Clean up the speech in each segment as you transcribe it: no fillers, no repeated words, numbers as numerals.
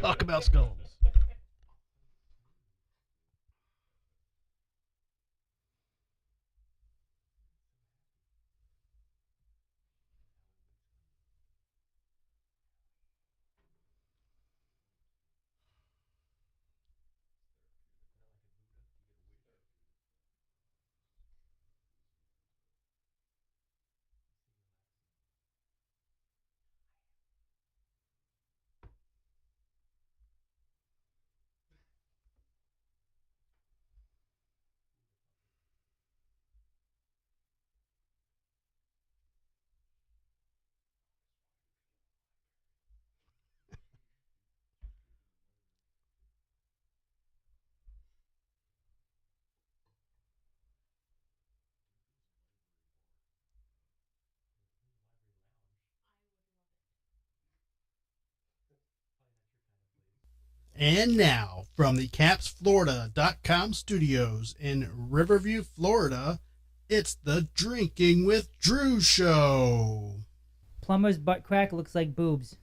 talk about skulls. And now, from the CapsFlorida.com studios in Riverview, Florida, it's the Drinking with Drew show. Plumber's butt crack looks like boobs.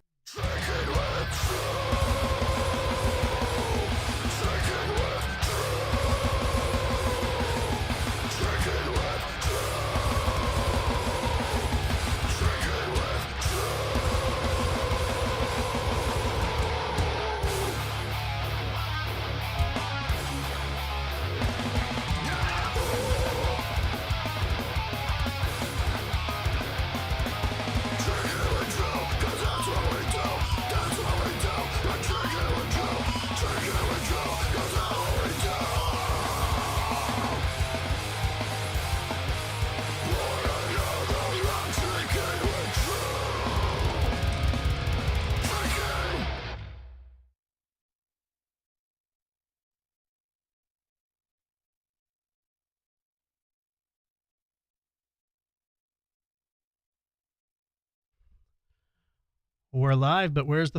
We're live, but where's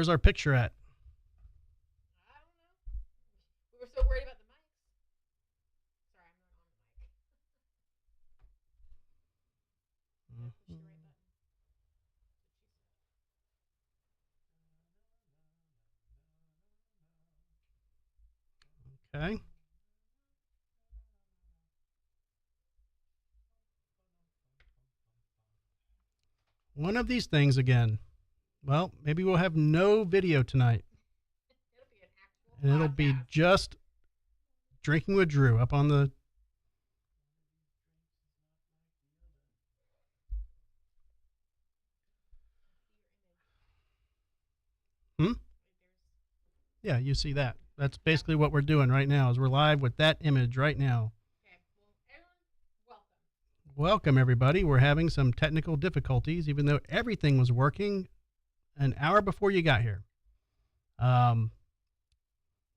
our picture at? I don't know. We were so worried about the mics. Sorry, I'm not on the mic. Push the right button. Okay. One of these things again. Well, maybe we'll have no video tonight. It'll be an actual And it'll be podcast. just Drinking with Drew up on the... Yeah, you see that. That's basically what we're doing right now, is we're live with that image right now. Okay. Well, everyone, welcome. Welcome, everybody. We're having some technical difficulties, even though everything was working an hour before you got here.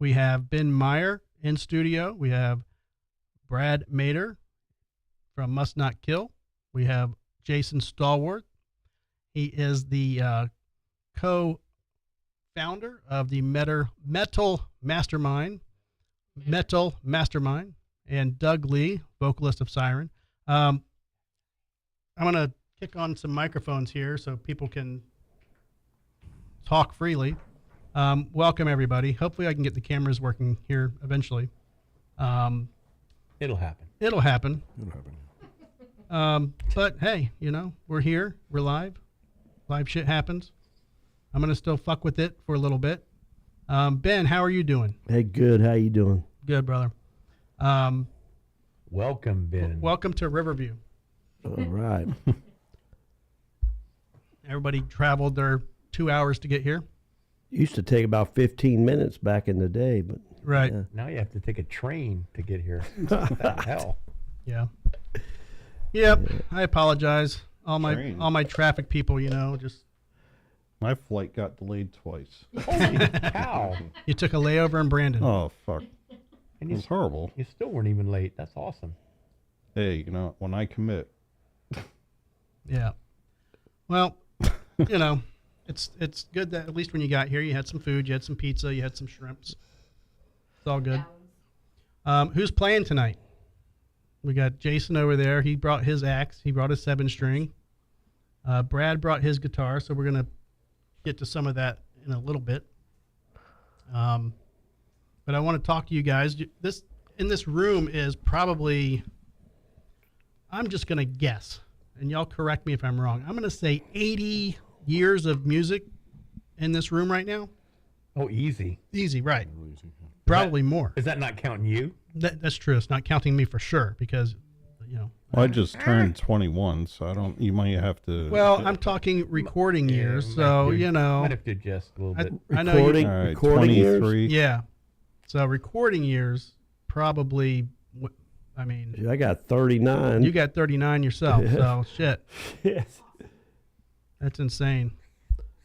We have Ben Meyer in studio. We have Brad Mader from Must Not Kill. We have Jason Stallworth. He is the co-founder of the Metal Mastermind, and Doug Lee, vocalist of Siren. I'm going to kick on some microphones here so people can talk freely. Welcome, everybody. Hopefully I can get the cameras working here eventually. It'll happen. It'll happen. But hey, we're here. We're live. Live shit happens. I'm going to still fuck with it for a little bit. Ben, how are you doing? Hey, good. How you doing? Good, brother. Welcome, Ben. Welcome to Riverview. All right. Everybody traveled their 2 hours to get here. Used to take about 15 minutes back in the day, but Right. yeah. Now you have to take a train to get here. What the hell? Yeah. Yep. I apologize. All Train. my traffic people, just My flight got delayed twice. Holy cow. you took a layover in Brandon. Oh, fuck. And It you, was horrible. you still weren't even late. That's awesome. Hey, when I commit, Yeah. Well, it's good that at least when you got here, you had some food, you had some pizza, you had some shrimps. It's all good. Who's playing tonight? We got Jason over there. He brought his axe. He brought his 7-string. Brad brought his guitar, so we're going to get to some of that in a little bit. But I want to talk to you guys. This in this room is probably, I'm just going to guess, and y'all correct me if I'm wrong. I'm going to say 80 years of music in this room right now. Oh, easy. Easy, right? Probably more. Is that not counting you? That's true. It's not counting me for sure because, you know. Well, I just turned 21, so I don't. You might have to. Well, I'm talking recording years, so you know. Might have to adjust a little bit. I know you. Recording, all right, recording years? 23. Yeah. So recording years probably. I mean, I got 39. you got 39 yourself, so shit. Yes. That's insane.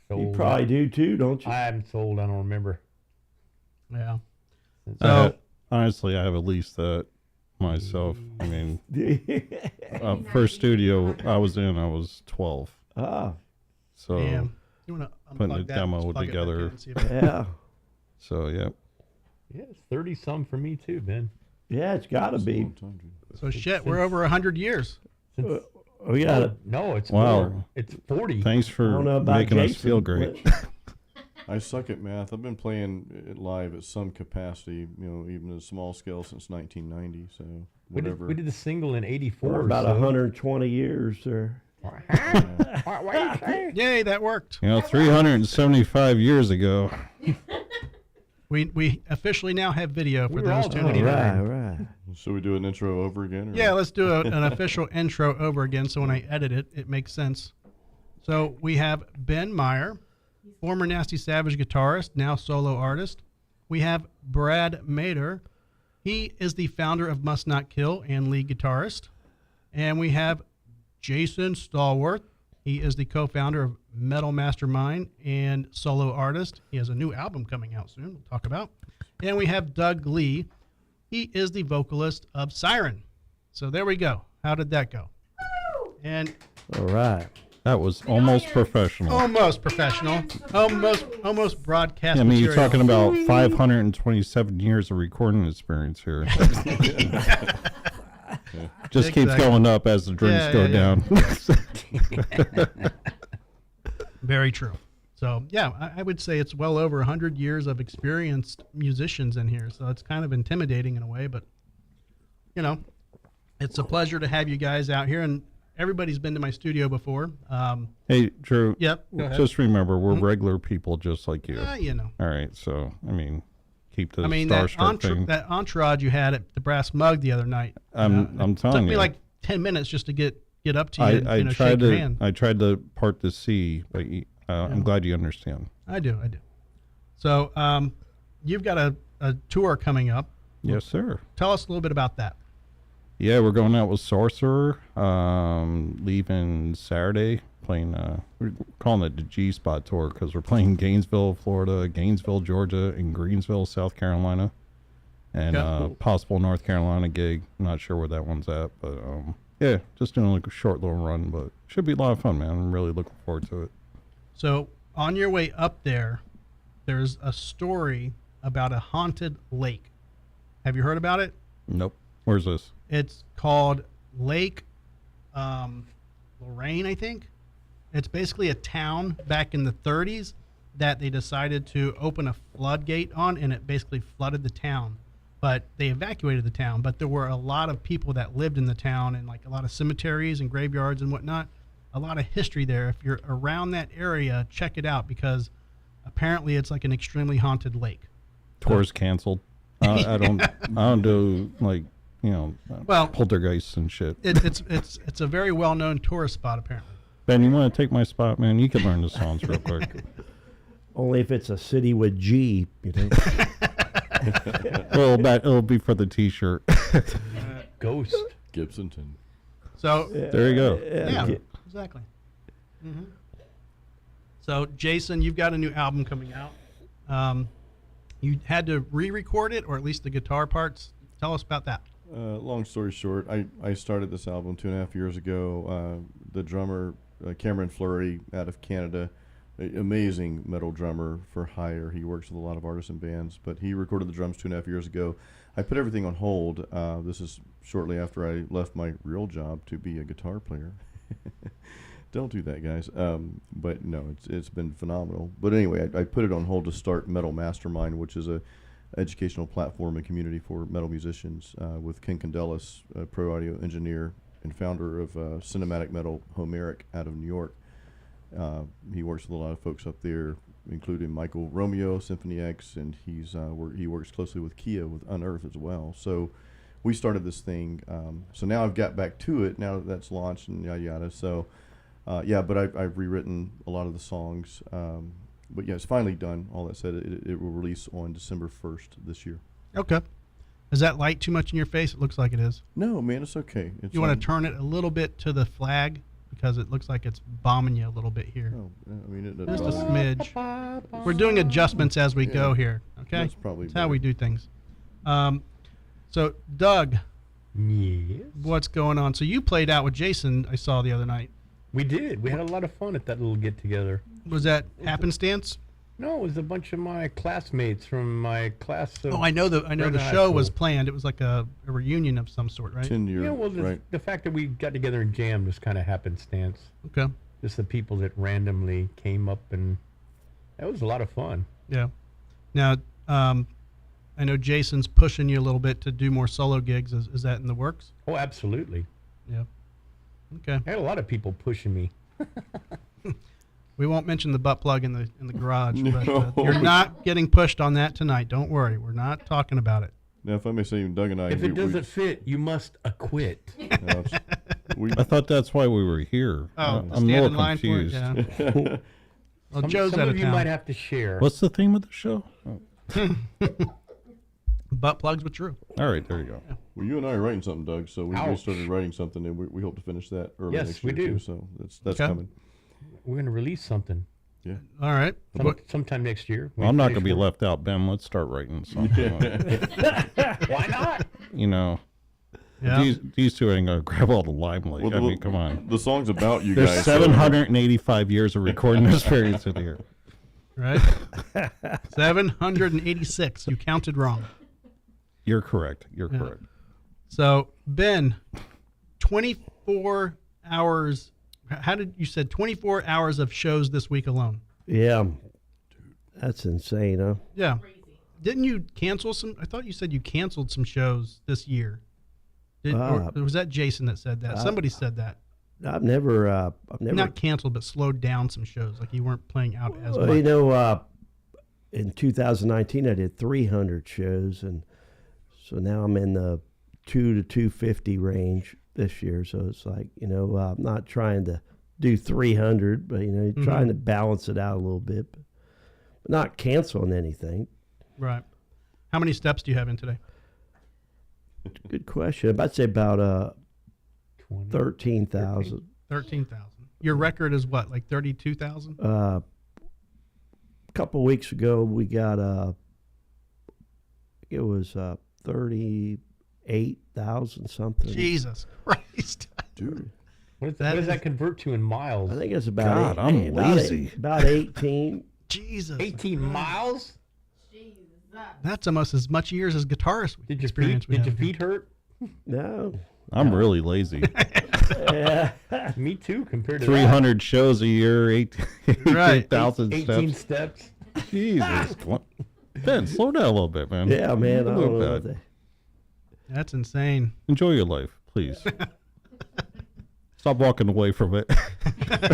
You Sold. probably do too, don't you? I'm sold. I don't remember. Yeah. I So had- honestly, I have at least that myself. I mean, first studio I was in, I was 12. Ah, So, damn. You want to putting unplug the that? demo Just plug it back in together. and see if it- yeah. so yeah. Yeah, it's 30 some for me too, Ben. Yeah, it's got to be. So shit, we're over 100 years. Since, We got it. no, it's Wow. more. It's 40. Thanks I for don't know about making us Jason, feel great. but- I suck at math. I've been playing it live at some capacity, even at a small scale since 1990. So We whatever. did the single in '84. We're about so. 120 years, sir. What you say? Yay, that worked. 375 years ago. We officially now have video for We were those all tuning doing in. it. Right, right. Should we do an intro over again? Or? Yeah, let's do an official intro over again so when I edit it, it makes sense. So we have Ben Meyer, former Nasty Savage guitarist, now solo artist. We have Brad Mader. He is the founder of Must Not Kill and lead guitarist. And we have Jason Stallworth. He is the co-founder of Metal Mastermind and solo artist. He has a new album coming out soon we'll talk about. And we have Doug Lee. He is the vocalist of Siren. So there we go. How did that go? And All right. That was almost professional. almost professional. Almost broadcast I mean, you're material. talking about 527 years of recording experience here. Just keeps Exactly. going up as the drinks Yeah, go yeah, down. Very true. So yeah, I would say it's well over 100 years of experienced musicians in here. So it's kind of intimidating in a way, but you know, it's a pleasure to have you guys out here. And everybody's been to my studio before. Hey, Drew. Yep. Go ahead. Just remember, we're regular people just like you. You know. All right. So, I mean, keep the I mean, that, starstruck thing. that entourage you had at the Brass Mug the other night. I'm it telling took me you. like 10 minutes just to get up to you and I shake tried your to hand. I tried to part the sea, but I'm glad you understand. I do. So you've got a tour coming up. Yes, sir. Tell us a little bit about that. Yeah, we're going out with Sorcerer, leaving Saturday, playing, we're calling it the G-Spot Tour because we're playing Gainesville, Florida, Gainesville, Georgia, and Greensville, South Carolina, and Yeah. possible North Carolina gig. I'm not sure where that one's at, but yeah, just doing like a short little run, but should be a lot of fun, man. I'm really looking forward to it. So on your way up there, there's a story about a haunted lake. Have you heard about it? Nope. Where's this? It's called Lake Lorraine, I think. It's basically a town back in the 30s that they decided to open a floodgate on, and it basically flooded the town. But they evacuated the town. But there were a lot of people that lived in the town, and like a lot of cemeteries and graveyards and whatnot. A lot of history there. If you're around that area, check it out because apparently it's like an extremely haunted lake. Tour's canceled. I don't do like, Well, poltergeists and shit. it's a very well-known tourist spot apparently. Ben, you want to take my spot, man? You can learn the songs real quick. Only if it's a city with G, you know. Well, it'll be for the T-shirt. Ghost. Gibsonton. So There you go. yeah, exactly. So Jason, you've got a new album coming out. You had to re-record it, or at least the guitar parts. Tell us about that. Long story short, I started this album 2.5 years ago. The drummer, Cameron Fleury out of Canada, amazing metal drummer for hire. He works with a lot of artists and bands, but he recorded the drums 2.5 years ago. I put everything on hold. This is shortly after I left my real job to be a guitar player. Don't do that, guys. But no, it's been phenomenal. But anyway, I put it on hold to start Metal Mastermind, which is a educational platform and community for metal musicians, with Ken Candelas, a pro audio engineer and founder of Cinematic Metal Homeric out of New York. He works with a lot of folks up there, including Michael Romeo, Symphony X, and he works closely with Kia with Unearth as well. So we started this thing. So now I've got back to it now that that's launched and yada yada. So but I've rewritten a lot of the songs. But yeah, it's finally done. All that said, it will release on December 1st this year. Okay. Is that light too much in your face? It looks like it is. No, man, it's okay. You want to turn it a little bit to the flag because it looks like it's bombing you a little bit here. No, I mean, it Just a doesn't bother me. smidge. We're doing adjustments as we go here. Okay. That's probably That's how better. we do things. So Doug, Yes. what's going on? So you played out with Jason. I saw the other night. We did. We had a lot of fun at that little get together. Was that happenstance? No, it was a bunch of my classmates from my class. Of Oh, I know the Brenda High show was School. planned. It was like a reunion of some sort, right? 10-year, Yeah, well, right? the fact that we got together and jammed was kind of happenstance. Okay. Just the people that randomly came up, and that was a lot of fun. Yeah. Now, I know Jason's pushing you a little bit to do more solo gigs. Is that in the works? Oh, absolutely. Yeah. Okay. I had a lot of people pushing me. We won't mention the butt plug in the garage, but No. you're not getting pushed on that tonight. Don't worry. We're not talking about it. Now, if I may say, Doug and I, If it doesn't fit, you must acquit. we I thought that's why we were here. Oh, I'm a stand little in line for it. confused. Yeah. Well, Joe's some out of of you town. might have to share. What's the theme of the show? Butt plugs with Drew. All right, there you go. well, you and I are writing something, Doug. So we Ouch. started writing something, and we hope to finish that early Yes, next we year do. too. So that's Okay. coming. We're going to release something All right. sometime next year. Well, I'm not going to Pretty be sure. left out, Ben. Let's start writing something. Why not? You know, Yeah. these two ain't going to grab all the limelight. Well, I mean, come on. The song's about you There's guys. so- 785 years of recording experience in here. Right. 786. You counted wrong. You're correct. You're Yeah. correct. So Ben, 24 hours. How did you said 24 hours of shows this week alone? Yeah. That's insane, huh? Yeah. Crazy. Didn't you cancel some? I thought you said you canceled some shows this year. Or was that Jason that said that? Somebody said that. I've never Not canceled, but slowed down some shows. Like you weren't playing out as well, much. you know, in 2019 I did 300 shows, and so now I'm in the 2 to 250 range this year. So it's like, you know, I'm not trying to do 300, but you know, trying to balance it out a little bit, but not canceling anything. Right. How many steps do you have in today? Good question. I'd say about 20. 13,000. 13,000. Your record is what, like 32,000? A couple weeks ago, we got it was 38,000 something. Jesus Christ. Dude. What That does is- that convert to in miles? I think it's about God, I'm lazy. About 18. Jesus. 18 miles? Jesus. That's almost as much years as guitarist Did your experience feet? we Did your have here. feet hurt? No. I'm really lazy. Yeah. Me too, compared to 300 shows a year, Right. 18,000 18 steps. steps. Jesus. Ben, slow down a little bit, man. Yeah, man. I A don't little know what bit. they- That's insane. Enjoy your life, please. Stop walking away from it.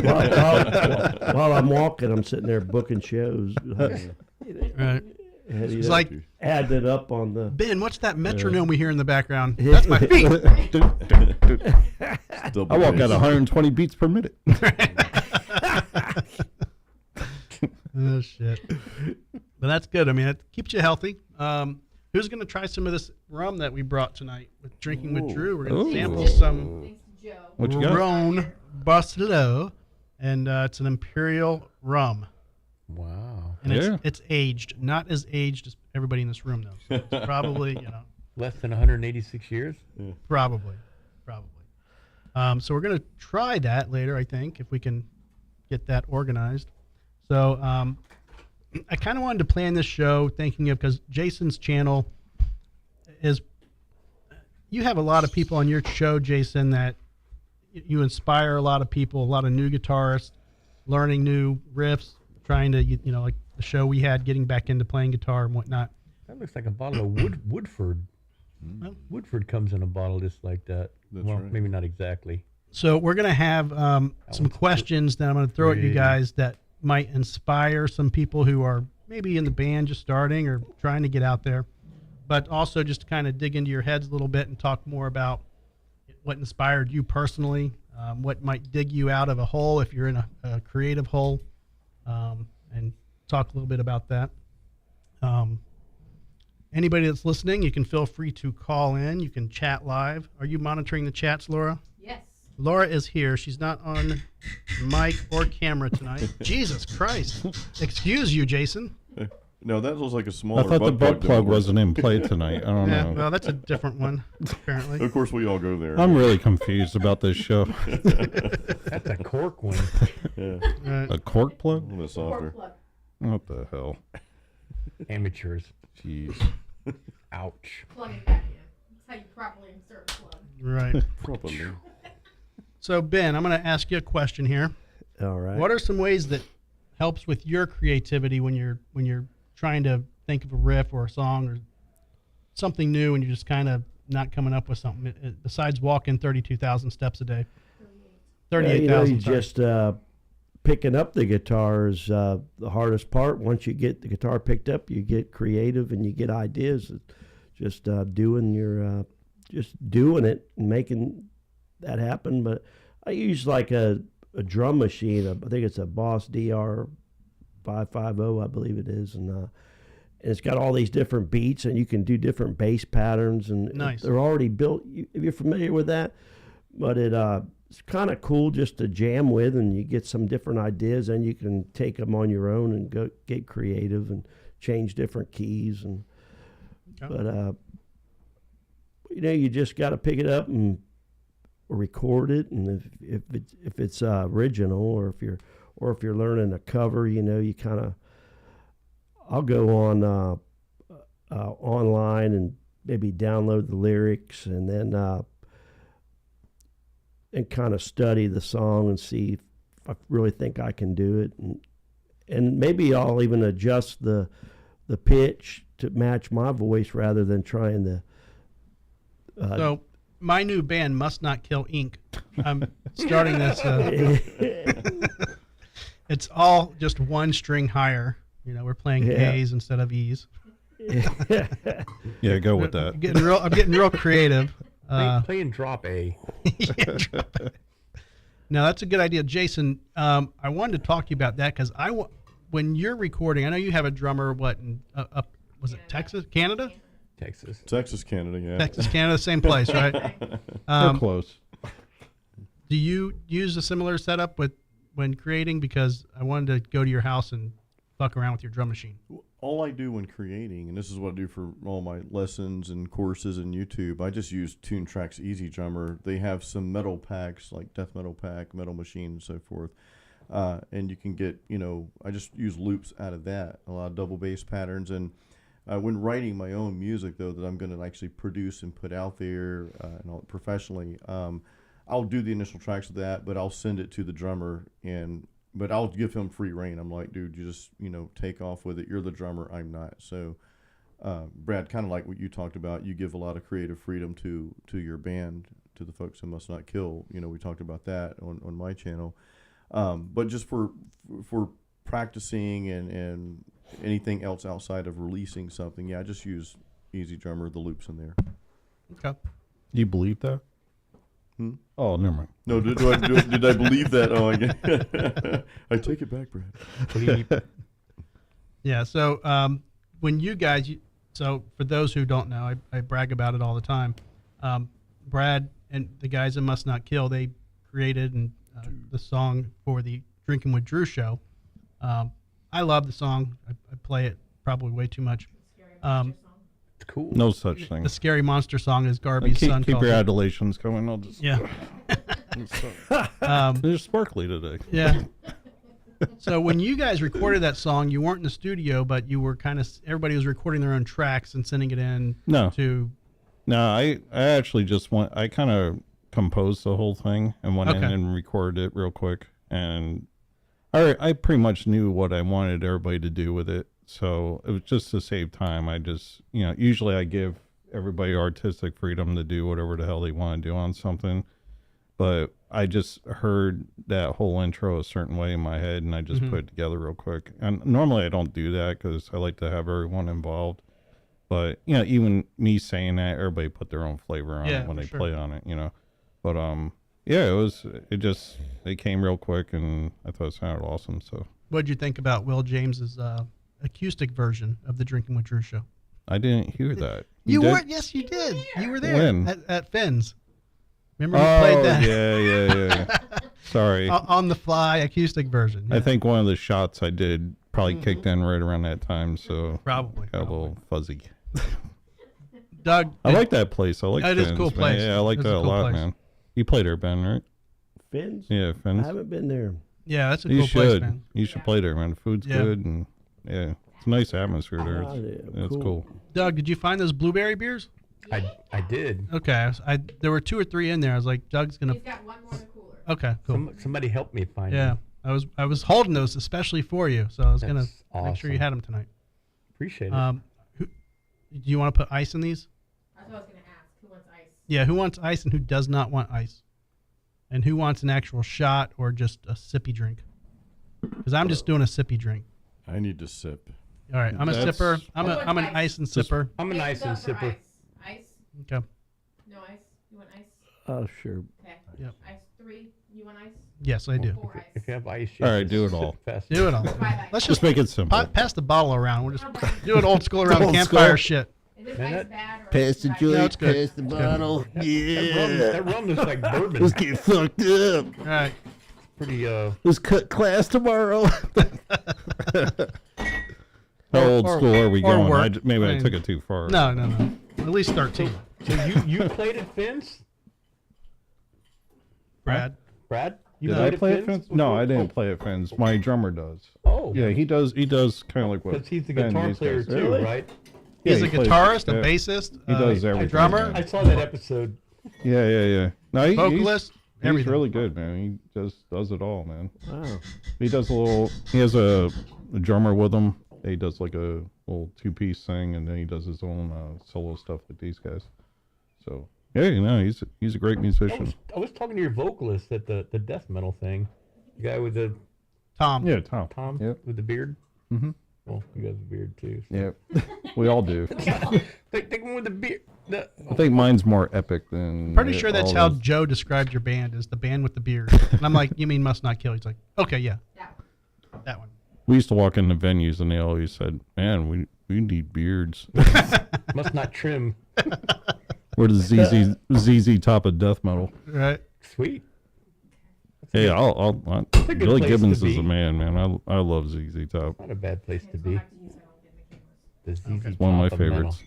while I'm walking, I'm sitting there booking shows. Right. It's like, add it up on the. Ben, what's that metronome we hear in the background? That's my feet. Double I walk bass. at 120 beats per minute. Oh, shit. But that's good. I mean, it keeps you healthy. Who's going to try some of this rum that we brought tonight with Drinking with Drew? We're going to Ooh. sample some Thanks to Joe. What you got? Rhone Barceló, and it's an imperial rum. Wow. And Yeah. it's aged, not as aged as everybody in this room knows. So it's probably, Less than 186 years? probably. So we're going to try that later, I think, if we can get that organized. So I kind of wanted to plan this show thinking of, because Jason's channel is, you have a lot of people on your show, Jason, that you inspire a lot of people, a lot of new guitarists, learning new riffs, trying to like the show we had, getting back into playing guitar and whatnot. That looks like a bottle of Woodford. Well, Woodford comes in a bottle just like that. That's well, right. maybe not exactly. So we're gonna have some questions that I'm gonna throw at you guys that might inspire some people who are maybe in the band just starting or trying to get out there, but also just to kind of dig into your heads a little bit and talk more about what inspired you personally, what might dig you out of a hole if you're in a creative hole, and talk a little bit about that. Anybody that's listening, you can feel free to call in. You can chat live. Are you monitoring the chats, Laura? Yes. Laura is here. She's not on mic or camera tonight. Jesus Christ. Excuse you, Jason. No, that looks like a smaller I thought the butt than plug what- wasn't in play tonight. I don't Yeah, know. well, that's a different one, apparently. Of course, we all go there. I'm really confused about this show. That's a cork one. Yeah, Right. A cork a plug? little bit Cork softer. plug. What the hell? Amateurs. Jeez. Ouch. Plug it back in. That's how you properly insert a plug. Right. Probably. So, Ben, I'm going to ask you a question here. All right. What are some ways that helps with your creativity when you're trying to think of a riff or a song or something new and you're just kind of not coming up with something besides walking 32,000 steps a day? 38,000. You just picking up the guitar is the hardest part. Once you get the guitar picked up, you get creative and you get ideas. Just doing it and making that happen. But I use like a drum machine. I think it's a Boss DR 550, I believe it is, and it's got all these different beats, and you can do different bass patterns, and Nice. they're already built. If you're familiar with that, but it's kind of cool just to jam with, and you get some different ideas, and you can take them on your own and go get creative and change different keys, and Okay. but you just got to pick it up and record it, and if it's original, or if you're learning a cover, you kind of, I'll go on online and maybe download the lyrics, and then and kind of study the song and see if I really think I can do it, and maybe I'll even adjust the pitch to match my voice rather than trying to. So, my new band, Must Not Kill Inc. I'm starting this. It's all just one string higher. We're playing Yeah. A's instead of E's. Yeah, go with that. I'm getting real creative. Playing drop A. No, that's a good idea, Jason. I wanted to talk to you about that because when you're recording, I know you have a drummer. Was it Texas, Canada? Texas, Canada, yeah. Texas, Canada, same place, right? They're close. Do you use a similar setup when creating? Because I wanted to go to your house and fuck around with your drum machine. All I do when creating, and this is what I do for all my lessons and courses and YouTube, I just use Tune Tracks Easy Drummer. They have some metal packs like Death Metal Pack, Metal Machine, and so forth. And you can get, I just use loops out of that, a lot of double bass patterns. And when writing my own music, though, that I'm going to actually produce and put out there and all professionally, I'll do the initial tracks of that, but I'll send it to the drummer, but I'll give him free reign. I'm like, dude, you just, take off with it. You're the drummer. I'm not. So, Brad, kind of like what you talked about, you give a lot of creative freedom to your band, to the folks who Must Not Kill. We talked about that on my channel. But just for practicing and anything else outside of releasing something, yeah, I just use Easy Drummer, the loops in there. Okay. You believe that? Oh, never mind. No, did I believe that? Oh, I take it back, Brad. Yeah. So when you guys, so for those who don't know, I brag about it all the time. Brad and the guys at Must Not Kill, they created the song for the Drinking with Drew show. I love the song. I play it probably way too much. It's cool. No such thing. The Scary Monster song is Garby's son. Keep calls your it. adulations going. I'll just. Yeah. They're sparkly today. Yeah. So when you guys recorded that song, you weren't in the studio, but you were everybody was recording their own tracks and sending it in No. to. No, I actually just I kind of composed the whole thing and went in Okay. and recorded it real quick. And I pretty much knew what I wanted everybody to do with it. So it was just to save time. I just, usually I give everybody artistic freedom to do whatever the hell they want to do on something. But I just heard that whole intro a certain way in my head, and I just put it together real quick. And normally I don't do that because I like to have everyone involved. But, even me saying that, everybody put their own flavor on it when they play on it, But, yeah, it came real quick, and I thought it sounded awesome, so. What did you think about Will James's acoustic version of the Drinking with Drew show? I didn't hear that. You did? weren't? Yes, you did. You were there When? at Finn's. Remember you played that? Yeah. Sorry. On the fly acoustic version. I yeah. think one of the shots I did probably kicked in right around that time, so Probably. got a little fuzzy. Doug, I like that place. I like It is a Finn's, cool man. place. Yeah, I like It's that a a cool lot, place. man. You played there, Ben, right? Finn's? Yeah, I Finn's. haven't been there. Yeah, that's a You cool should. place, man. You should play there, man. The food's Yeah. good, and yeah, it's a nice atmosphere there. Ah, It's yeah, cool. Doug, did you find those blueberry beers? I did. Okay, there were 2 or 3 in there. I was like, Doug's gonna. He's got one more in the cooler. Okay, cool. Somebody helped me find Yeah, them. I was holding those especially for you, so I was gonna That's make sure you awesome. had them tonight. Appreciate it. Do you want to put ice in these? That's what I was gonna ask. Who wants ice? Yeah, who wants ice and who does not want ice? And who wants an actual shot or just a sippy drink? Because I'm just doing a sippy drink. I need to sip. All right, I'm a That's- sipper. I'm Who wants an ice? ice and Just- sipper. I'm a nice and Hands up for sipper. Ice. Okay. No ice. You want ice? Oh, sure. Okay. Yep. Ice 3. You want ice? Yes, I do. 4 ice. If you have ice, All right, just do it sip all. fast. Do it all. 5 ice. Let's Just just make it simple. pass the bottle around. We'll just do an old school around Old campfire school. shit. Is this Man, ice that- bad or Pass is the it joint, No, it's good. pass the bottle. That rum is like bourbon. Let's get fucked up. All right. Pretty Let's cut class tomorrow. How old or- school are we or going? work. Maybe I I mean- took it too far. No. At least 13. So you played at Finn's, Brad. Brad? You Did I play at Finn's? No, I didn't play at Finn's. My drummer does. Oh, Yeah, he does. He does kind of like what. because he's the Ben guitar these player guys do. too, Really? right? He's Yeah, a he plays- guitarist, a yeah. bassist. He does everything. drummer. man. I saw that episode. Yeah. No, Vocalist, He's everything. really good, man. He just does it all, man. Wow. He does a little. He has a drummer with him. He does like a little 2-piece thing, and then he does his own solo stuff with these guys. So yeah, he's a great musician. I was talking to your vocalist at the death metal thing. The guy with the Tom. Yeah, Tom. Tom with the beard. Mm-hmm. Well, you got a beard too. So. Yeah, we all do. Take one with the beard. I think mine's more epic than. Pretty sure that's all how those. Joe described your band, is the band with the beard. And I'm like, you mean Must Not Kill? He's like, okay, yeah, That one. that one. We used to walk into venues, and they always said, "Man, we need beards." Must not trim. We're the ZZ top of death metal. Right. Sweet. Hey, a good Billy place Gibbons to is be. a man, man. I love ZZ Top. Not a bad place to It's be. hard to use. I don't get the cameras. The ZZ One of my Top metal. favorites.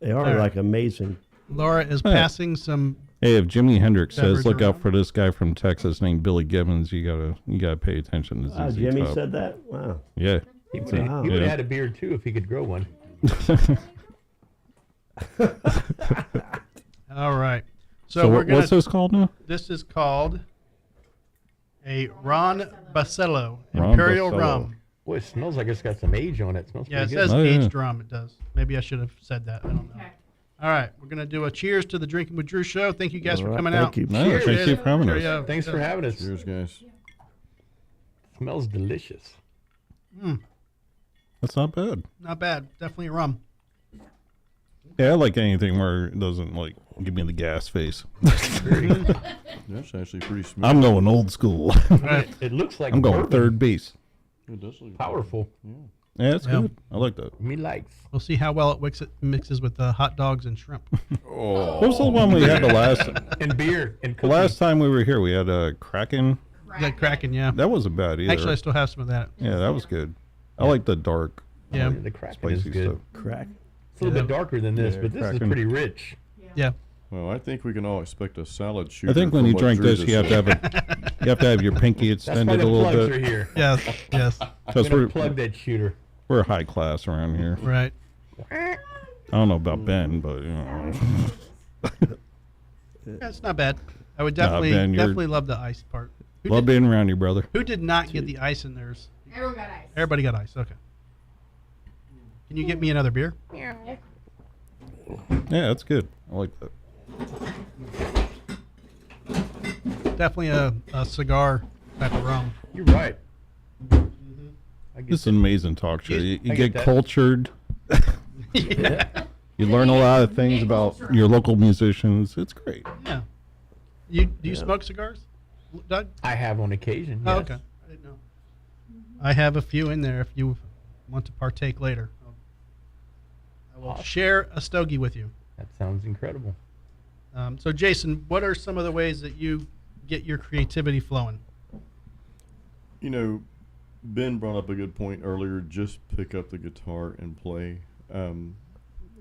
They are All right. like amazing. Laura is Hey. passing some. Hey, if Jimi Hendrix says, Beverage "Look out around. for this guy from Texas named Billy Gibbons," you gotta pay attention to ZZ Wow, Jimmy Top. said that? Wow. Yeah. He would Wow. have Yeah. had a beard too if he could grow one. All right. So, So we're gonna. what's this called now? This is called a Ron Basello Ron Imperial Basello. Rum. Boy, it smells like it's got some age on it. It smells Yeah, it pretty says good. Oh, yeah. aged rum. It does. Maybe I should have said that. I don't know. Okay. All right, we're gonna do a cheers to the Drinking with Drew show. Thank you guys All for right, coming thank out. you. No, Cheers. thank you for having us. Cheerio. Thanks for having us. Cheers, guys. Smells delicious. That's not bad. Not bad. Definitely a rum. Yeah, I like anything where it doesn't like give me the gas face. That's actually pretty smooth. I'm going old school. Right. It looks like I'm going bourbon. third base. It does look Powerful. Yeah, it's Yeah. good. I like that. Me likes. We'll see how well it mixes with hot dogs and shrimp. Oh, What was the one we had the last? And beer and The cookies. last time we were here, we had a Kraken. Yeah, Kraken, yeah. That wasn't bad either. Actually, I still have some of that. Yeah, that was good. I like the dark, Yeah. The Kraken is spicy good. stuff. Crack. It's a little bit darker than this, Yeah, but this Kraken. is pretty rich. Yeah. well, I think we can all expect a salad shooter. I think when from you what drink Drew this, just you have to said. have to have your pinky That's why extended the a little plugs bit. are here. Yes. Yes. I'm Because gonna we're plug that shooter. we're high class around here. Right. I don't know about Ben, but you know. Yeah, it's not bad. I would Nah, definitely Ben, you're- definitely love the ice part. Love being around you, brother. Who did not get the ice in theirs? Everyone got ice. Everybody got ice. Okay. Can you get me another beer? Yeah, that's good. I like that. Definitely a cigar type of rum. You're right. I get This is an amazing talk show. You I get get that. cultured. Yeah. You learn a lot of things about your local musicians. It's great. Yeah. Do you smoke cigars, Doug? I have on occasion. Oh, Yes. okay. I didn't know. I have a few in there if you want to partake later. I will Awesome. share a stogie with you. That sounds incredible. So, Jason, what are some of the ways that you get your creativity flowing? You know, Ben brought up a good point earlier. Just pick up the guitar and play, and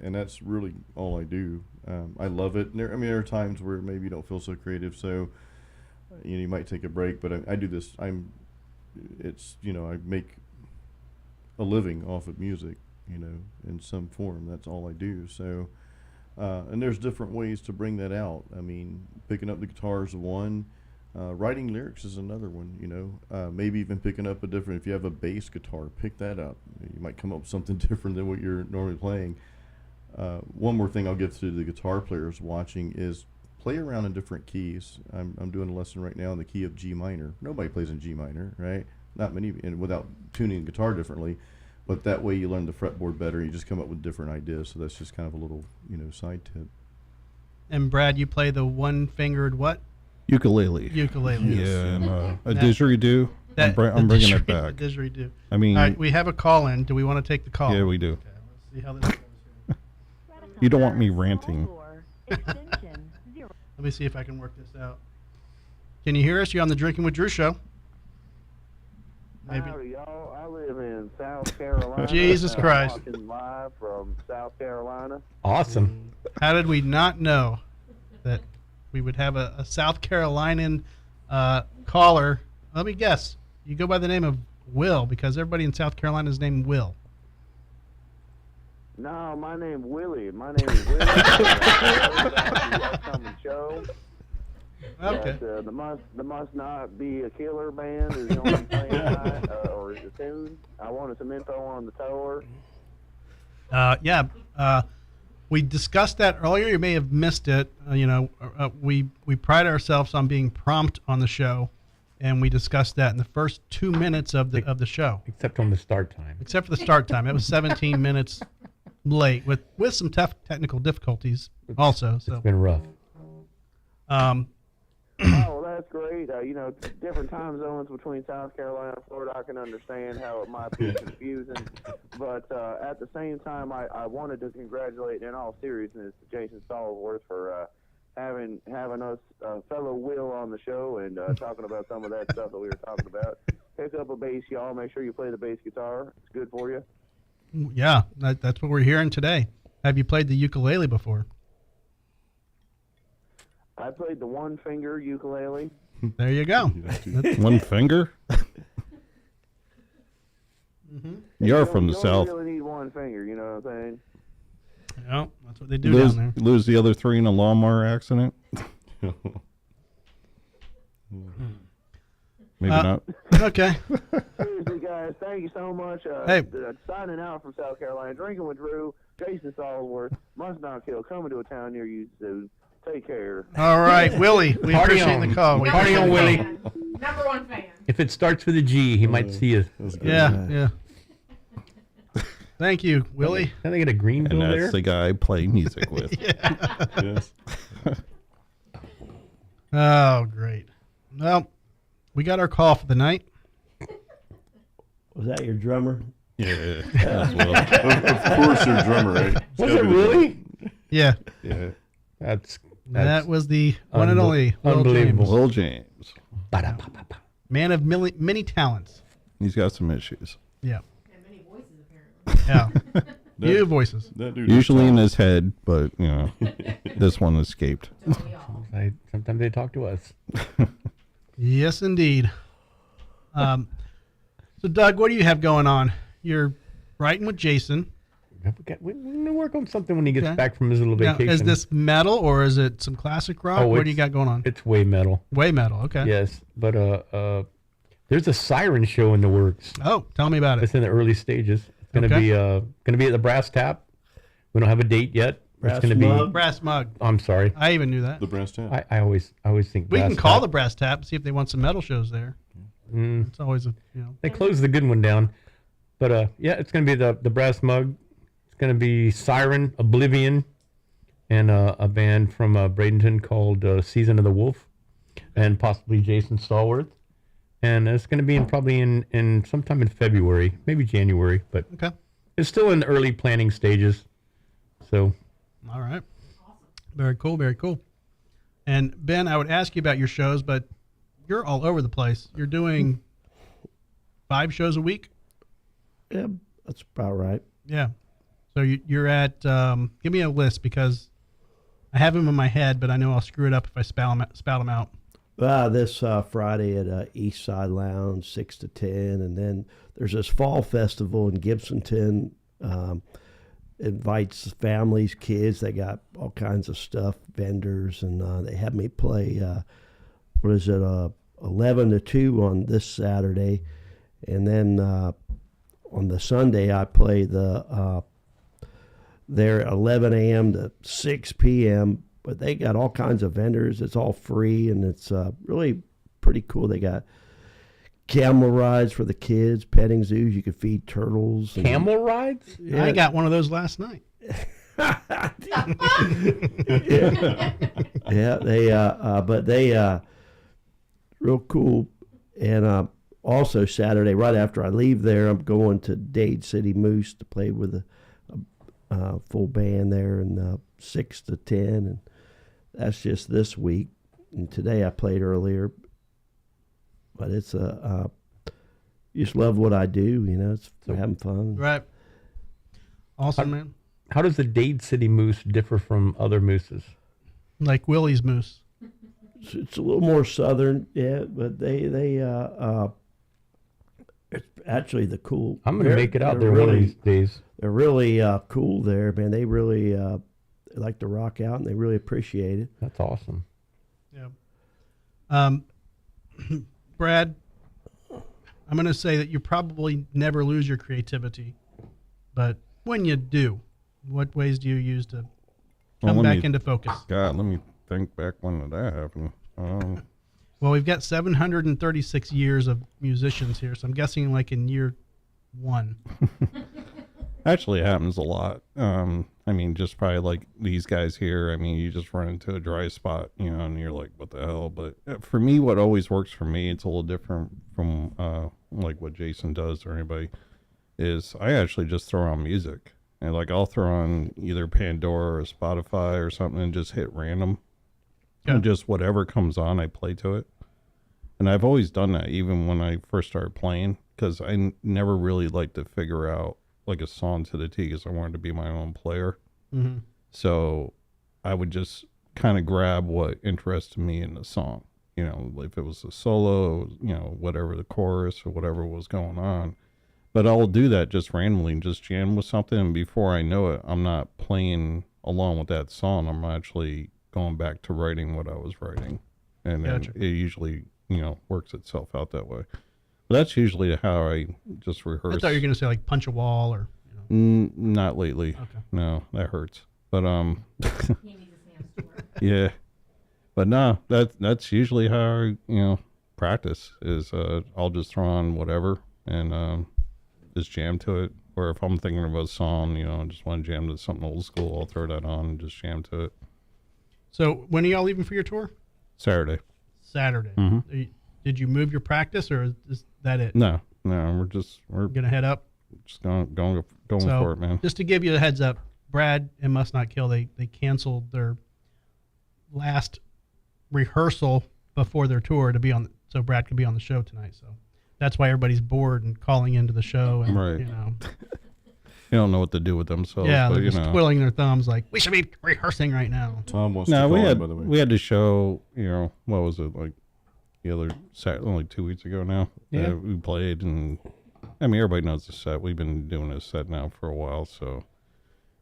that's really all I do. I love it. There are times where maybe you don't feel so creative, so you might take a break. But I do this. I make a living off of music, in some form. That's all I do. So, and there's different ways to bring that out. I mean, picking up the guitar is one. Writing lyrics is another one, maybe even picking up if you have a bass guitar, pick that up. You might come up with something different than what you're normally playing. One more thing I'll give to the guitar players watching is play around in different keys. I'm doing a lesson right now in the key of G minor. Nobody plays in G minor, right? Not many, and without tuning the guitar differently. But that way you learn the fretboard better. You just come up with different ideas. So that's just kind of a little, side tip. And Brad, you play the one-fingered what? Ukulele. Ukulele. Yeah, and a That- didgeridoo. I'm bringing it back. The didgeridoo. I mean, All right, we have a call in. Do we want to take the call? yeah, we do. Okay, let's see how this goes here. You don't want me ranting. Let me see if I can work this out. Can you hear us? You're on the Drinking with Drew show. Maybe. Howdy, y'all. I live in South Carolina. Jesus Christ. Watching live from South Carolina. Awesome. How did we not know that we would have a South Carolinian caller? Let me guess. You go by the name of Will because everybody in South Carolina is named Will. No, my name's Willie. My name is Willie. Upcoming show. Okay. But, the must not be a killer band is going to be playing tonight, or is the tune. I wanted some info on the tour. We discussed that earlier. You may have missed it. We pride ourselves on being prompt on the show, and we discussed that in the first 2 minutes of the show. Except on the start time. Except for the start time, it was 17 minutes late with some tough technical difficulties also. So It's been rough. Oh, well, that's great. Different time zones between South Carolina and Florida, I can understand how it might be confusing. But at the same time, I wanted to congratulate, in all seriousness, Jason Stallworth for having us, fellow Will, on the show and talking about some of that stuff that we were talking about. Pick up a bass, y'all. Make sure you play the bass guitar. It's good for you. yeah, that's what we're hearing today. Have you played the ukulele before? I played the one-finger ukulele. There you go. One finger? You are from the You south. don't really need one finger, you know what I'm saying? Yeah, that's what they do Lose, down there. lose the other three in a lawnmower accident? Maybe not. Okay. Seriously, guys, thank you so much. Hey. Signing out from South Carolina, Drinking with Drew, Jason Stallworth, Must Not Kill, coming to a town near you soon. Take care. All right, Willie. We Party appreciate on. the call. Number Party on, one Willie. fan. Number one fan. If it starts with a G, he might see us. That's good. Yeah. Thank you, Willie. Can they get a green And bill that's there? the guy I play music with. Yes. Oh, great. Well, we got our call for the night. Was that your drummer? Yeah, as well. Of course, you're a drummer, right? It's Was gotta it be the really? Yeah, Yeah. That's that was the one and only Will unbelievable. James, Will James. Ba-da-ba-ba-ba. man of many talents. He's got some issues. Yeah, And many voices apparently. yeah. That- Few voices. That dude is Usually in talented. his head, but, this one escaped. Don't we all? Sometimes they talk to us. Yes, indeed. So, Doug, what do you have going on? You're writing with Jason. We're gonna work on something when he gets Okay. back from his little Now, vacation. is this metal or is it some classic rock? Oh, What do you it's- got going on? It's way metal. Way metal. Okay. Yes, but there's a siren show in the works. Oh, tell me about it. It's in the early stages. It's gonna Okay. be at the Brass Tap. We don't have a date yet. Brass it's gonna Mug? Brass mug. I'm sorry. I even knew that. The brass tap. I always think We Brass can call Tap. the brass tap and see if they want some metal shows there. It's always a They closed the good one down, but yeah, it's gonna be the Brass Mug. It's gonna be Siren, Oblivion, and a band from Bradenton called Season of the Wolf, and possibly Jason Stallworth. And it's gonna be probably in sometime in February, maybe January, but okay. it's still in the early planning stages. So All right. Very cool. Very cool. And Ben, I would ask you about your shows, but you're all over the place. You're doing 5 shows a week. Yeah, that's about right. Yeah. So you're at. Give me a list because I have them in my head, but I know I'll screw it up if I spout them out. This Friday at East Side Lounge, 6 to 10. And then there's this fall festival in Gibsonton. Invites families, kids. They got all kinds of stuff, vendors, and they have me play, 11 to 2 on this Saturday. And then on the Sunday, I play there at 11 a.m. to 6 p.m., but they got all kinds of vendors. It's all free, and it's really pretty cool. They got camel rides for the kids, petting zoos. You can feed turtles. And, camel rides? yeah, I got one of those last night. yeah, they real cool. And also Saturday, right after I leave there, I'm going to Dade City Moose to play with a full band there, and 6 to 10, and that's just this week. And today I played earlier, but it's just love what I do. It's having fun. Right. Awesome, man. How does the Dade City Moose differ from other mooses? Like Willie's Moose. It's a little more southern, yeah, but they it's actually the cool. I'm going to make it out they're there one of really- these days. They're really cool there, man. They really like to rock out, and they really appreciate it. That's awesome. Yeah. Brad, I'm going to say that you probably never lose your creativity, but when you do, what ways do you use to come let back me- into focus? God, let me think back when did that happen. Well, we've got 736 years of musicians here, so I'm guessing like in year 1. Actually, it happens a lot. I mean, just probably like these guys here. I mean, you just run into a dry spot, and you're like, what the hell? But for me, what always works for me, it's a little different from like what Jason does or anybody, is I actually just throw on music. And like I'll throw on either Pandora or Spotify or something and just hit random. Yeah. And just whatever comes on, I play to it. And I've always done that, even when I first started playing, because I never really liked to figure out like a song to the T, because I wanted to be my own player. Mm-hmm. So I would just kind of grab what interested me in the song. If it was a solo, whatever the chorus or whatever was going on. But I'll do that just randomly and just jam with something. And before I know it, I'm not playing along with that song. I'm actually going back to writing what I was writing. And then Gotcha. it usually, works itself out that way. But that's usually how I just rehearse. I thought you were going to say like punch a wall or. Not lately. Okay. No, that hurts. But He needs a Sam's store. yeah. But no, that's usually how I, practice is I'll just throw on whatever and just jam to it. Or if I'm thinking of a song, I just want to jam to something old school, I'll throw that on and just jam to it. So when are y'all leaving for your tour? Saturday. Saturday. Mhm. Did you move your practice or is that it? No, we're Going to head up? just going So, for it, man. just to give you a heads up, Brad and Must Not Kill, they canceled their last rehearsal before their tour to be on, so Brad could be on the show tonight. So that's why everybody's bored and calling into the show. And, Right. You don't know what to do with themselves. yeah, but, they're just twiddling their thumbs like, we should be rehearsing right now. Tom wants No, to call we in, had by the way. we had to show. What was it like? The other Saturday, only 2 weeks ago now. Yeah. We played, and I mean everybody knows the set. We've been doing this set now for a while, so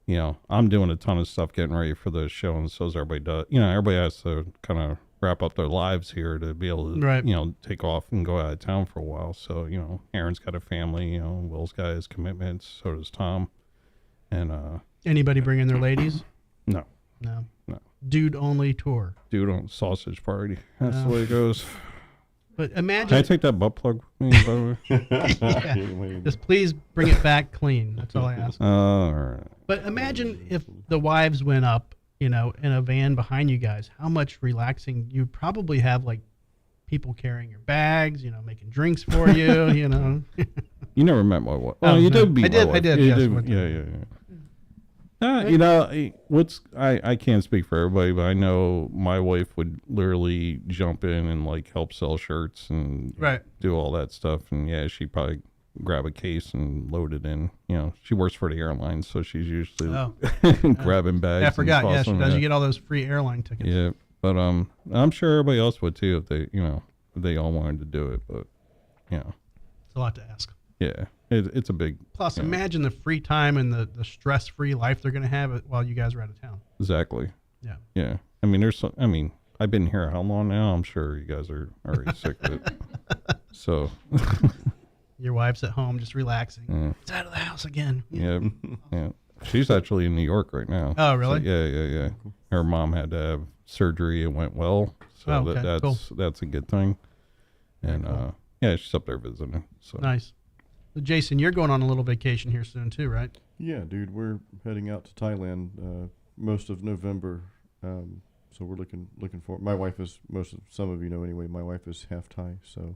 you know, I'm doing a ton of stuff getting ready for the show, and so is everybody does. You know, everybody has to kind of wrap up their lives here to be able to, Right. you know, take off and go out of town for a while. So, you know, Aaron's got a family, you know, Will's got his commitments, so does Tom. And, Anybody bringing their ladies? no, No. No. Dude only tour. dude on sausage party. That's No. the way it goes. But Can I imagine, take that butt plug with me, by the way? just please bring it back clean. That's all I ask. All right. But imagine if the wives went up, you know, in a van behind you guys, how much relaxing you probably have, like people carrying your bags, you know, making drinks for you, you know. You never met my wife. Oh, Oh, you no. did meet I did- my I wife. did, You yes, one yeah, time. yeah, yeah. You know, I can't speak for everybody, but I know my wife would literally jump in and like help sell shirts and Right. do all that stuff. And yeah, she'd probably grab a case and load it in. You know, she works for the airlines, so she's usually Oh. grabbing bags. Yeah, I and forgot. Yeah, she tossing does. them. You get all those free airline tickets. Yeah, but I'm sure everybody else would too if they, you know, if they all wanted to do it. But you know, It's a lot to ask. yeah, it's a big. Plus, Yeah. imagine the free time and the stress-free life they're going to have while you guys are out of town. Exactly. Yeah. Yeah. I mean, I've been here how long now? I'm sure you guys are already sick of it. So, Your wife's at home just relaxing. yeah. It's out of the house again. Yeah. Yeah. She's actually in New York right now. Oh, really? So, yeah. Her mom had to have surgery. It went well. So Oh, okay, that's a good thing. And, yeah, she's up there visiting. So, Nice. So Jason, you're going on a little vacation here soon too, right? Yeah, dude, we're heading out to Thailand most of November. So we're looking for. My wife is some of you know anyway. My wife is half Thai, so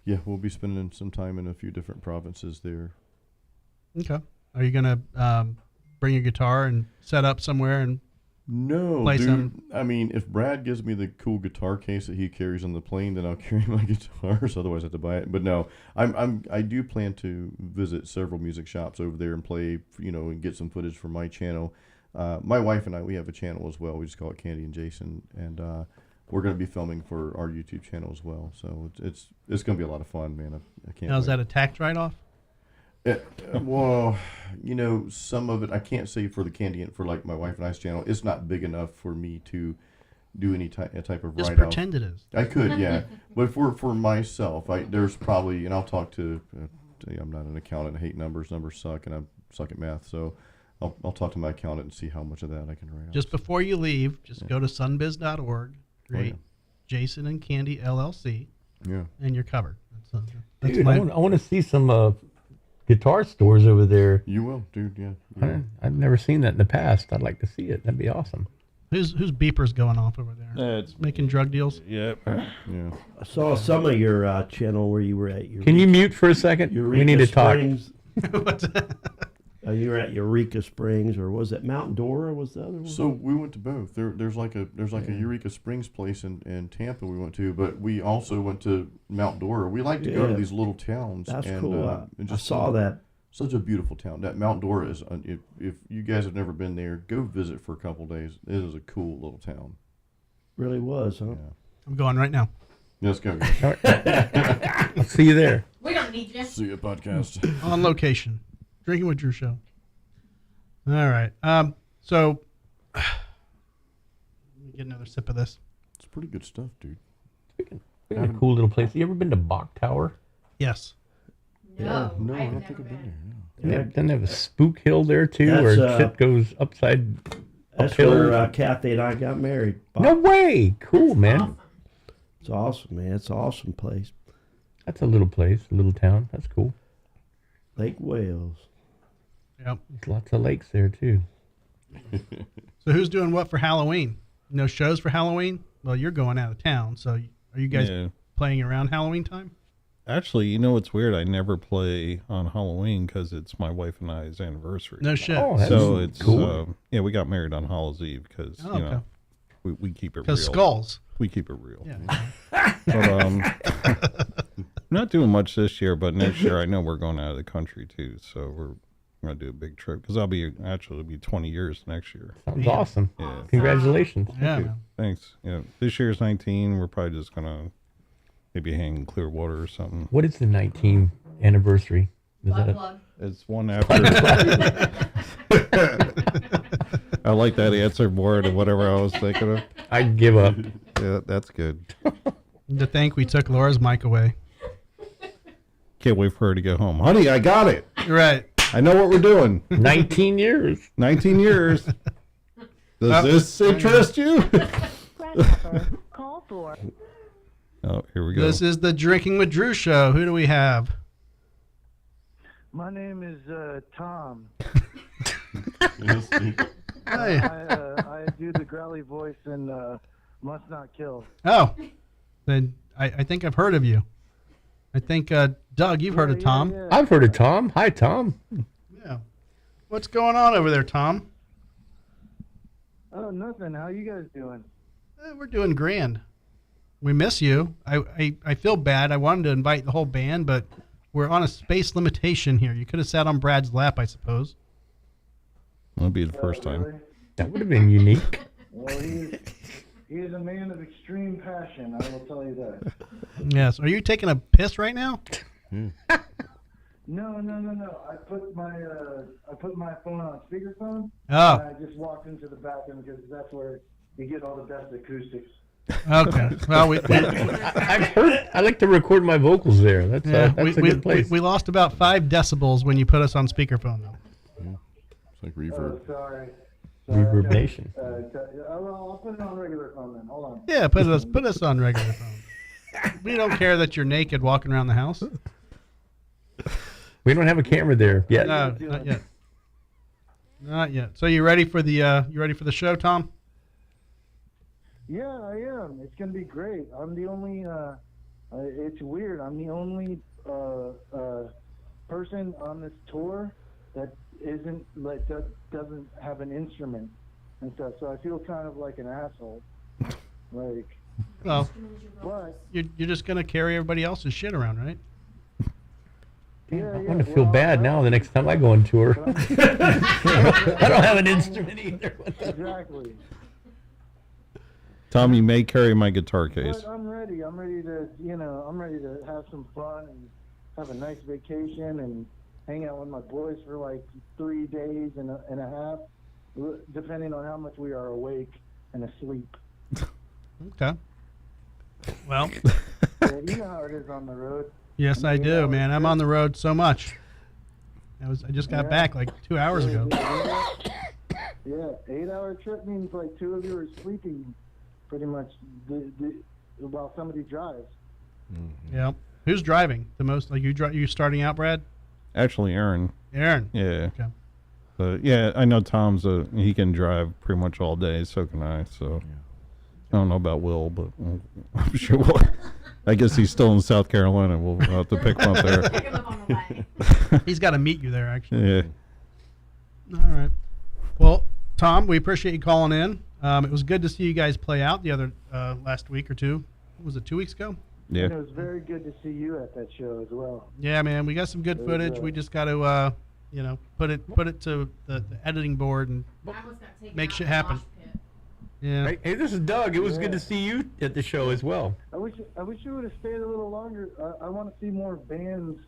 yeah, we'll be spending some time in a few different provinces there. Okay. Are you going to bring your guitar and set up somewhere and No, Play dude. some. I mean, if Brad gives me the cool guitar case that he carries on the plane, then I'll carry my guitars. Otherwise, I have to buy it. But no, I do plan to visit several music shops over there and play, you know, and get some footage for my channel. My wife and I, we have a channel as well. We just call it Candy and Jason, and we're going to be filming for our YouTube channel as well. So it's going to be a lot of fun, man. I can't. now is wait. that a tax write-off? Well, you know, some of it I can't say for the Candy and for like my wife and I's channel. It's not big enough for me to do any type of Just write-off. pretend it is. I could, yeah, but for myself, there's probably, and I'll talk to. I'm not an accountant. I hate numbers. Numbers suck, and I suck at math. So I'll talk to my accountant and see how much of that I can write off. Just before you leave, just go to sunbiz.org, create yeah. Jason and Candy LLC, Yeah. and you're covered. That's Dude, my, I want to see some guitar stores over there. You will, dude. Yeah. I've never seen that in the past. I'd like to see it. That'd be awesome. whose beeper's going off over there? it's Making drug deals? Yep. Yeah. I saw some of your channel where you were at your. Can you mute for a second? Eureka We need to talk. Springs. What's that? You were at Eureka Springs, or was it Mount Dora? Was the other one? So we went to both. There's like a Eureka Springs place in Tampa we went to, but we also went to Mount Dora. We like to go to Yeah. these little towns. That's and, cool. and I saw that. Such a beautiful town. That Mount Dora is. If you guys have never been there, go visit for a couple days. It is a cool little town. Really was, huh? Yeah. I'm going right now. Let's go. I'll see you there. We don't need you. See you podcast. On location. Drinking with Drew show. All right. So let me get another sip of this. It's pretty good stuff, dude. Speaking of a cool little place, you ever been to Bach Tower? Yes. No, No, I I've don't never think I've been been. there. Doesn't they have a spook hill there too, That's, where shit goes upside That's uphill? where Kathy and I got married. No way! Cool, man. It's awesome, man. It's an awesome place. That's a little place, a little town. That's cool. Lake Wales. Yep. There's lots of lakes there too. So who's doing what for Halloween? No shows for Halloween? Well, you're going out of town, so are you guys Yeah. playing around Halloween time? Actually, you know what's weird? I never play on Halloween because it's my wife and I's anniversary. No shit. Oh, that's So it's cool. yeah, we got married on Hallows Eve because Oh, okay. we keep it real. Because skulls. We keep it real. Yeah. But not doing much this year, but next year I know we're going out of the country too, so we're gonna do a big trip because it'll be 20 years next year. Sounds awesome. Yeah. Congratulations. Yeah. Thank you. man. Thanks. Yeah, this year's 19. We're probably just gonna maybe hang in Clearwater or something. What is the 19th anniversary? Is Butt that plug. It's one after. like that answer more than whatever I was thinking of. I give up. Yeah, that's good. To think we took Laura's mic away. Can't wait for her to get home. Honey, I got it. Right. I know what we're doing. 19 years. 19 years. Does this interest you? Call for. Oh, here we go. This is the Drinking with Drew show. Who do we have? My name is Tom. Hey. I do the growly voice in Must Not Kill. Oh, then I think I've heard of you. I think Doug, you've heard of Tom. Yeah. I've heard of Tom. Hi, Tom. Yeah. What's going on over there, Tom? Oh, nothing. How you guys doing? We're doing grand. We miss you. I feel bad. I wanted to invite the whole band, but we're on a space limitation here. You could have sat on Brad's lap, I suppose. That'll be the first time. Really? That would have been unique. Well, he is a man of extreme passion. I will tell you that. Yes. Are you taking a piss right now? No. I put my phone on speakerphone. Oh. And I just walked into the bathroom because that's where you get all the best acoustics. Okay. Well, I've heard. I like to record my vocals there. That's a good place. We lost about 5 decibels when you put us on speakerphone, though. It's like reverb. Oh, sorry. Reverb Nation. I'll put it on regular phone then. Hold on. Yeah, put us on regular phone. We don't care that you're naked walking around the house. We don't have a camera there yet. No, not yet. Not yet. So you ready for the show, Tom? Yeah, I am. It's gonna be great. I'm the only. It's weird. I'm the only person on this tour that isn't like that doesn't have an instrument and stuff. So I feel kind of like an asshole. Like, Well, but you're just gonna carry everybody else's shit around, right? yeah, I'm going to feel bad now the next time I go on tour. I don't have an instrument either. Exactly. Tom, you may carry my guitar case. But I'm ready. I'm ready to have some fun and have a nice vacation and hang out with my boys for like 3 days and a half, depending on how much we are awake and asleep. Okay. Well, Yeah, you know how it is on the road. yes, I do, man. I'm on the road so much. I just got back like 2 hours ago. Yeah, 8-hour trip means like 2 of you are sleeping pretty much while somebody drives. Yeah. Who's driving the most? Like you starting out, Brad? Actually, Aaron. Aaron. Yeah. Okay. But yeah, I know Tom's he can drive pretty much all day. So can I. So I don't know about Will, but I'm sure we'll. I guess he's still in South Carolina. We'll have to pick him up there. Pick him up on the way. He's got to meet you there, actually. Yeah. All right. Well, Tom, we appreciate you calling in. It was good to see you guys play out the other last week or two. Was it 2 weeks ago? Yeah. And it was very good to see you at that show as well. Yeah, man. We got some good footage. We just got to, put it to the editing board and I almost got taken make out shit of the happen. mosh pit. Yeah. Hey, this is Doug. It was good to see you at the show as well. I wish you would have stayed a little longer. I want to see more bands.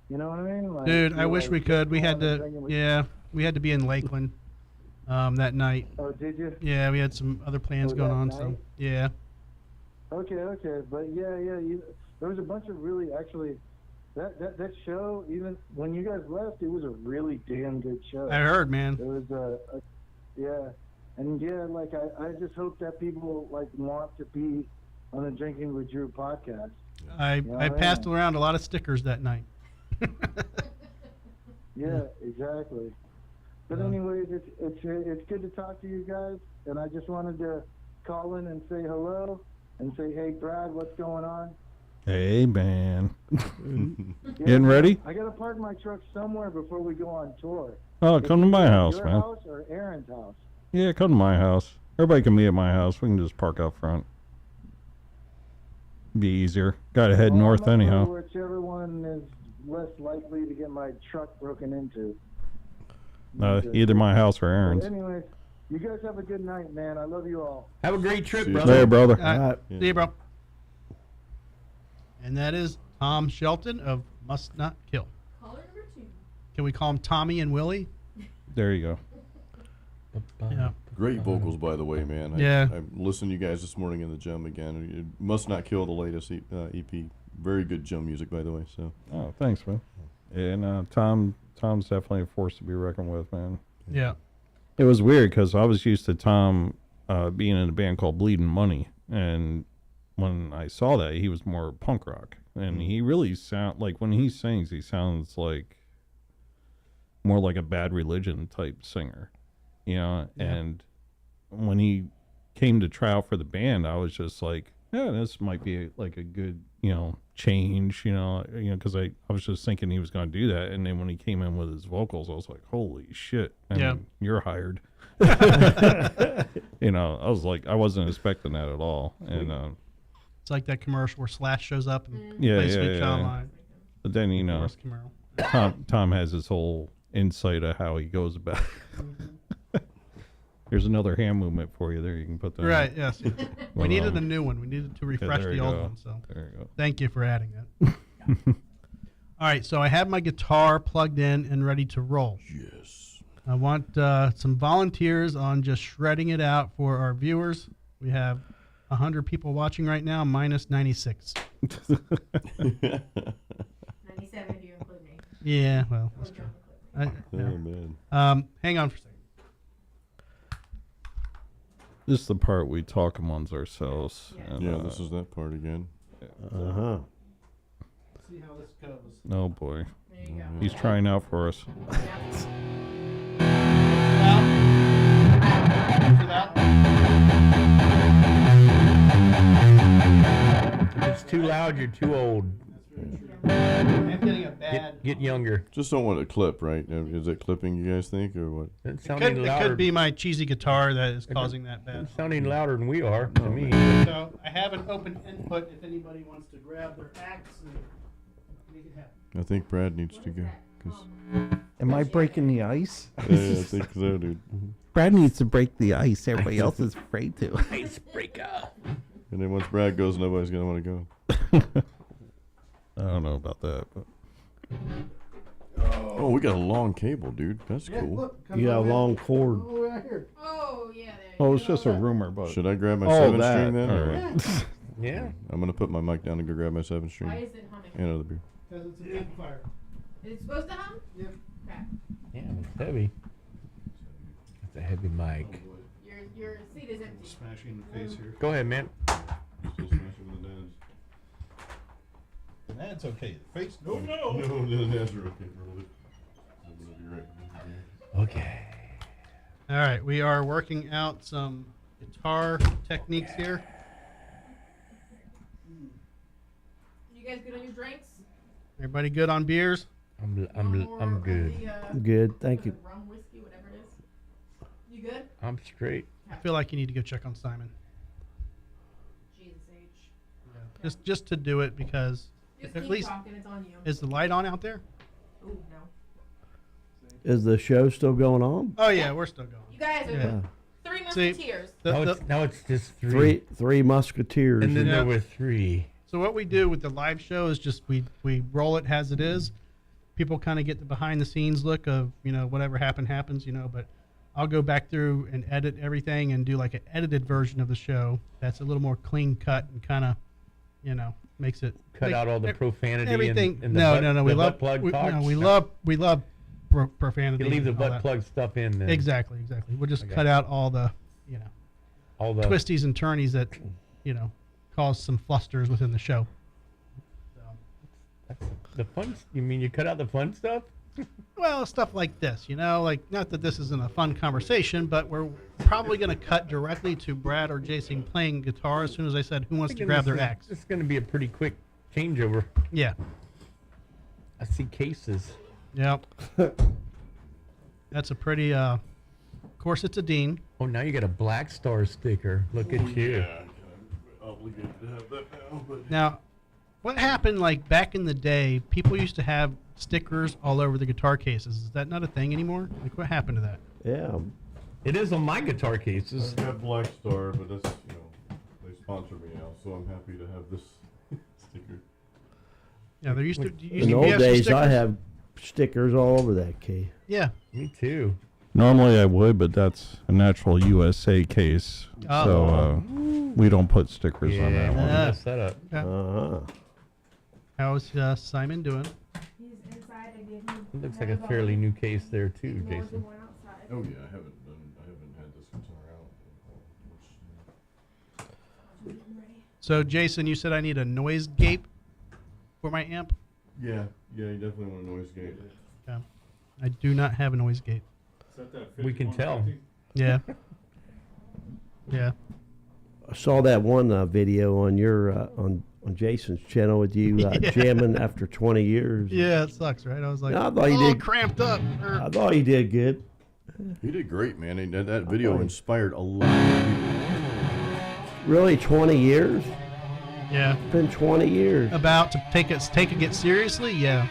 You know what I mean? Like, Dude, I wish we could. We had to. singing with- Yeah, we had to be in Lakeland that night. Oh, did you? Yeah, we had some other plans Oh, going that on. night? So yeah. Okay, but yeah. There was a bunch of really actually. That show, even when you guys left, it was a really damn good show. I heard, man. It was yeah, and yeah, like I just hope that people like want to be on the Drinking with Drew podcast. I Yeah, passed yeah. around a lot of stickers that night. Yeah, exactly. But anyways, it's good to talk to you guys, and I just wanted to call in and say hello and say, hey, Brad, what's going on? Hey, man. Yeah, Getting ready? I gotta park my truck somewhere before we go on tour. Oh, come to my house, Your man. house or Aaron's house? Yeah, come to my house. Everybody can meet at my house. We can just park out front. Be easier. Got to head Well, north I'm up for anyhow. Whichever one is less likely to get my truck broken into. Either my house or But Aaron's. anyways, you guys have a good night, man. I love you all. Have a great trip, See you. brother. Later, brother. All right. All right. See you, bro. And that is Tom Shelton of Must Not Kill. Caller number 2. Can we call him Tommy and Willie? There you go. Yeah. Great vocals, by the way, man. Yeah. I listened to you guys this morning in the gym again. It must not kill the latest EP. Very good gym music, by the way. So. Oh, thanks, man. And Tom's definitely a force to be reckoned with, man. Yeah. It was weird because I was used to Tom being in a band called Bleeding Money, and when I saw that, he was more punk rock, and he really sound like when he sings, he sounds like more like a Bad Religion type singer, you know. Yeah. And when he came to try out for the band, I was just like, yeah, this might be like a good, change, because I was just thinking he was going to do that. And then when he came in with his vocals, I was like, holy shit. I mean, you're hired. I was like, I wasn't expecting that at all. And It's like that commercial where Slash shows up and Yeah, plays yeah, Sweet yeah. Child Line. but then, Worst commercial. Tom has his whole insight of how he goes about it. Here's another hand movement for you there. You can put that. Right, yes. We Well, needed a new one. We needed to refresh there the you old go. one. So There you go. thank you for adding that. All right, so I have my guitar plugged in and ready to roll. Yes. I want some volunteers on just shredding it out for our viewers. We have 100 people watching right now, minus 96. 97 if you include me. Yeah, well, that's true. Oh, man. Hang on for a second. This is the part we talk amongst ourselves. Yeah. And, Yeah, this is that part again. Uh-huh. See how this goes. Oh boy, There you go. he's trying out for us. If it's too loud, you're too old. I'm getting a bad. Get younger. Just don't want it to clip, right? Is it clipping, you guys think, or what? It's It sounding could louder. be my cheesy guitar that is causing that bad. It's sounding louder than we are to me. So I have an open input if anybody wants to grab their axe and make it happen. I think Brad needs to go. 'Cause- Am I breaking the ice? yeah, I think so, dude. Brad needs to break the ice. Everybody else is afraid to. Icebreaker. And then once Brad goes, nobody's going to want to go. I don't know about that, but Oh, we got a long cable, dude. That's cool. You got a long cord. Oh, yeah, there you oh, it's go. just a rumor. But Should I grab my Oh, 7 that. string then? All or right. what? Yeah. I'm going to put my mic down and go grab my 7 string. Why is it humming? And another beer. Because it's an amplifier. Is it supposed to hum? Yep. Okay. Yeah, it's heavy. It's a heavy mic. Your seat is empty. Smashing in the face here. Go ahead, man. that's okay. Face. No, the dads are okay. Okay. All right, we are working out some guitar techniques here. You guys good on your drinks? Everybody good on beers? I'm Or good. the, Good, thank you. rum, whiskey, whatever it is. You good? I'm straight. I feel like you need to go check on Simon. Jesus H. Just to do it because Just at keep least talking, it's on you. is the light on out there? Ooh, no. Is the show still going on? Oh yeah, we're still going. You guys are Yeah. the Three See, Musketeers. Now it's just three. Three musketeers. And then Yeah. there were three. So what we do with the live show is just we roll it as it is. People kind of get the behind the scenes look of whatever happens, but I'll go back through and edit everything and do like an edited version of the show that's a little more clean cut and kind of makes it Cut out all the profanity. everything. And the No, butt, no, the we butt love plug talk. we love profanity. You leave the and all butt that. plug stuff in. Then. Exactly. We'll just Okay. cut out all the All the twisties and turnies that cause some flusters within the show. That's the fun. You mean you cut out the fun stuff? Well, stuff like this, like not that this isn't a fun conversation, but we're probably going to cut directly to Brad or Jason playing guitar as soon as I said who wants to grab their axe. It's going to be a pretty quick changeover. Yeah. I see cases. Yep. That's a pretty. Of course, it's a Dean. Oh, now you got a Black Star sticker. Look at you. Yeah, obligated to have that now, but Now, what happened like back in the day? People used to have stickers all over the guitar cases. Is that not a thing anymore? Like, what happened to that? Yeah. It is on my guitar cases. I've got Black Star, but that's they sponsor me now, so I'm happy to have this sticker. Yeah, there used to. In the old have some days, I stickers? have stickers all over that key. Yeah. Me too. Normally I would, but that's a natural USA case, so we don't put stickers on that one. Mess that up. How's Simon doing? He's inside. I gave him. It looks like a fairly new case there too, Jason. Oh yeah, I haven't had this guitar out. So, Jason, you said I need a noise gate for my amp? Yeah, you definitely want a noise gate. Yeah. I do not have a noise gate. We can tell. Yeah. Yeah. I saw that one video on your on Jason's channel with you jamming after 20 years. Yeah, it sucks, right? I was like, No, I thought you did cramped up. I thought you did good. He did great, man. That video inspired a lot of people. Really, 20 years? Yeah. It's been 20 years. About to take it get seriously? Yeah.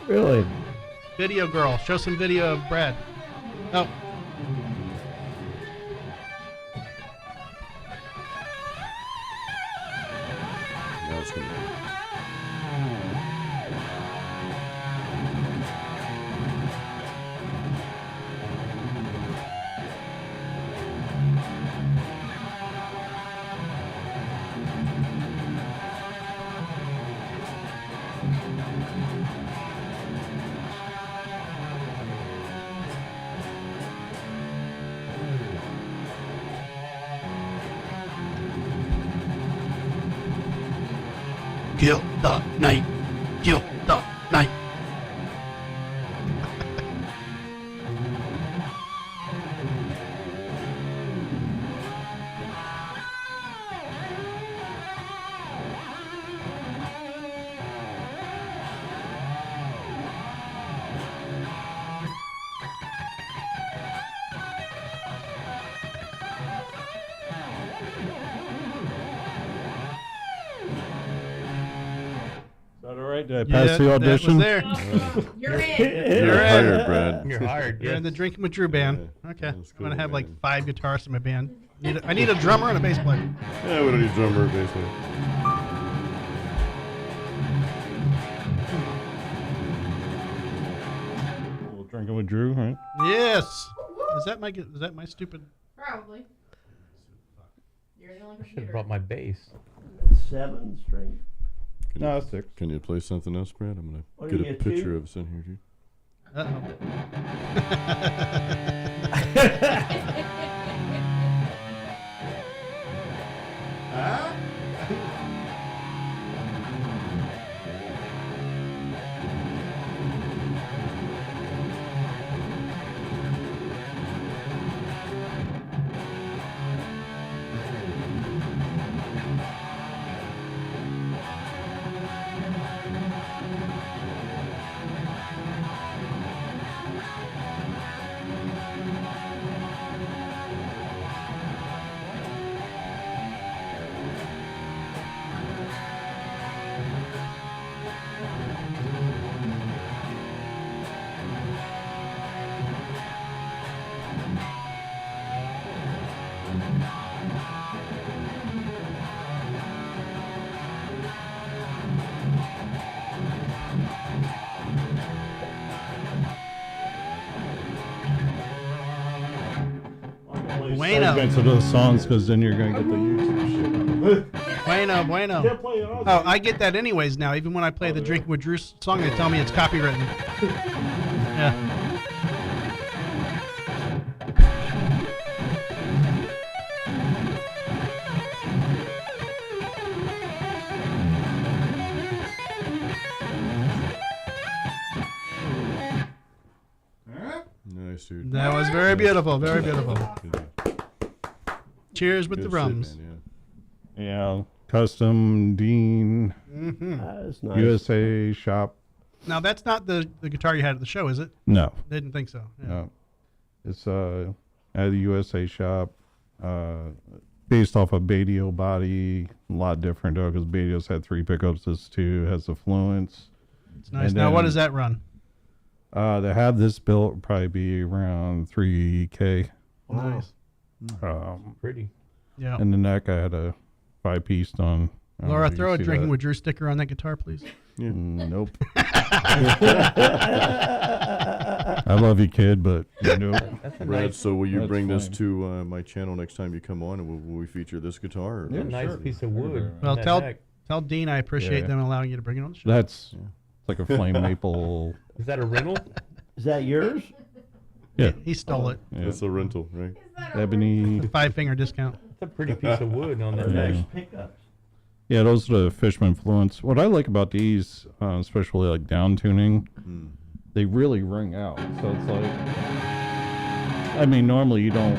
Really? Video girl, show some video of Brad. Oh. Now it's gonna Kill the night. Kill the night. Did I pass the audition? That was there. You're in. You're hired, Brad. You're hired. You're in the Drinking with Drew band. Yeah, Okay. I'm that's going to cool, have like man. 5 guitarists in my band. I need a drummer and a bass player. Yeah, we don't need a drummer, basically. Drinking with Drew, right? Yes. Is that my stupid? Probably. You're the only I person should have here. brought my bass. 7 string. No, it's 6. Can you play something else, Brad? I'm gonna What, get you a get picture 2? of us in here, dude. Bueno. Segments of those songs, because then you're gonna get the YouTube shit. Bueno, bueno. Can't play all Oh, I get that anyways now. Even when I play the Drinking with Drew song, they tell me it's copywritten. Yeah. Nice, dude. That was very beautiful. Very beautiful. Good, Cheers with good the shit, rums. man, Yeah, custom Dean That's nice. USA shop. Now that's not the guitar you had at the show, is it? No, Didn't think so. Yeah. no, it's at the USA shop. Based off of Badio body, a lot different though, because Badio's had 3 pickups. This 2 has the Fluence. It's nice. And Now, what then- does that run? To have this built would probably be around 3K. Nice. Pretty. Yeah. In the neck, I had a 5-piece on. I don't know Laura, if you throw a see Drinking that. with Drew sticker on that guitar, please. Nope. I love you, kid, but you know, That's a Brad, nice, so will you That's bring this fine. to my channel next time you come on, and will we feature this guitar? Or Yeah, nice sure. piece of wood. Well, on that tell neck. tell Dean I appreciate Yeah. them allowing you to bring it on the show. that's it's like a flame maple. Is that a rental? Is that yours? Yeah, He stole it. yeah. It's a rental, right? Ebony. 5-finger discount. It's a pretty piece of wood on that Yeah. neck. Pickups. Yeah, those are the Fishman Fluence. What I like about these, especially like down tuning, they really ring out. So it's like, I mean, normally you don't,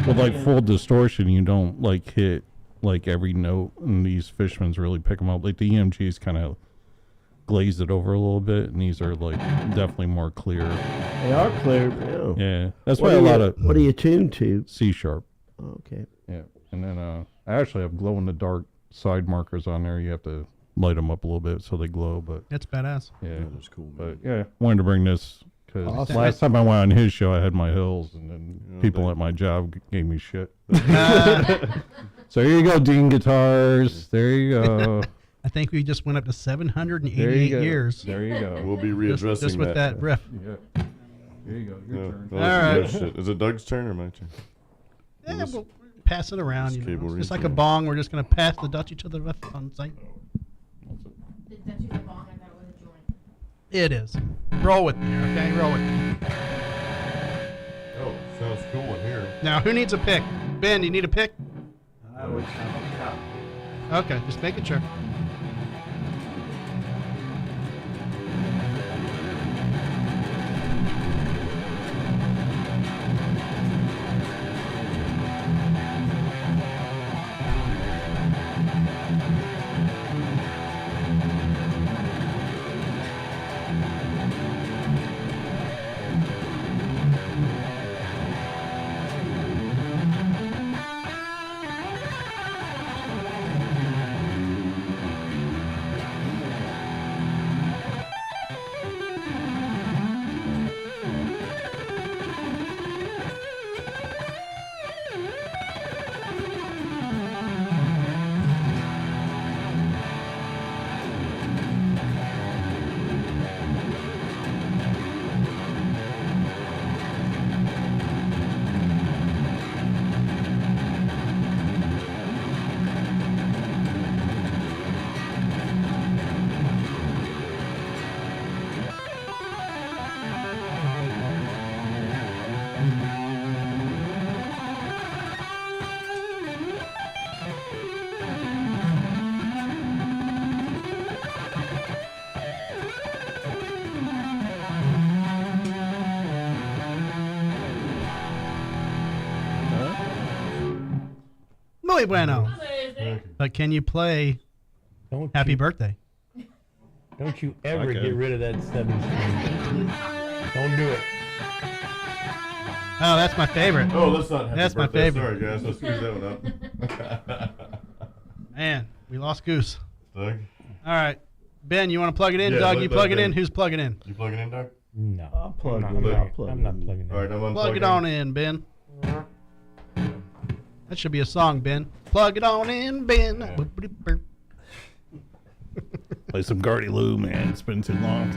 with like full distortion, you don't like hit like every note, and these Fishmans really pick them up. Like the EMGs kind of glaze it over a little bit, and these are like definitely more clear. They are clear. Yeah. Yeah, that's What why are a lot you- of What are you tuned to? C sharp. Okay. Yeah, and then I actually have glow in the dark side markers on there. You have to light them up a little bit so they glow, but It's badass. yeah, That's cool. but yeah, wanted to bring this because Awesome. last time I went on his show, I had my hills, and then Oh, people thank at my job gave me shit. Uh, So here you go, Dean Guitars. There you go. I think we just went up to There 788 you go. years. There you go. We'll be Just, readdressing just with that riff. Yeah. There you go. Your No, turn. no, All right. no shit. Is it Doug's turn or my turn? Yeah, This- we'll pass it around. this You know. cable It's just reach, like a yeah. bong. We're just going to pass the Dutchie to the left on site. That's just a bong. I thought it was a joint. It is. Roll with me, okay? Roll with me. Oh, sounds cool in here. Now, who needs a pick? Ben, you need a pick? I would have a cup. Okay, just making sure. Muy bueno. But can you play Don't Happy you, Birthday? Don't you ever Okay. get rid of that 7 string. Don't do it. Oh, that's my favorite. Oh, let's not. Happy That's my birthday. favorite. Sorry, guys. Let's squeeze that one up. Man, we lost Goose. Doug, All right. Ben, you want to plug it in? Yeah, Doug, let you Doug plug it in. in? Who's plugging in? you plugging in, Doug? No. I'll plug I'm it not, in. I'll plug I'm it not in. plugging All right, in. I'm unplugging. Plug it on in, Ben. That should be a song, Ben. Plug it on in, Ben. Boop-a-doop-burp. Play some Gardy Lou, man. It's been too long.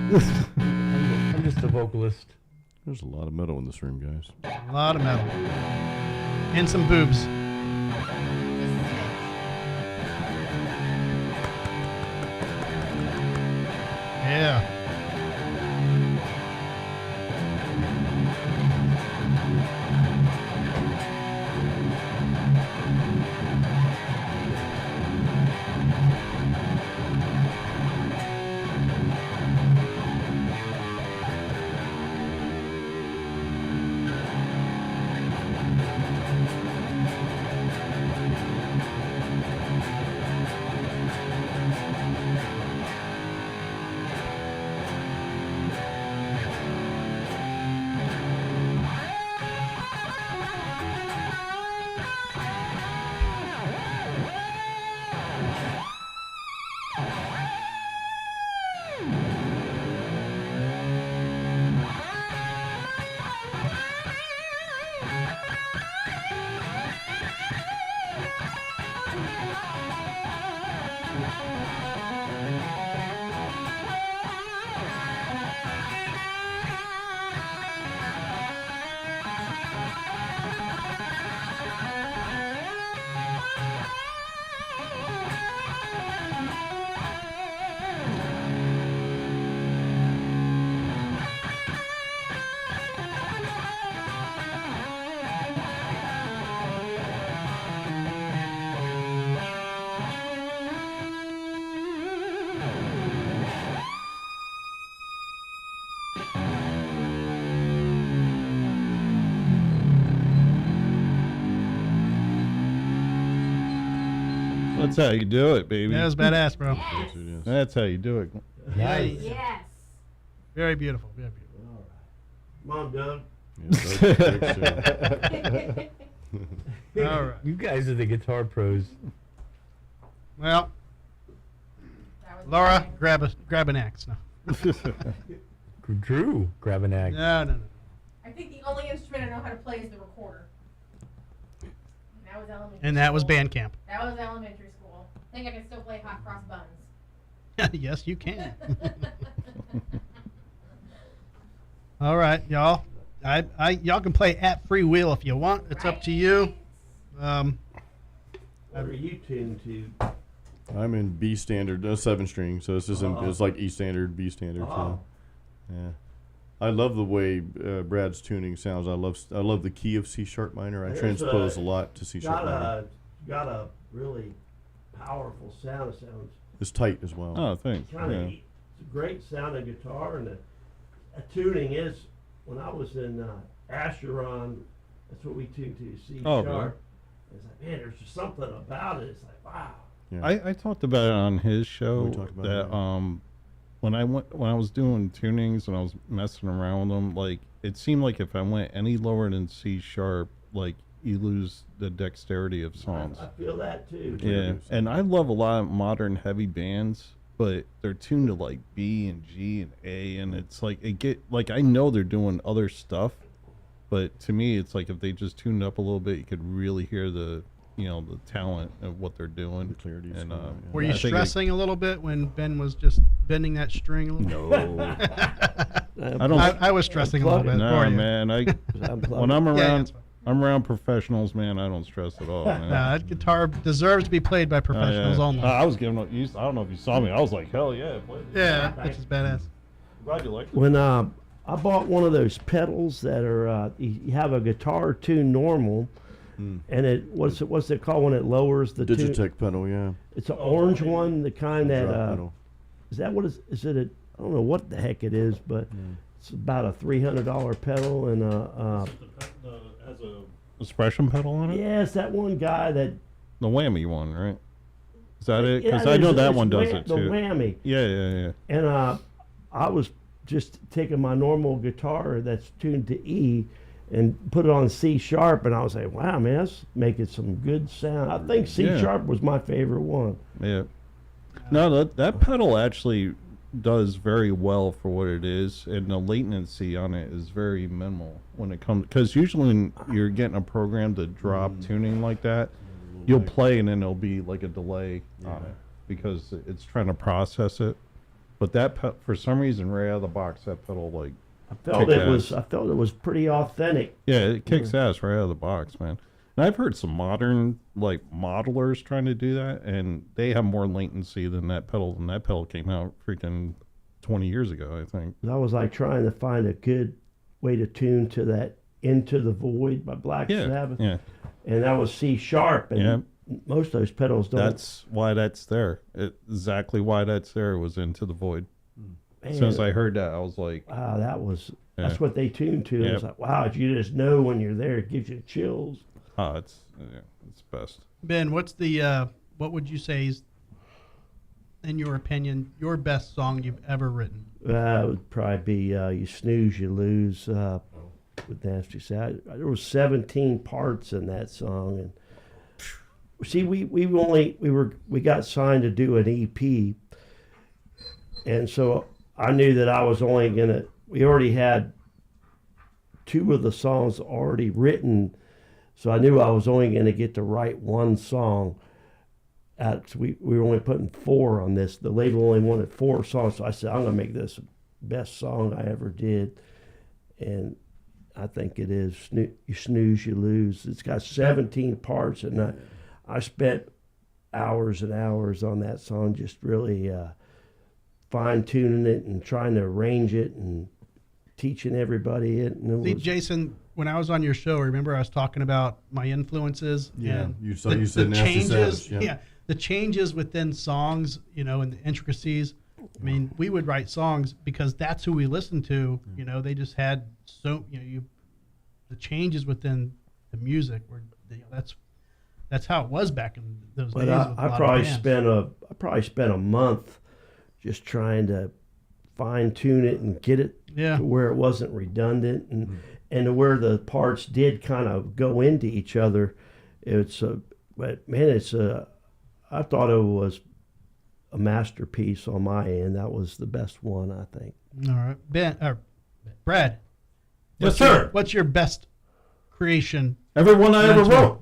I'm just a vocalist. There's a lot of metal in this room, guys. A lot of metal. And some boobs. Yeah. That's how you do it, baby. That was badass, bro. Yes. That's how you do it. Nice. Yes. Very beautiful. Very beautiful. Come on, Doug. All right. You guys are the guitar pros. Well, That was Laura, mine. grab an axe now. Drew, grab an axe. No. I think the only instrument I know how to play is the recorder. And that was elementary. And that was school. band camp. That was elementary school. I think I can still play hot cross buns. Yes, you can. All right, y'all. Y'all can play at free will if you want. It's up to you. What are you tuned to? I'm in B standard, 7-string, so it's just it's like E standard, B standard. So, yeah, I love the way Brad's tuning sounds. I love the key of C sharp minor. I transpose a lot to C sharp minor. Got a really powerful sound. It sounds It's tight as well. Oh, thanks. kind of Yeah. it's a great sounding guitar, and the tuning is. When I was in Asheron, that's what we tuned to, C Oh, sharp. really? It's like, man, there's just something about it. It's like, wow. Yeah. I talked about it on his show We talked about that it, yeah. when I was doing tunings and I was messing around with them, like it seemed like if I went any lower than C sharp, like you lose the dexterity of songs. I feel that too. Yeah, and I love a lot of modern heavy bands, but they're tuned to like B and G and A, and it's like I know they're doing other stuff, but to me it's like if they just tuned up a little bit, you could really hear the talent of what they're doing. The clarity. And Were you I think stressing a little bit when Ben was just bending that string a little bit? No, I don't. I was stressing a little bit No, for you. man. When I'm Yeah, around, it's fine. I'm around professionals, man. I don't stress at all, man. That guitar deserves to be played by professionals only. I was giving up. I don't know if you saw me. I was like, hell yeah, play this. Yeah, which is badass. Glad you liked it. When I bought one of those pedals that are you have a guitar tuned normal, and what's it called when it lowers the tune? Digitech pedal, yeah. It's an orange one, the kind that Drop pedal. is that what is it? I don't know what the heck it is, but it's about a $300 pedal and Has a expression pedal on it. yeah, it's that one guy that. The whammy one, right? Is that it? Yeah, Because I know it's that one does wham- it the too. whammy. Yeah. And I was just taking my normal guitar that's tuned to E and put it on C sharp, and I was like, wow, man, that's making some good sound. I think C Yeah. sharp was my favorite one. Yeah. No, that pedal actually does very well for what it is, and the latency on it is very minimal when it comes. Because usually when you're getting a program to drop tuning like that, you'll play and then there'll be like a delay on it because it's trying to process it. But for some reason, right out of the box, that pedal like I felt kick-ass. it was pretty authentic. Yeah, it kicks ass right out of the box, man. And I've heard some modern like modelers trying to do that, and they have more latency than that pedal. And that pedal came out freaking 20 years ago, I think. I was like trying to find a good way to tune to that Into the Void by Black Sabbath. Yeah, And that was C sharp, and most of those pedals don't. that's why that's there. Exactly why that's there was Into the Void. Man, As soon as I heard that, I was like, wow, that's Yeah. what they tune to. Yep. It's like, wow, you just know when you're there, it gives you chills. oh, it's best. Ben, what would you say is, in your opinion, your best song you've ever written? It would probably be "You Snooze, You Lose" with Nasty Sad. There was 17 parts in that song, and see, we got signed to do an EP, and so I knew that I was only gonna. We already had 2 of the songs already written, so I knew I was only gonna get to write one song. We were only putting 4 on this. The label only wanted 4 songs, so I said, I'm gonna make this the best song I ever did, and I think it is. You Snooze, You Lose. It's got 17 parts, and I spent hours and hours on that song, just really fine tuning it and trying to arrange it and teaching everybody it. And See, Jason, when I was on your show, remember I was talking about my influences? Yeah, and you said Nasty changes. Savage, yeah. The changes within songs, and the intricacies. I mean, we would write songs because that's who we listened to. You know, they just had the changes within the music were that's how it was back in those But days. I probably spent a month just trying to fine tune it and get it to where it wasn't redundant and to where the parts did kind of go into each other. But man, I thought it was a masterpiece on my end. That was the best one, I think. All right, Brad. Yes, sir. What's your best creation? Everyone I ever wrote.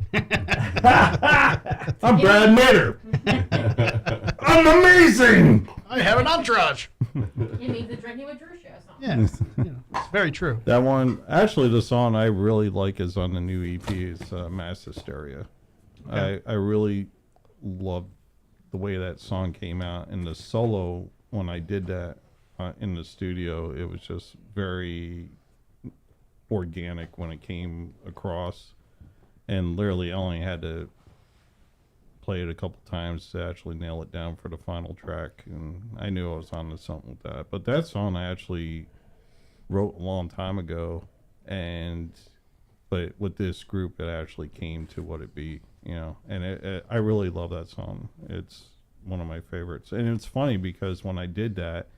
I'm Brad Meyer. I'm amazing. I have an entourage. You need the Drinking with Drew show. Yeah, it's very true. That one, actually, the song I really like is on the new EP. It's Mass Hysteria. Okay. I really love the way that song came out, and the solo when I did that in the studio, it was just very organic when it came across, and literally I only had to play it a couple times to actually nail it down for the final track, and I knew I was on to something with that. But that song I actually wrote a long time ago, but with this group it actually came to what it be, and I really love that song. It's one of my favorites, and it's funny because when I did that,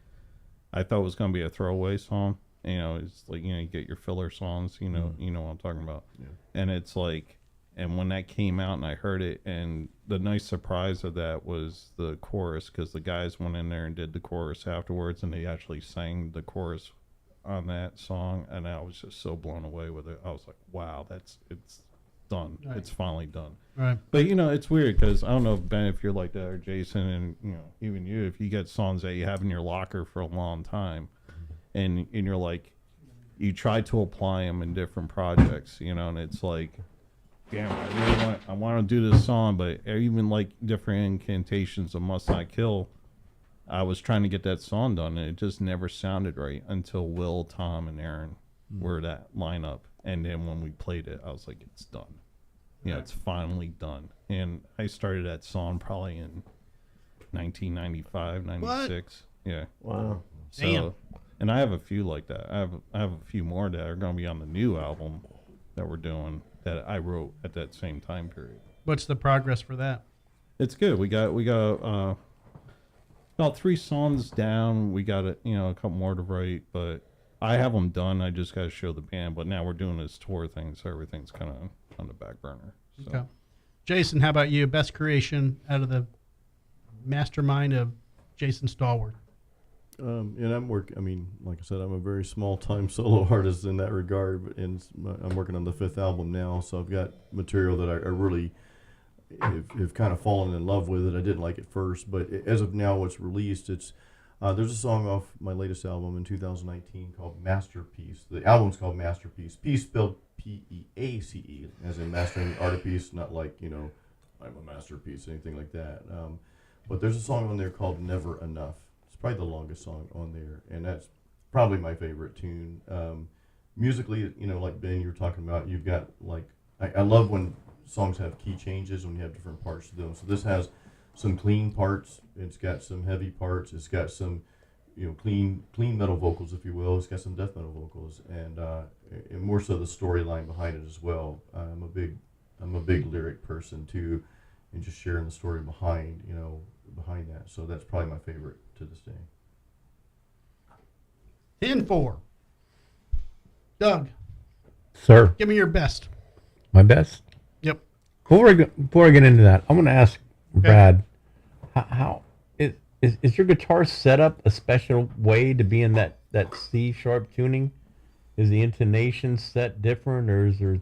I thought it was going to be a throwaway song. It's like, you get your filler songs, you know what I'm talking about. Yeah. And it's like, and when that came out and I heard it, and the nice surprise of that was the chorus, because the guys went in there and did the chorus afterwards, and they actually sang the chorus on that song, and I was just so blown away with it. I was like, wow, it's done. Right. It's finally done. Right. But it's weird because I don't know, Ben, if you're like that, or Jason, and even you, if you get songs that you have in your locker for a long time, and you're like, you try to apply them in different projects, and it's like, damn, I want to do this song, but even like different incantations of Must Not Kill, I was trying to get that song done, and it just never sounded right until Will, Tom, and Aaron were that lineup. And then when we played it, I was like, it's done. It's finally done. And I started that song probably in 1995, 96. What? Yeah. Wow. So, damn. And I have a few like that. I have a few more that are going to be on the new album that we're doing that I wrote at that same time period. What's the progress for that? It's good. We got about 3 songs down. We got a couple more to write, but I have them done. I just got to show the band. But now we're doing this tour thing, so everything's kind of on the back burner. So. Okay. Jason, how about you? Best creation out of the mastermind of Jason Stallworth? And I'm like I said, I'm a very small-time solo artist in that regard, and I'm working on the 5th album now, so I've got material that I really have kind of fallen in love with it. I didn't like it first, but as of now, what's released, it's there's a song off my latest album in 2019 called Masterpiece. The album's called Masterpiece. Peace spelled P-E-A-C-E, as in mastering art of peace, not like, I'm a masterpiece, anything like that. But there's a song on there called Never Enough. It's probably the longest song on there, and that's probably my favorite tune. Musically, like Ben, you were talking about, you've got, like, I love when songs have key changes, when you have different parts to them. So this has some clean parts, it's got some heavy parts, it's got some clean metal vocals, if you will, it's got some death metal vocals, and more so the storyline behind it as well. I'm a big lyric person too, and just sharing the story behind that. So that's probably my favorite to this day. 10-4. Doug. Sir. Give me your best. My best? Yep. Before I get into that, I want to ask Brad, how is your guitar set up a special way to be in that C sharp tuning? Is the intonation set different, or is there?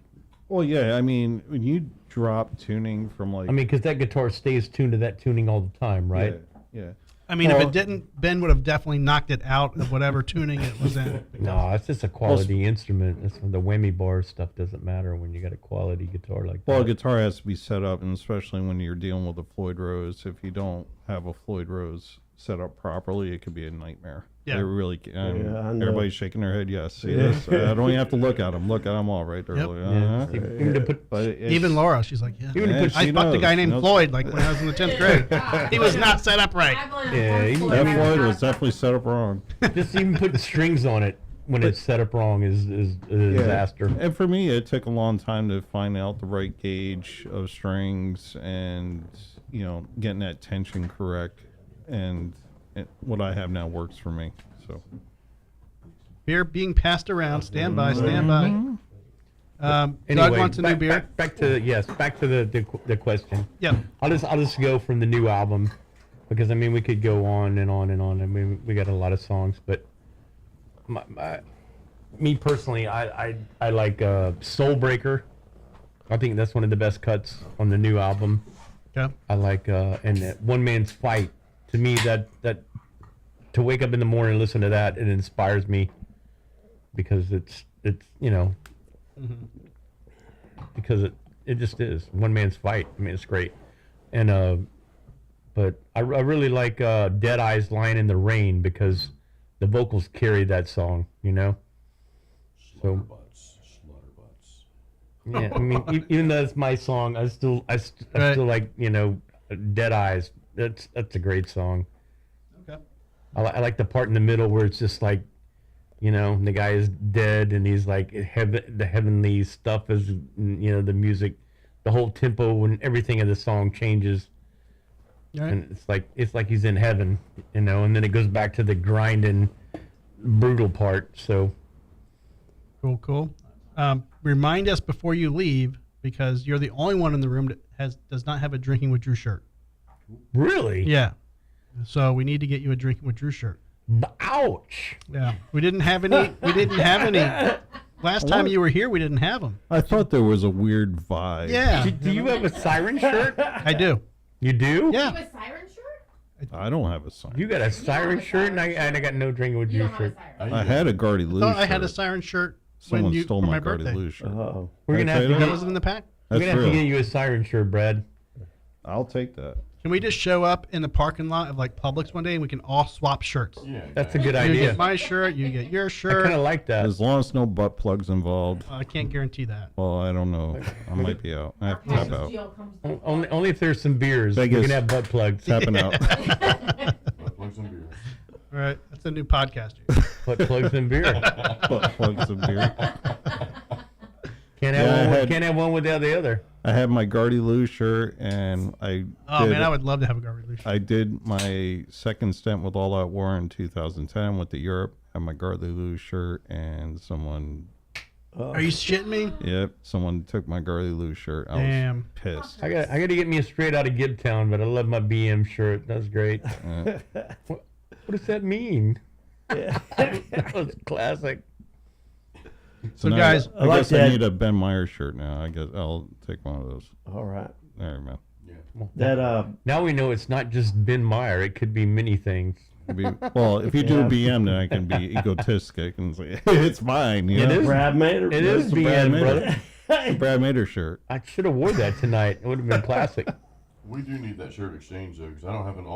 Well, yeah. I mean, when you drop tuning from like, because that guitar stays tuned to that tuning all the time, right? Yeah. I mean, if it didn't, Ben would have definitely knocked it out of whatever tuning it was in. No, it's just a quality instrument. It's the whammy bar stuff doesn't matter when you got a quality guitar like that. Well, a guitar has to be set up, and especially when you're dealing with a Floyd Rose, if you don't have a Floyd Rose set up properly, it could be a nightmare. Yeah. They really can. Yeah, I know. Everybody's shaking their head. Yes, see this? I don't even have to look at them. Look at them all right there. Yep. Uh-huh. Even to put, But it's- Even Laura, she's like, yeah. Even to put- I she fucked a guy knows. named Knows- Floyd like when I was in the 10th grade. He was not set up right. Yeah, That Floyd was definitely set up wrong. just even putting strings on it when it's set up wrong is a disaster. And for me, it took a long time to find out the right gauge of strings and, getting that tension correct. And what I have now works for me. So Beer being passed around. Stand by, stand by. Doug Anyway, wants a new beer. Back to the question. Yeah. I'll just go from the new album because I mean we could go on and on and on. I mean we got a lot of songs, but me personally, I like Soulbreaker. I think that's one of the best cuts on the new album. Okay. I like and One Man's Fight. To me, that to wake up in the morning and listen to that, it inspires me because it's because it just is one man's fight. I mean, it's great, and but I really like Dead Eyes Lying in the Rain because the vocals carry that song, So yeah, I mean, even though it's my song, I still like Dead Eyes. That's a great song. Okay. I like the part in the middle where it's just like, the guy is dead and he's like the heavenly stuff is, the music, the whole tempo and everything of the song changes. Right. And it's like he's in heaven, and then it goes back to the grinding, brutal part. So Cool. Remind us before you leave because you're the only one in the room that does not have a Drinking with Drew shirt. really, Yeah. So we need to get you a Drinking with Drew shirt. ouch. Yeah. We didn't have any. Last time you were here, we didn't have them. I thought there was a weird vibe. Yeah. Do you have a siren shirt? I do. You do? Yeah. You have a siren shirt? I don't have a sign. You got a siren shirt, and I got no Drinking with You Drew don't have a shirt. siren. I had a Gardy Lou thought shirt. I had a siren shirt Someone when stole for my my Gardy birthday. Lou shirt. Oh, We're Did gonna I have say to that? That get, wasn't in the pack. we're That's gonna have to real. get you a siren shirt, Brad. I'll take that. Can we just show up in the parking lot of like Publix one day and we can all swap shirts? Yeah, That's a good You idea. get my shirt, you get your I shirt. kind of like that. As long as no butt plugs involved. I can't guarantee that. Well, I don't know. I might be out. I have to tap out. Geo comes to Only if there's some beers. Vegas. We can have butt plugs. Tapping out. plugs and beer. All right, that's a new podcast. Butt plugs and beer. Butt plugs and beer. Can't Yeah, I have had- can't have one without the other. I had my Gardy Lou shirt, and Oh man, I would love to have a garbage shirt. I did my second stint with All Out War in 2010 with the Europe. Had my Gardy Lou shirt, and someone, Are you shitting me? someone took my Gardy Lou shirt. I Damn. was pissed. I got to get me a straight out of Gibtown, but I love my BM shirt. That's great. What does that mean? That was classic. So now guys, I like guess I that. need a Ben Meyer shirt now. I guess I'll take one of those. all right. There, man. That Now we know it's not just Ben Meyer. It could be many things. Well, if you do Yeah. BM, then I can be egotistic and say it's mine. You It know? is. Brad Mader. It is the Brad BM, Mader. brother. The Brad Mader shirt. I should have wore that tonight. It would have been classic. We do need that shirt exchange though, because I don't have an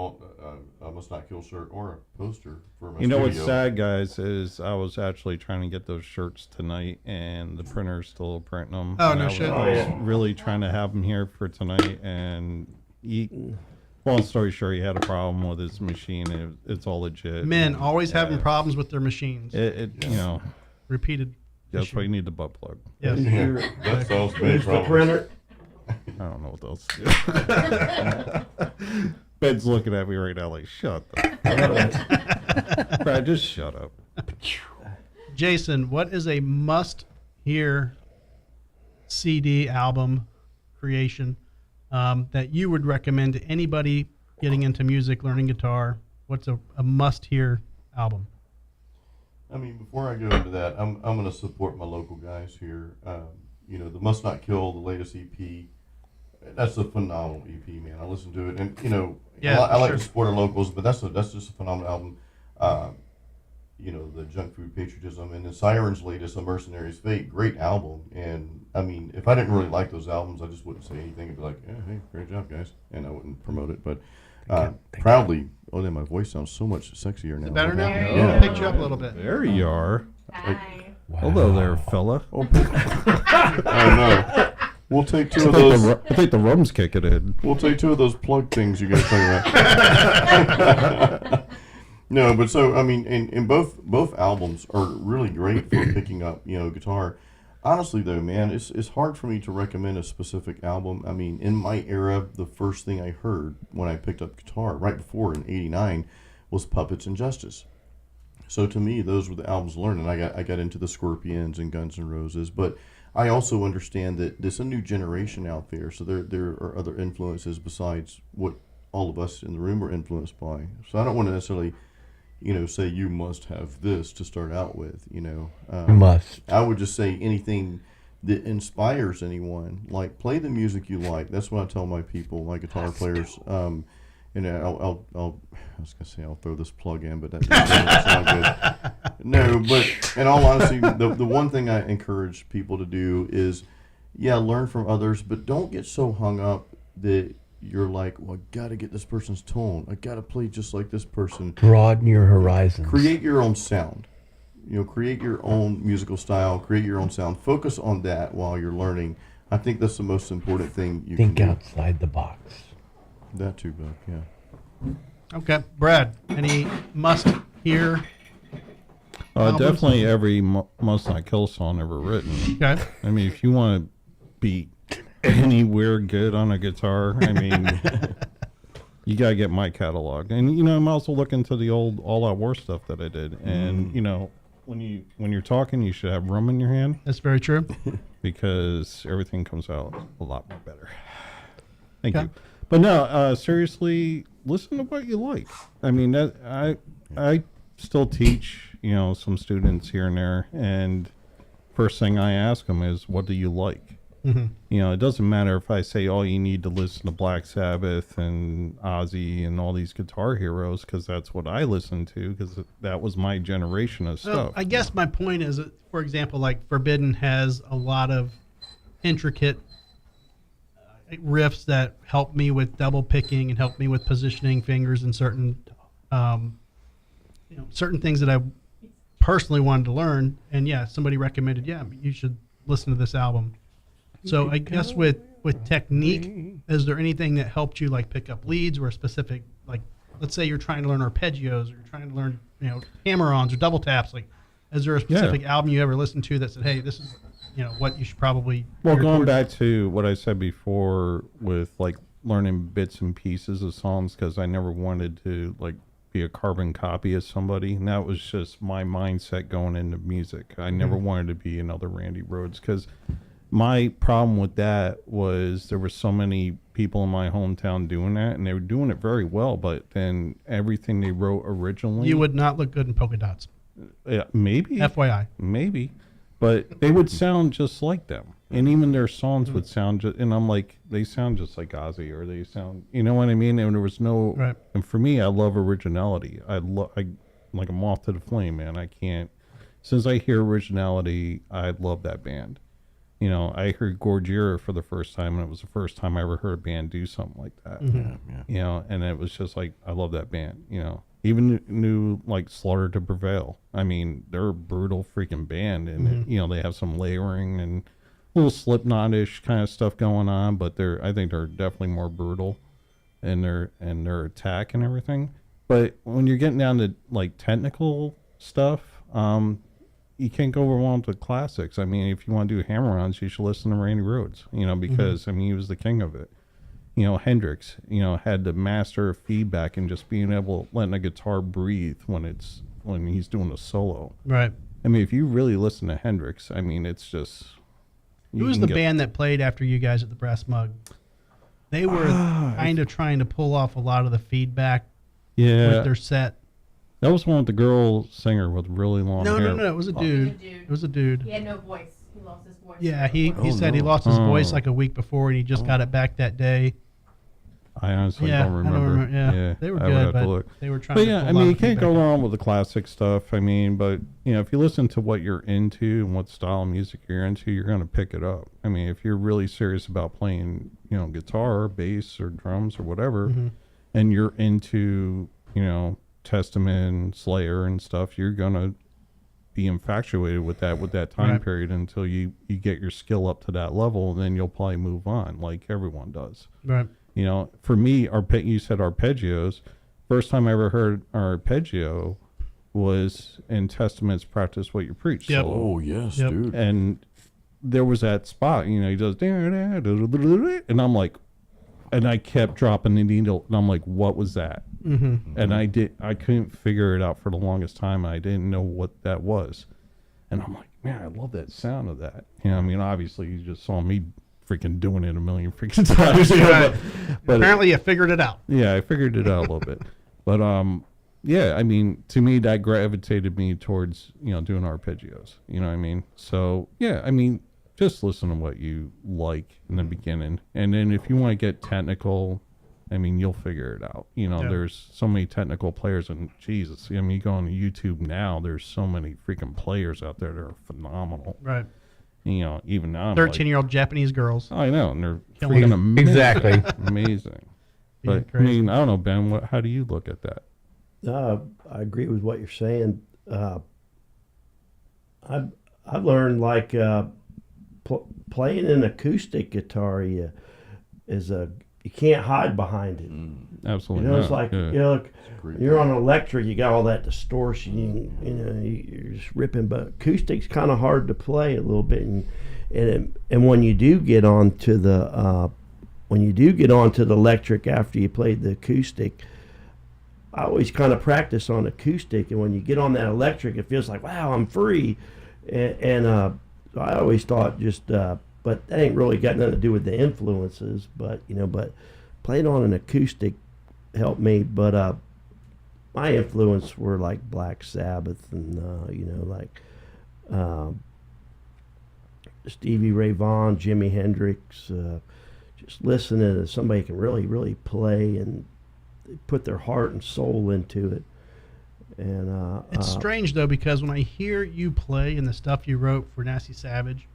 I must not kill shirt or a poster for my You know what's studio. sad, guys, is I was actually trying to get those shirts tonight, and the printer's still printing them. Oh, And no I was, shit. I was really trying to have them here for tonight, and long story short, he had a problem with his machine. And it's all legit. Men always having Yeah. problems with their machines. Repeated. That's issue. why you need the butt plug. Yes. Yeah, that solves many Use the problems. printer. I don't know what else to do. Ben's looking at me right now like, shut up. Brad, just shut up. Jason, what is a must-hear CD album creation that you would recommend to anybody getting into music, learning guitar? What's a must-hear album? I mean, before I go into that, I'm going to support my local guys here. The Must Not Kill, the latest EP. That's a phenomenal EP, man. I listened to it, and Yeah, I like sure. to support our locals, but that's just a phenomenal album. The Junk Food Patriotism, and then Siren's latest, A Mercenary's Fate, great album. And I mean, if I didn't really like those albums, I just wouldn't say anything. I'd be like, yeah, hey, great job, guys, and I wouldn't promote it. But proudly Oh, then my voice sounds so much sexier now. Better now? There you Yeah. go. Picked you up a little bit. There you are. Hi. Hello there, fella. Oh, I know. We'll take two of I those. think the rum's kicking in. We'll take two of those plug things you guys talking about. No, but so I mean, and both albums are really great for picking up, guitar. Honestly, though, man, it's hard for me to recommend a specific album. I mean, in my era, the first thing I heard when I picked up guitar, right before in '89, was Puppets and Justice. So to me, those were the albums to learn, and I got into the Scorpions and Guns N' Roses, but I also understand that there's a new generation out there, so there are other influences besides what all of us in the room are influenced by. So I don't want to necessarily, say you must have this to start out with. Must. I would just say anything that inspires anyone. Like, play the music you like. That's what I tell my people, my guitar players. I was gonna say I'll throw this plug in, but that doesn't sound good. No, but in all honesty, the one thing I encourage people to do is, learn from others, but don't get so hung up that you're like, well, I got to get this person's tone. I got to play just like this person. Broaden your horizons. Create your own sound. Create your own musical style. Create your own sound. Focus on that while you're learning. I think that's the most important thing you Think can do. outside the box. That too, Buck. Yeah. Okay, Brad. Any must-hear? albums? Definitely every Must Not Kill song ever written. Okay. I mean, if you want to be anywhere good on a guitar, I mean, you gotta get my catalog. And I'm also looking to the old All Out War stuff that I did. And when you're talking, you should have rum in your hand. That's very true. Because everything comes out a lot more better. Thank Okay. you. But no, seriously, listen to what you like. I mean, I still teach, some students here and there, and first thing I ask them is, what do you like? Mm-hmm. It doesn't matter if I say, oh, you need to listen to Black Sabbath and Ozzy and all these guitar heroes, because that's what I listened to, because that was my generation of So stuff. I guess my point is that, for example, like Forbidden has a lot of intricate riffs that help me with double picking and help me with positioning fingers and certain, certain things that I personally wanted to learn. And somebody recommended, you should listen to this album. So I guess with technique, is there anything that helped you like pick up leads or a specific, like, let's say you're trying to learn arpeggios or you're trying to learn, hammer-ons or double taps, like, is there a specific album you ever listened to that said, hey, this is, what you should probably... Well, going back to what I said before with like learning bits and pieces of songs, because I never wanted to like be a carbon copy of somebody, and that was just my mindset going into music. I never wanted to be another Randy Rhoads, because my problem with that was there were so many people in my hometown doing that, and they were doing it very well, but then everything they wrote originally... You would not look good in polka dots. Maybe. FYI. Maybe. But they would sound just like them. And even their songs would sound just... And I'm like, they sound just like Ozzy, or they sound... You know what I mean? And there was no... Right. And for me, I love originality. Like a moth to the flame, man. I can't... Since I hear originality, I love that band. I heard Gojira for the first time, and it was the first time I ever heard a band do something like that. Mm-hmm. And it was just like, I love that band, Even new like Slaughter to Prevail. I mean, they're a brutal freaking band, and they have some layering and a little Slipknot-ish kind of stuff going on, but I think they're definitely more brutal in their attack and everything. But when you're getting down to like technical stuff, you can't go wrong with the classics. I mean, if you want to do hammer-ons, you should listen to Randy Rhoads, because I mean, he was the king of it. Hendrix, had the master of feedback and just being able letting a guitar breathe when he's doing a solo. Right. I mean, if you really listen to Hendrix, I mean, it's just... Who was the band that played after you guys at the Brass Mug? They were kind of trying to pull off a lot of the feedback with their set. That was one with the girl singer with really long hair. No, it was a dude. It was a dude. He had no voice. He lost his voice. Yeah, he said he lost his voice like a week before, and he just got it back that day. I honestly don't remember. Yeah, they were I would good, have to but look. they were trying But to yeah, pull I mean, out you can't go feedback. wrong with the classic stuff. I mean, but if you listen to what you're into and what style of music you're into, you're going to pick it up. I mean, if you're really serious about playing, guitar, bass, or drums or whatever, and you're into Testament, Slayer, and stuff, you're gonna be infatuated with that time Right. period until you get your skill up to that level, and then you'll probably move on like everyone does. Right. For me, you said arpeggios. First time I ever heard arpeggio was in Testament's Practice What You Preach. Yep. solo. Oh yes, Yep. dude. And there was that spot, he does, and I'm like, and I kept dropping the needle, and I'm like, what was that? Mm-hmm. And I couldn't figure it out for the longest time. I didn't know what that was. And I'm like, man, I love that sound of that. Obviously you just saw me freaking doing it a million freaking times. Right. But Apparently you figured it out. yeah, I figured it out a little bit. But yeah, to me that gravitated me towards, doing arpeggios. You know what I mean? So yeah, just listen to what you like in the beginning. And then if you want to get technical, you'll figure it out. There's so many technical players, and Jesus, you go on YouTube now, there's so many freaking players out there that are phenomenal. Right. Even now, I'm 13-year-old Japanese girls. I know, and they're Killing freaking it. amazing. Exactly. Amazing. Being But crazy. I don't know, Ben, how do you look at that? I agree with what you're saying. I've learned like playing an acoustic guitar you can't hide behind it. Absolutely. It's like you're on electric, you got all that distortion. You're just ripping. But acoustic's kind of hard to play a little bit, and when you do get onto the electric after you played the acoustic, I always kind of practice on acoustic, and when you get on that electric, it feels like, wow, I'm free. And I always thought but that ain't really got nothing to do with the influences. But playing on an acoustic helped me. But my influence were like Black Sabbath and Stevie Ray Vaughan, Jimi Hendrix. Just listening to somebody can really, really play and put their heart and soul into it. And It's strange though, because when I hear you play and the stuff you wrote for Nasty Savage,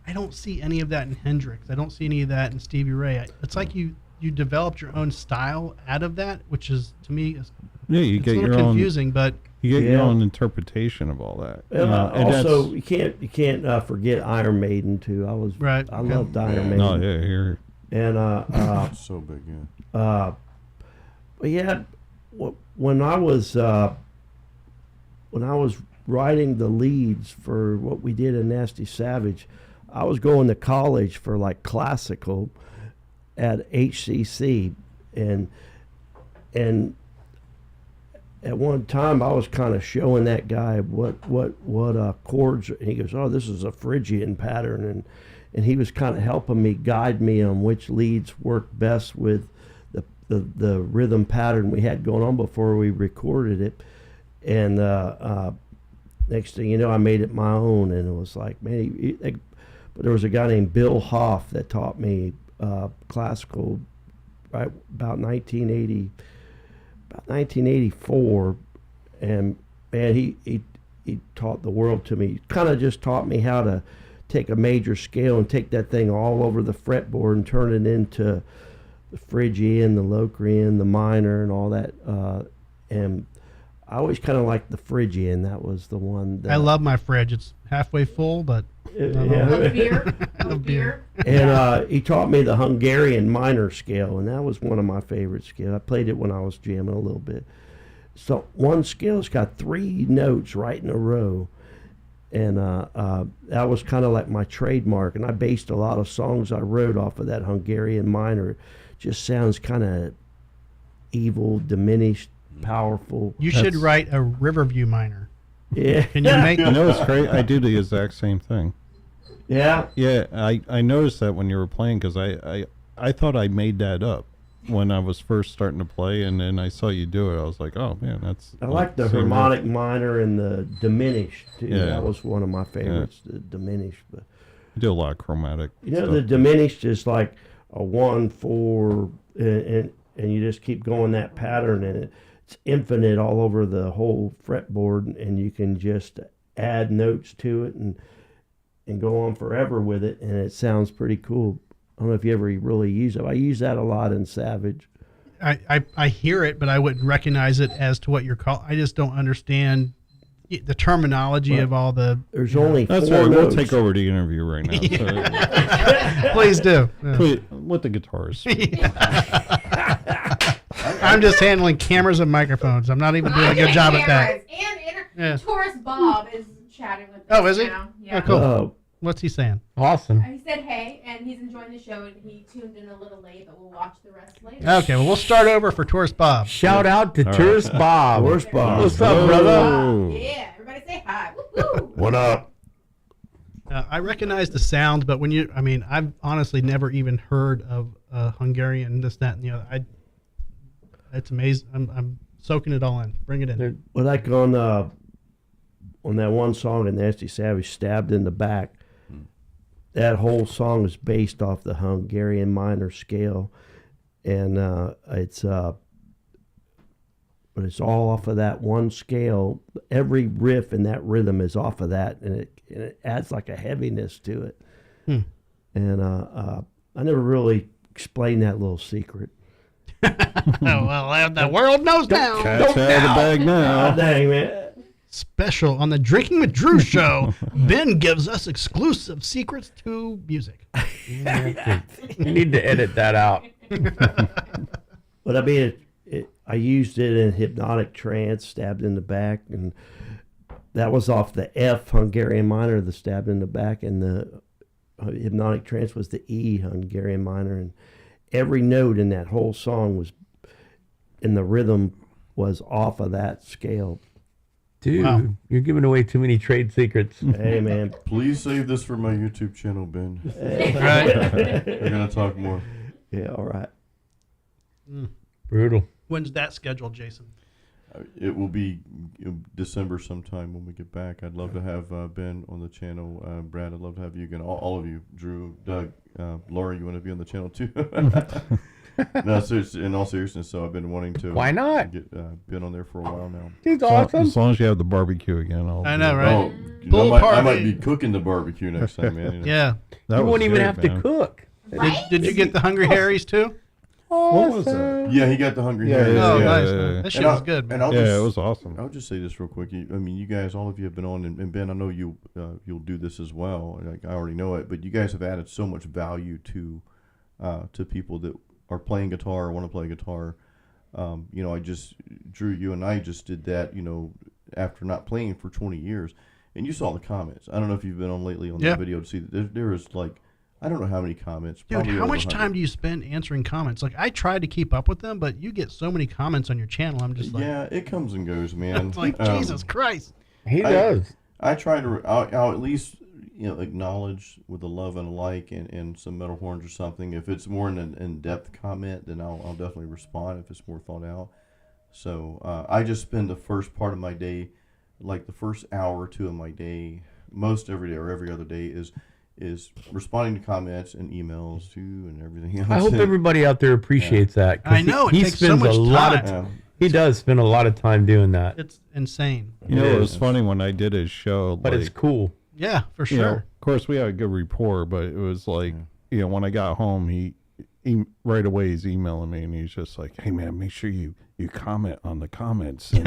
I don't see any of that in Hendrix. I don't see any of that in Stevie Ray. It's like you developed your own style out of that, which is, to me, you it's get a little your own confusing, but you get your own interpretation of all that. and and also you can't forget Iron Maiden too. I loved Iron Maiden. No, yeah, here. And So big, yeah. but yeah, when I was writing the leads for what we did in Nasty Savage, I was going to college for like classical at HCC, and at one time I was kind of showing that guy what chords, and he goes, "Oh, this is a Phrygian pattern," and he was kind of helping me, guide me on which leads work best with the rhythm pattern we had going on before we recorded it. And next thing you know, I made it my own, and it was like, man, but there was a guy named Bill Hoff that taught me classical right about 1984, and man, he taught the world to me. Kind of just taught me how to take a major scale and take that thing all over the fretboard and turn it into the Phrygian, the Locrian, the minor, and all that. And I always kind of liked the Phrygian. That was the one that I love my fridge. It's halfway full, but Of beer. Of beer. And he taught me the Hungarian minor scale, and that was one of my favorite scales. I played it when I was jamming a little bit. So one scale's got 3 notes right in a row, and that was kind of like my trademark. And I based a lot of songs I wrote off of that Hungarian minor. It just sounds kind of evil, diminished, powerful. you should write a Riverview minor. Yeah. Can you make It's great. I do the exact same thing. Yeah. Yeah, I noticed that when you were playing, because I thought I made that up when I was first starting to play, and then I saw you do it. I was like, oh man, that's. I like the same harmonic minor and the diminished too. Yeah. That was one of my favorites, the diminished. But I do a lot of chromatic. the stuff. diminished is like a 1/4, and you just keep going that pattern, and it's infinite all over the whole fretboard, and you can just add notes to it and go on forever with it, and it sounds pretty cool. I don't know if you ever really use it. I use that a lot in Savage. I hear it, but I wouldn't recognize it as to what you're called. I just don't understand the terminology of all the. There's only That's four right. We'll notes. take over the interview right now. Please do. Yeah. Please, with the guitars. I'm just handling cameras and microphones. I'm not even doing a good job at that. And Tourist Bob is chatting with us Oh, is he? now. Yeah. Oh, cool. What's he saying? Awesome. He said hey, and he's enjoying the show, and he tuned in a little late, but we'll watch the rest later. Okay, well, we'll start over for Tourist Bob. Shout out to All Tourist right. Bob. Tourist Bob. What's up, brother? Yeah, everybody say hi. Woo-hoo. What up? I recognize the sound, but I've honestly never even heard of Hungarian, this, that, and the other. It's amazing. I'm soaking it all in. Bring it in. Well, like on that one song in Nasty Savage, Stabbed in the Back, that whole song is based off the Hungarian minor scale, and but it's all off of that one scale. Every riff in that rhythm is off of that, and it adds like a heaviness to it. And I never really explained that little secret. Well, the world knows now. Cat's out of the bag now. Dang, man. Special on the Drinking with Drew show, Ben gives us exclusive secrets to music. You need to edit that out. But I mean, I used it in Hypnotic Trance, Stabbed in the Back, and that was off the F Hungarian minor, the Stabbed in the Back, and the Hypnotic Trance was the E Hungarian minor, and every note in that whole song was, in the rhythm, was off of that scale. Dude, Wow. you're giving away too many trade secrets. Hey, man. Please save this for my YouTube channel, Ben. Right. We're gonna talk more. Yeah, all right. Brutal. When's that scheduled, Jason? It will be December sometime when we get back. I'd love to have Ben on the channel. Brad, I'd love to have you again. All of you. Drew, Doug, Laura, you want to be on the channel too? No, seriously, in all seriousness, so I've been wanting to. Why not? Get Ben on there for a while now. He's awesome. As long as you have the barbecue again, I know, right? Oh, Pull I might party. be cooking the barbecue next time, man. You know. Yeah. That You was won't even good, have man. to cook. Did you get the Hungry Harry's too? What was that? Yeah, he got the Hungry Yeah, Harry's. Oh, yeah, nice. yeah, Man. yeah. That shit was good, man. I'll Yeah, just- it was awesome. I'll just say this real quick. I mean, you guys, all of you have been on, and Ben, I know you'll do this as well. Like, I already know it, but you guys have added so much value to people that are playing guitar or want to play guitar. Drew, you and I just did that. After not playing for 20 years, and you saw the comments. I don't know if you've been on lately on Yeah. the video to see that there is like, I don't know how many comments. Dude, probably how over much 100. time do you spend answering comments? Like, I try to keep up with them, but you get so many comments on your channel. I'm just like, Yeah, it comes and goes, man. it's like Jesus Christ. He does. I try to. I'll at least acknowledge with a love and a like and some metal horns or something. If it's more an in-depth comment, then I'll definitely respond if it's more thought out. So I just spend the first part of my day, like the first hour or two of my day, most every day or every other day is responding to comments and emails too and everything else. I hope everybody out there appreciates that. 'cause I know, it he takes so spends much a lot of time. He does spend a lot of time doing that. It's insane. You know, It it was is. funny when I did his show. But it's cool. Yeah, for You know, sure. of course, we had a good rapport, but it was like, when I got home, he right away he's emailing me, and he's just like, "Hey, man, make sure you comment on the comments. And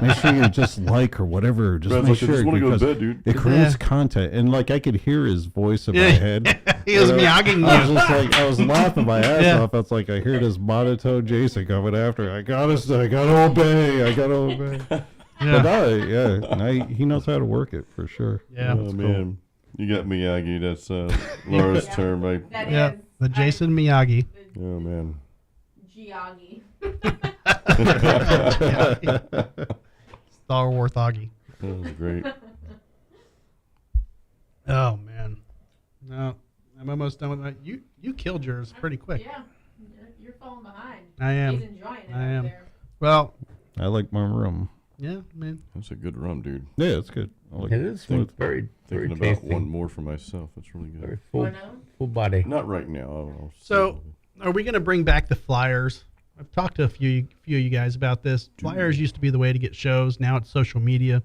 make sure you just like or whatever. Just Brad's make like, I sure just wanna go to because bed, dude." it creates Yeah. content." And like I could hear his voice in my Yeah. head. He was And meowing I was you. just like, I was laughing my ass Yeah. off. It's like I hear this monotone Jason coming after. I gotta obey. I gotta obey. Yeah. But he knows how to work it for sure. Yeah. Oh man, you got Miyagi. That's Laura's Yeah. term, right? That Yeah, is the Jason Miyagi. Oh man. Giagi. Stallworth Augie. That was great. Oh man, no, I'm almost done with that. You killed yours pretty quick. Yeah, you're falling behind. I am. He's enjoying it I over am. there. Well, I like my room. yeah, man. That's a good rum, dude. Yeah, it's good. I like It is Think- very, very Thinking about tasty. one more for myself. That's really good. Very full, Wanna know? full body. Not right now. I'll So, are we going to bring back the flyers? I've talked to a few of you guys about this. Flyers used to be the way to get shows. Now it's social media.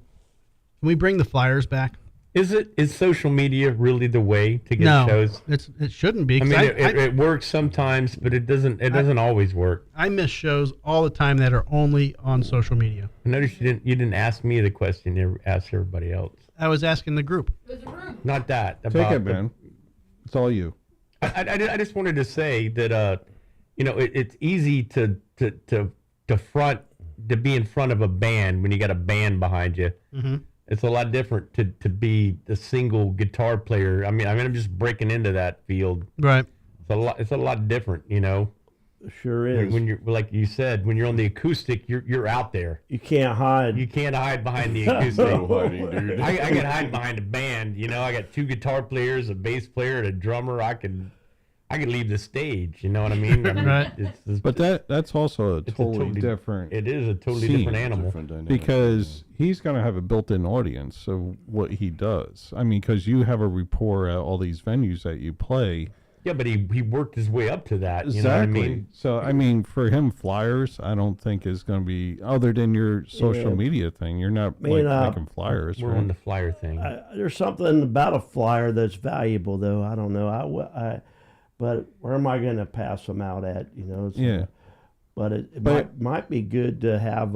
Can we bring the flyers back? Is social media really the way to get No, shows? it shouldn't be. I 'cause mean, it works sometimes, but it doesn't always work. I miss shows all the time that are only on social media. I noticed you didn't ask me the question you asked everybody else. I was asking the group. Not that. Take about it, man. It's all you. I just wanted to say that it's easy to be in front of a band when you got a band behind you. Mm-hmm. It's a lot different to be a single guitar player. I mean, I'm just breaking into that field. Right. It's a lot different, you know. Sure is. When you're, like you said, when you're on the acoustic, you're out there. You can't hide. You can't hide behind the acoustic. No hiding, dude. I can hide behind a band. You know, I got 2 guitar players, a bass player, and a drummer. I could leave the stage. You know what I mean? Right. But that's also a totally different. It is a totally scene. different animal. Different dynamic, Because he's going to have a built-in audience of what he does. I mean, because you have a rapport at all these venues that you play. Yeah, but he worked his way up to that. You Exactly. know what I mean? So, I mean, for him, flyers, I don't think is going to be, other than your social Yeah. media thing, you're not Man, making flyers. We're right? on the flyer thing. There's something about a flyer that's valuable, though. I don't know. But where am I going to pass them out at? You know. Yeah. But it But- might be good to have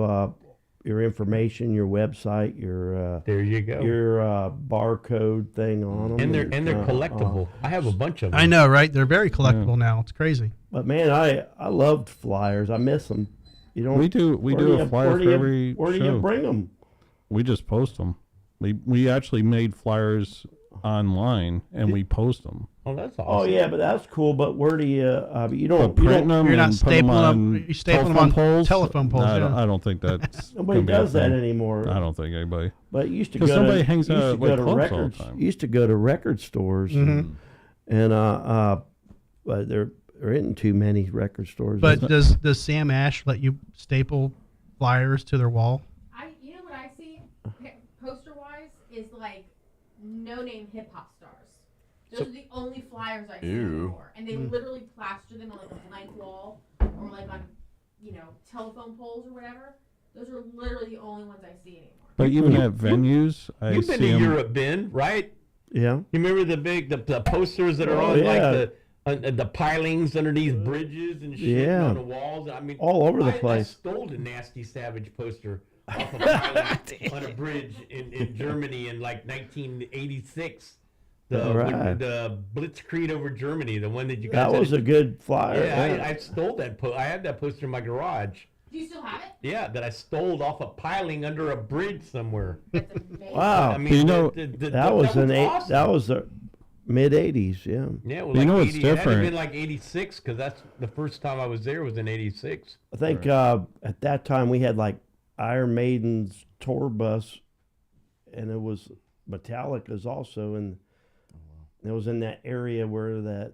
your information, your website, your there you go. your barcode thing on them. And they're collectible. I have a bunch of them. I know, right? They're very collectible now. It's crazy. But man, I loved flyers. I miss them. You don't. We do a flyer for every Where do show. you bring them? We just post them. We actually made flyers online and we post them. Oh, that's awesome. Oh yeah, but that's cool. But where do you? You don't. Print them You're not and put them stapling on them. You staple them on telephone poles. No, Yeah. I don't think that's. Nobody gonna be a does that thing. anymore. I don't think anybody. But you used to 'Cause go somebody to, hangs you used out to at, go like, to clubs all the records. time. You used to go to record stores, and but there isn't too many record stores. But does Sam Ash let you staple flyers to their wall? You know what I see poster wise is like no name hip hop stars. Those are the only flyers I see anymore, and they literally plaster them on like a blank wall or like on telephone poles or whatever. Those are literally the only ones I see anymore. But even at venues, You've been to Europe, Ben, right? Yeah. You remember the posters that are on like the pilings underneath bridges and shit on the walls? I mean, all over the place. I stole a Nasty Savage poster off a piling on a bridge in Germany in like 1986. The Blitzkrieg over Germany, the one that you guys. That was a good flyer. Yeah, I stole that. I had that poster in my garage. Do you still have it? Yeah, that I stole off a piling under a bridge somewhere. Wow. I mean, that was awesome. That was the mid '80s. Yeah. Yeah, well, You like know what's 80, it had to different? been like 86 because that's the first time I was there was in 86. I think at that time we had like Iron Maiden's tour bus, and it was Metallica's also, and it was in that area where that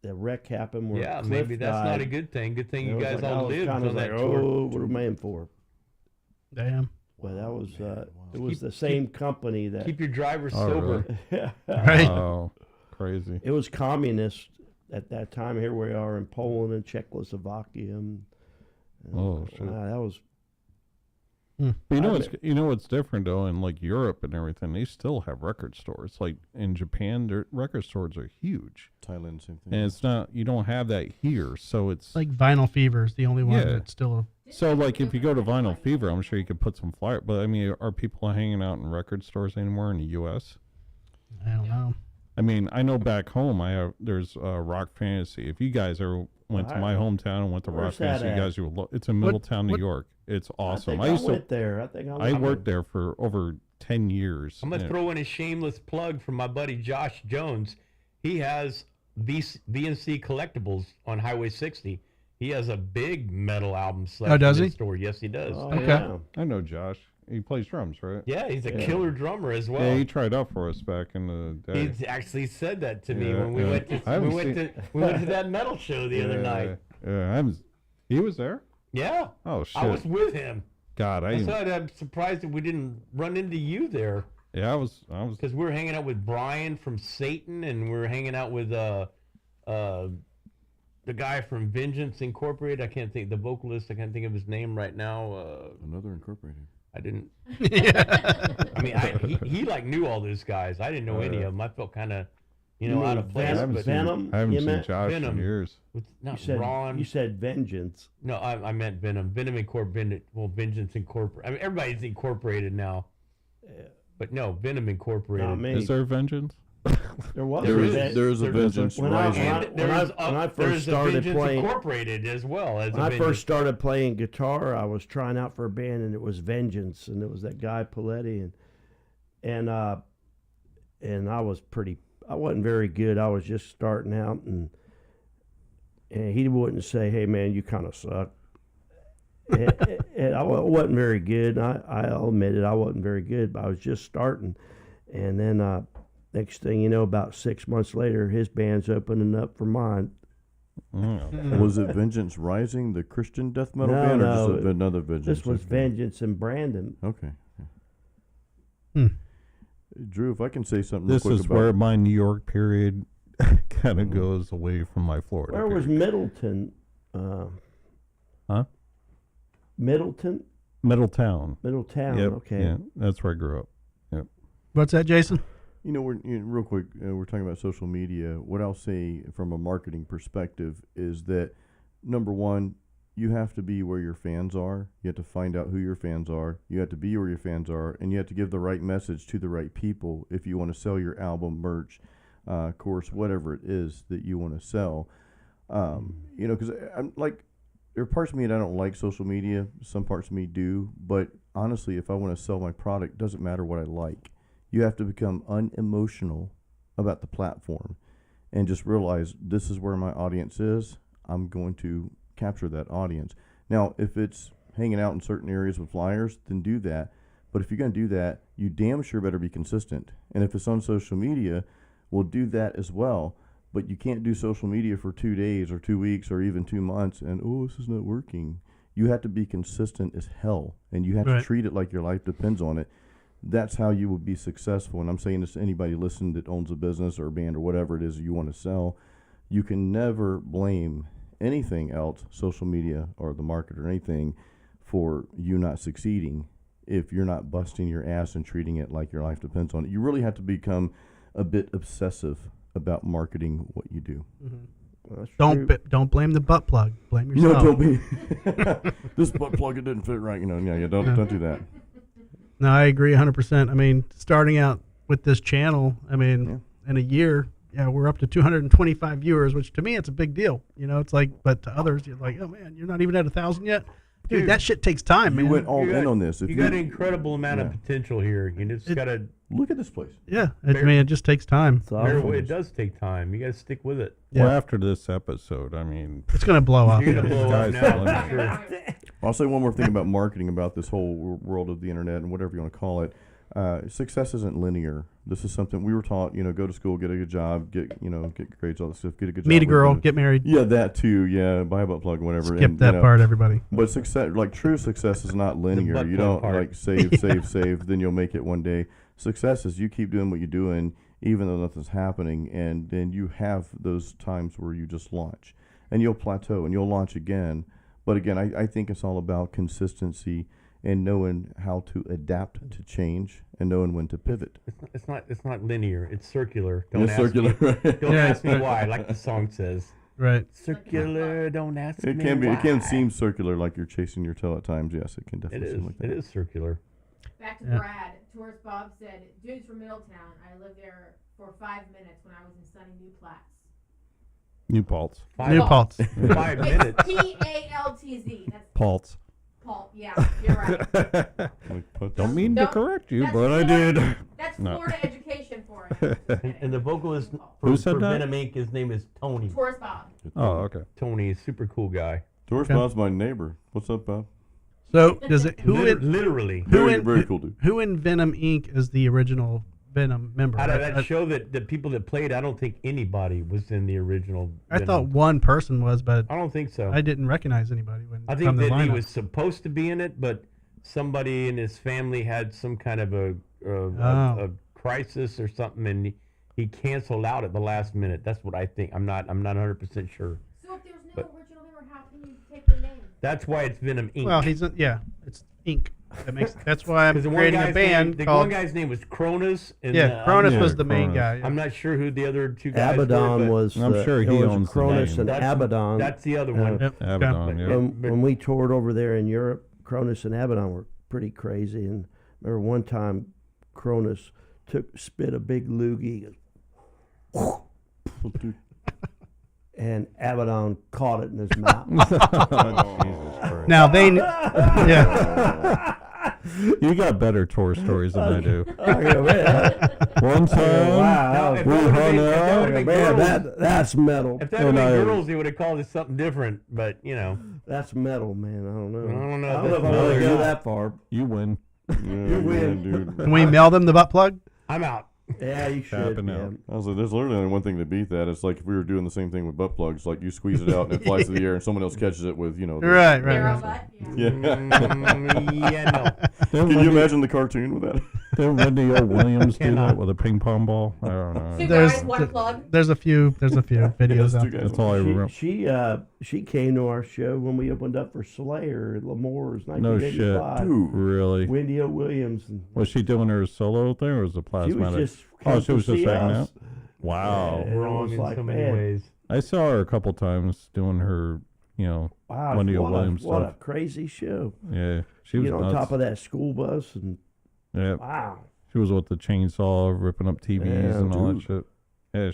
wreck happened. Where Yeah, Cliff maybe that's died. not a good thing. Good thing you guys all lived kind of on like, that tour. oh, what am I in for? Damn. Well, that was it was the same company that Keep your drivers Oh, sober. really? Right. Oh, crazy. it was communist at that time. Here we are in Poland and Czechoslovakia. And, Oh, shit. that was. But you know what's different though, in like Europe and everything, they still have record stores. Like in Japan, their record stores are huge, Thailand, same thing. and it's not. You don't have that here, so it's Like Vinyl Fever is the only one Yeah. that's still. so like if you go to Vinyl Fever, I'm sure you could put some flyer. But I mean, are people hanging out in record stores anymore in the U.S.? I don't know. I mean, I know back home, there's Rock Fantasy. If you guys ever went to my hometown and went to Rock Where's that Fantasy, you at? guys would. It's in Middletown, New York. It's awesome. I went there. I think I worked there for over 10 years. I'm going to and- throw in a shameless plug for my buddy Josh Jones. He has VNC Collectibles on Highway 60. He has a big metal album selection does he? store. Yes, he does. Oh, Okay. yeah. I know Josh. He plays drums, right? Yeah, he's a killer drummer as well. Yeah, he tried out for us back in the day. He actually said that to me Yeah, when we yeah. went to I haven't we went to that metal show the other night. Yeah, he was there? Yeah. Oh, shit. I was with him. God, That's why I'm surprised that we didn't run into you there. Yeah, I was. Because we were hanging out with Brian from Satan, and we were hanging out with the guy from Vengeance Incorporated. I can't think the vocalist. I can't think of his name right now. Another Incorporated. I didn't. Yeah. I mean, he like knew all those guys. I didn't know any of them. I felt kind of, You out mean of place. Venom? But Venom? I haven't You seen meant- Josh in Venom. years. with, You not said Ron. you said Vengeance. No, I meant Venom. Venom Incorporated. Well, Vengeance Incorporated. I mean, everybody's incorporated now. But no, Venom Incorporated. Not me. Is there vengeance? There was There a is Ven- there is a There- vengeance when I- rising. And when I there's first a started Vengeance playing- Incorporated as well as When a I Vengeance. first started playing guitar, I was trying out for a band, and it was Vengeance, and it was that guy Paletti, and I was I wasn't very good. I was just starting out, and he wouldn't say, "Hey man, you kind of suck." and I wasn't very good. I'll admit it, I wasn't very good, but I was just starting, and then next thing you know, about 6 months later, his band's opening up for mine. Was it Vengeance Rising, the Christian death metal No, band, or no, just another Vengeance? This was Okay. Vengeance and Brandon. Okay. Hmm. Drew, if I can say something real This quick is about where my New York period kind of goes away from my Florida. Where was period. Middleton? Huh? Middleton? Middletown. Middletown, Yep, okay. Yeah, that's where I grew up. Yep. What's that, Jason? real quick, we're talking about social media. What I'll say from a marketing perspective is that, number one, you have to be where your fans are. You have to find out who your fans are. You have to be where your fans are, and you have to give the right message to the right people if you want to sell your album, merch, course, whatever it is that you want to sell. Because I'm like, there are parts of me that I don't like social media. Some parts of me do, but honestly, if I want to sell my product, it doesn't matter what I like. You have to become unemotional about the platform and just realize this is where my audience is. I'm going to capture that audience. Now, if it's hanging out in certain areas with flyers, then do that. But if you're going to do that, you damn sure better be consistent. And if it's on social media, we'll do that as well. But you can't do social media for 2 days or 2 weeks or even 2 months and, this is not working. You have to be consistent as hell, and you have Right. to treat it like your life depends on it. That's how you will be successful. And I'm saying this to anybody listening that owns a business or a band or whatever it is you want to sell. You can never blame anything else, social media or the market or anything, for you not succeeding if you're not busting your ass and treating it like your life depends on it. You really have to become a bit obsessive about marketing what you do. Well, that's true. Don't blame the butt plug. Blame yourself. No, don't be. This butt plug, it didn't fit right. Don't do that. No, I agree 100%. I mean, starting out with this channel, I mean, in a year, we're up to 225 viewers, which to me, it's a big deal. It's like, but to others, you're like, oh man, you're not even at 1,000 yet. Dude, that shit takes time, You man. went all in on this. If You got an incredible amount of potential here. You just got to. Look at this place. Yeah, I mean, it just takes time. It's awesome. It does take time. You got to stick with it. Yeah. Well, after this episode, I mean, It's gonna blow up. You're gonna blow up Guys, now. let for sure. I'll say one more thing about marketing, about this whole world of the internet and whatever you want to call it. Success isn't linear. This is something we were taught. Go to school, get a good job, get grades, all that stuff. Get a good job. Meet a girl, get get married. Yeah, that too. Yeah, buy a butt plug, whatever. Skip that part, everybody. But success, like true success, is not linear. butt You plug don't part. like save, then you'll make it one day. Success is you keep doing what you're doing, even though nothing's happening, and then you have those times where you just launch, and you'll plateau, and you'll launch again. But again, I think it's all about consistency and knowing how to adapt to change and knowing when to pivot. It's not linear. It's circular. It's circular, right? Don't ask me why, like the song says. Right. Circular. Don't ask me It can be. why. It can seem circular, like you're chasing your tail at times. Yes, it can It definitely is. seem like that. It is circular. Back to Yeah. Brad. Tourist Bob said, dude's from Middletown. I lived there for 5 minutes when I was in sunny New Platts. New Paltz. New Paltz. 5 minutes. It's Paltz. That's Paltz. Paul. Yeah, you're right. Don't mean to Don't- correct you, that's but I Florida- did. That's No. Florida education for you. And the vocalist Who for said that? Venom Inc., his name is Tony. Tourist Bob. Oh, okay. Tony is a super cool guy. Doris Okay. Bob's my neighbor. What's up, Bob? So does it? Literally. Very cool dude. Who in Venom Inc. is the original Venom member? Out of that show, that the people that played, I don't think anybody was in the original. I Venom. thought one person was, but I don't think so. I didn't recognize anybody when I from think the that he lineup. was supposed to be in it, but somebody in his family had some kind of a crisis or something, and he canceled out at the last minute. That's what I think. I'm not 100% sure. So if there's no But- original member, how can you take the name? That's why it's Venom Inc. Well, it's Inc. That's why I'm 'Cause the one creating a guy's band name, the called. one guy's name was Cronus. And, Yeah, Cronus yeah, was the main Cronus. guy. Yeah. I'm not sure who the other two guys Abaddon were, but was. I'm sure it he was owns the Cronus name. and That's- Abaddon. that's the other one. Yep. Abaddon, yeah. When we toured over there in Europe, Cronus and Abaddon were pretty crazy. And I remember one time, Cronus spit a big loogie, and Abaddon caught it in his mouth. Now they, yeah. You got better tour stories than I do. Man, One time, if we that would've hung been- if that out. would've been girls- that's metal. If that had And been I- girls, they would have called it something different. But That's metal, man. I don't know. I don't know I if don't know that's if I want to metal or go not. that far. You win. You win. dude. Can we mail them the butt plug? I'm out. Yeah, you should. Tapping Yeah. out. I was like, there's literally only one thing to beat that. It's like if we were doing the same thing with butt plugs, like you squeeze it out and it flies through the air, and someone else catches it with, the- Right. Narrow butt. Yeah. Yeah. No. Can you imagine the cartoon with that? Didn't Wendy O. Williams do Cannot. that with a ping pong ball? I don't Two know. There's guys, one plug. There's a few videos out two there. guys. That's all I remember. She came to our show when we opened up for Slayer at L'Amour's No shit. 1985. Dude. Really? Wendy O. Williams. And Was she doing her solo thing or was it she was plasmatic? just. Oh, came she to was just see hanging us. out? Wow. And it Wrong was in like, so many man, ways. I saw her a couple times doing her, Wow, Wendy O. what Williams what a stuff. crazy show. Yeah. She was Get on nuts. top of that school bus and Yeah. wow. She was with the chainsaw ripping up TVs Yeah, and all that dude. shit. Yeah,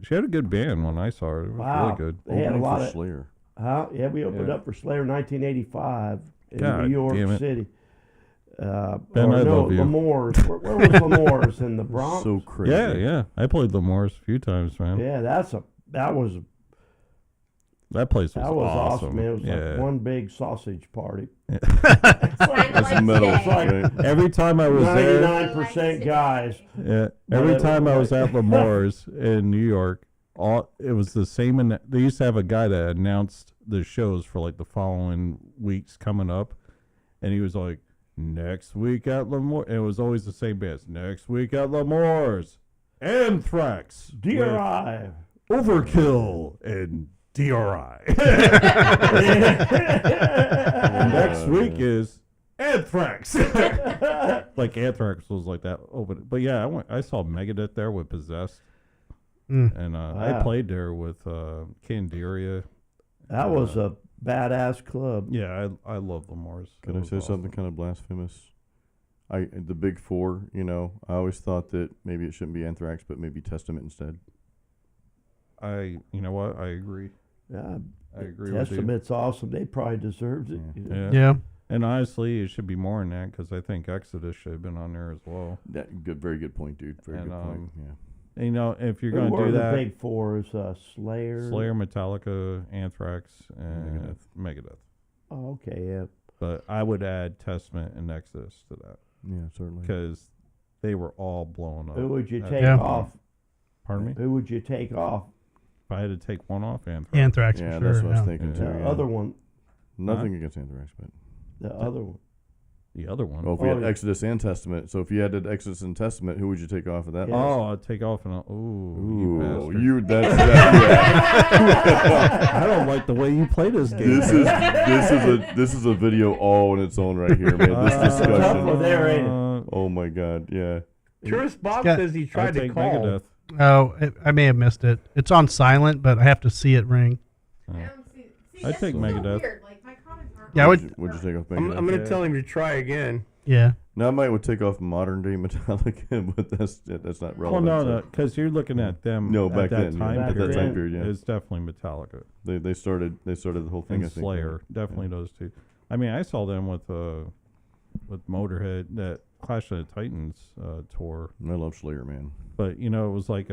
she had a good band when I saw her. It was Wow. really good. They had a Opening lot for of. Slayer. Yeah, we opened Yeah. up for Slayer 1985 in God New York damn it. City. Ben, I love you. L'Amour's. Where was L'Amour's in the Bronx? So crazy. Yeah. I played L'Amour's a few times, man. Yeah, that was That place was awesome, man. It was yeah. like one big sausage party. That's metal. Right? Every time I was there, 99% guys. yeah, every time I was at L'Amour's in New York, it was the same. And they used to have a guy that announced the shows for like the following weeks coming up, and he was like, "Next week at L'Amour," and it was always the same bands. Next week at L'Amour's, Anthrax, DRI. with Overkill, and DRI. Next week is Anthrax. Like Anthrax was like that open. But yeah, I saw Megadeth there with Possessed. And I Wow. played there with Candiria. That was a badass club. Yeah, I love L'Amour's. Can It I was say awesome. something kind of blasphemous? The big four, I always thought that maybe it shouldn't be Anthrax, but maybe Testament instead. You know what? I agree. Yeah, I agree with you. Testament's awesome. They probably deserved it. Yeah. Yeah. And honestly, it should be more than that because I think Exodus should have been on there as well. Very good point, dude. Very And, good point. Yeah. And, if you're Who going to were do the that, big four is Slayer. Metallica, Anthrax, and Megadeth. Oh, okay, yeah. But I would add Testament and Exodus to that Yeah, certainly. because they were all blowing up. Who would you at take the Yeah. time. off? Pardon me? Who would you take off? If I had to take one off, Anthrax. Anthrax Yeah, for sure. that's what I was yeah. thinking Yeah. too. The Yeah. other one. Nothing against Anthrax, but The other one. The other one. if we had yeah. Exodus and Testament, so if you had Exodus and Testament, who would you take off of that? Yeah. Oh, I'd take off and Ooh, you bastard. that's that. I don't like the way you play this game. This is a video all on its own right here, man. This tough one discussion. there, ain't it? Oh my God, yeah. Curious Bob Yeah. says he I'd tried to take call. Megadeth. Oh, I may have missed it. It's on silent, but I have to see it ring. I don't see. I'd that's take so Megadeth. Weird. Like my comments aren't. Yeah, I would- Would you take off I'm Megadeth? going to tell him to try again. Yeah. Now I might would take off modern day Metallica, but that's not Well, relevant. no, because you're looking at them. No, at back that then, time yeah, at that period. time period, yeah. It's definitely Metallica They started the whole thing. and I think. Slayer. Definitely those two. I mean, I saw them with Motorhead, that Clash of the Titans tour. I love Slayer, man. But it was like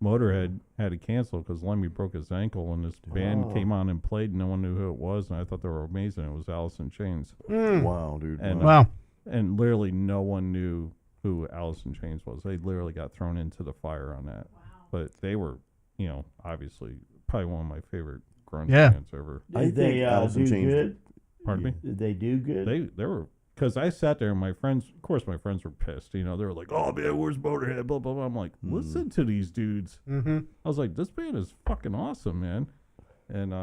Motorhead had to cancel because Lemmy broke his ankle, and this band Oh. came on and played. And no one knew who it was, and I thought they were amazing. It was Alice in Chains, Wow, dude. And, Wow. and literally no one knew who Alice in Chains was. They literally got thrown into the fire on that. But they were, obviously probably one of my favorite grunge Yeah. bands ever. Did they Alice in do Chains- good? Pardon me? Did they do good? They were, because I sat there and my friends, of course my friends were pissed. They were like, "Oh man, where's Motorhead?" Blah blah blah. I'm like, listen to these dudes. Mm-hmm. I was like, this band is fucking awesome, man. And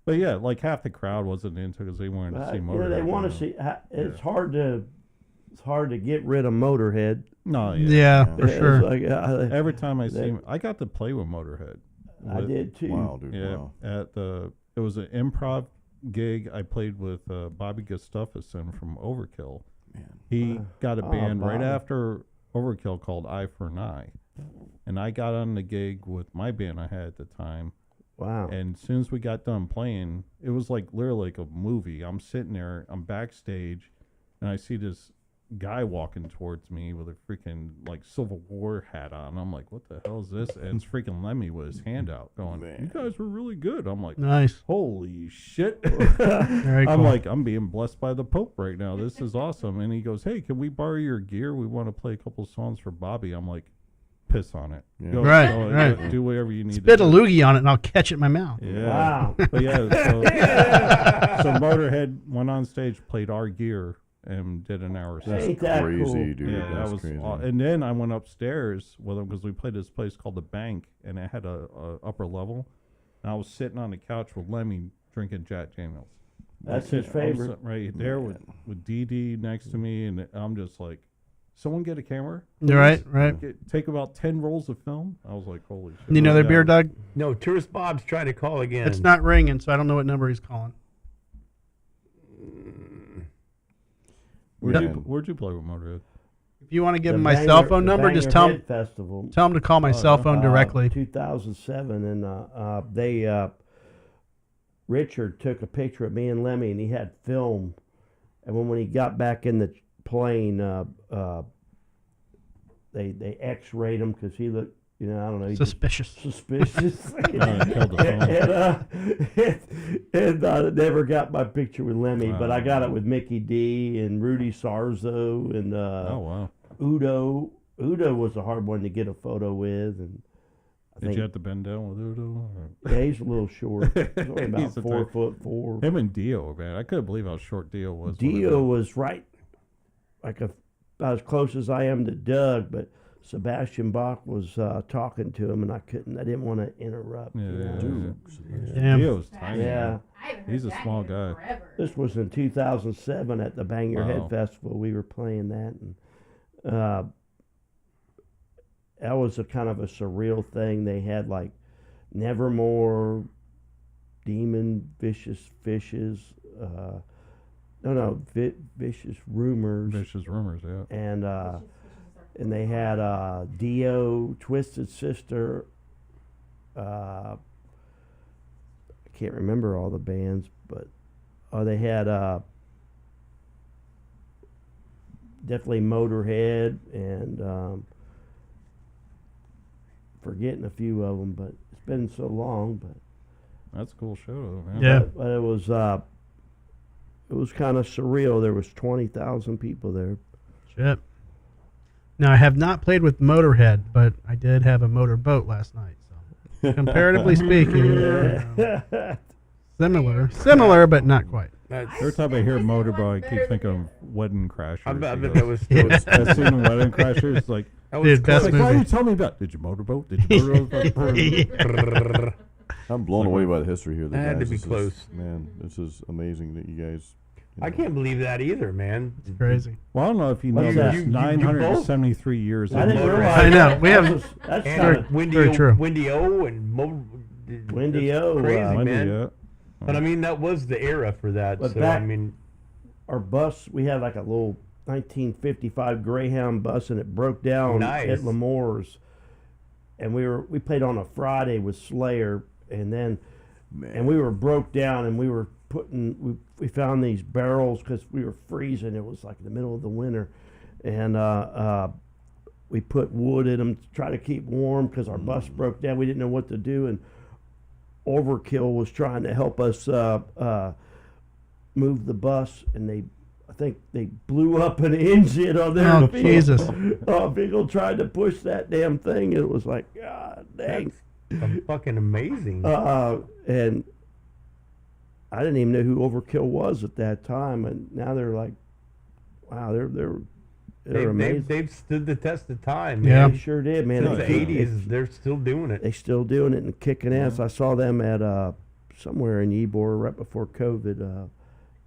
But yeah, like half the crowd wasn't into because they wanted to see Motorhead. They want to see. It's hard to get rid of Motorhead. No, Yeah, for sure. Like, every time I see him, I got to play with Motorhead. I did too. Wow, dude. Yeah, Wow. it was an improv gig. I played with Bobby Gustafson from Overkill. Man. He got a band right Bobby. after Overkill called Eye for an Eye, and I got on the gig with my band I had at the time. Wow. And as soon as we got done playing, it was like literally like a movie. I'm sitting there, I'm backstage, and I see this guy walking towards me with a freaking like Civil War hat on. I'm like, what the hell is this? And it's freaking Lemmy with his hand out going, you guys were really good. I'm like, Nice. holy shit. Very I'm cool. like, I'm being blessed by the Pope right now. This is awesome. And he goes, hey, can we borrow your gear? We want to play a couple songs for Bobby. I'm like, piss on it. Yeah. Go- Right, go- right. Do whatever you need Spit to a do. loogie on it and I'll catch it in my mouth. Yeah. Wow. But yeah, so Motorhead went on stage, played our gear, and did an hour set. Ain't that Crazy, cool? dude. Yeah, that That's was crazy. and then I went upstairs with him because we played this place called the Bank, and it had a upper level. And I was sitting on the couch with Lemmy drinking Jack Daniels. That's I his was favorite. sitting right there with Dee Dee next to me, and I'm just like, someone get a camera. You're right, right. Take about 10 rolls of film. I was like, holy shit. You know their beer, Doug? No, Tourist Bob's trying to call again. It's not ringing, so I don't know what number he's calling. Where'd you play with Motorhead? If you want to give The him my Banger- cell phone the number, just Banger tell him Head Festival. tell him to call my cell phone directly. 2007, and they Richard took a picture of me and Lemmy, and he had film. And when he got back in the plane, they X-rayed him because he looked, I don't know, he just Suspicious. suspicious. killed the and never got my picture with Lemmy, but I got it with Mickey D and Rudy Sarzo and Oh, wow. Udo. Udo was a hard one to get a photo with, and I Did think you have to bend down with Udo? yeah, he's a little short. He's only about He's a 4'4". Him and Dio, man. I couldn't believe how short Dio was. Dio was right, about as close as I am to Doug, but Sebastian Bach was talking to him, and I didn't want to interrupt. Yeah, you know. dude. Damn. Dio's tiny. Yeah. I haven't heard He's a that small in guy. forever. This was in 2007 at the Bang Your Wow. Head Festival. We were playing that, and that was a kind of a surreal thing. They had like Nevermore, Demon, Vicious Fishes, Vicious Rumors, Vicious Rumors, yeah. and they had Dio, Twisted Sister. I can't remember all the bands, but they had definitely Motorhead and forgetting a few of them, but it's been so long. But That's a cool show, though, man. Yeah. but it was kind of surreal. There was 20,000 people there. Shit. Now, I have not played with Motorhead, but I did have a motorboat last night. So, comparatively speaking, similar, but not quite. Every time I hear Motorboat, I keep thinking of Wedding Crashers. I bet because that was that scene in Wedding Crashers, like, that was Dude, best like, why are you movie. telling me about? Did you motorboat? Did you motorboat? I'm blown away by the history here. That had to be This is- close. Man, this is amazing that you guys. I can't believe that either, man. It's crazy. Well, I don't know if you know What's there's that? 973 years I of didn't Motorhead. realize. I know. We have- That's And kind of Very true. Windy O and Windy that's O, crazy, Wendy, man. yeah. But I mean, that was the era for that. But so back- I mean, our bus. We had like a little 1955 Greyhound bus, and it broke down Nice. at Lemoore's. And we played on a Friday with Slayer, and then and we were broke down, and we were we found these barrels because we were freezing. It was like in the middle of the winter, and we put wood in them to try to keep warm because our bus broke down. We didn't know what to do, and Overkill was trying to help us move the bus, and I think they blew up an engine on their Oh, vehicle. Jesus. Vehicle tried to push that damn thing. It was like, God dang. fucking amazing. And I didn't even know who Overkill was at that time, and now they're like, wow, they're amazing. They've stood the test of time. Yeah. They sure did, man. Since the They keep- 80s, they're still doing it. They still doing it and kicking ass. I saw them at somewhere in Ybor right before COVID.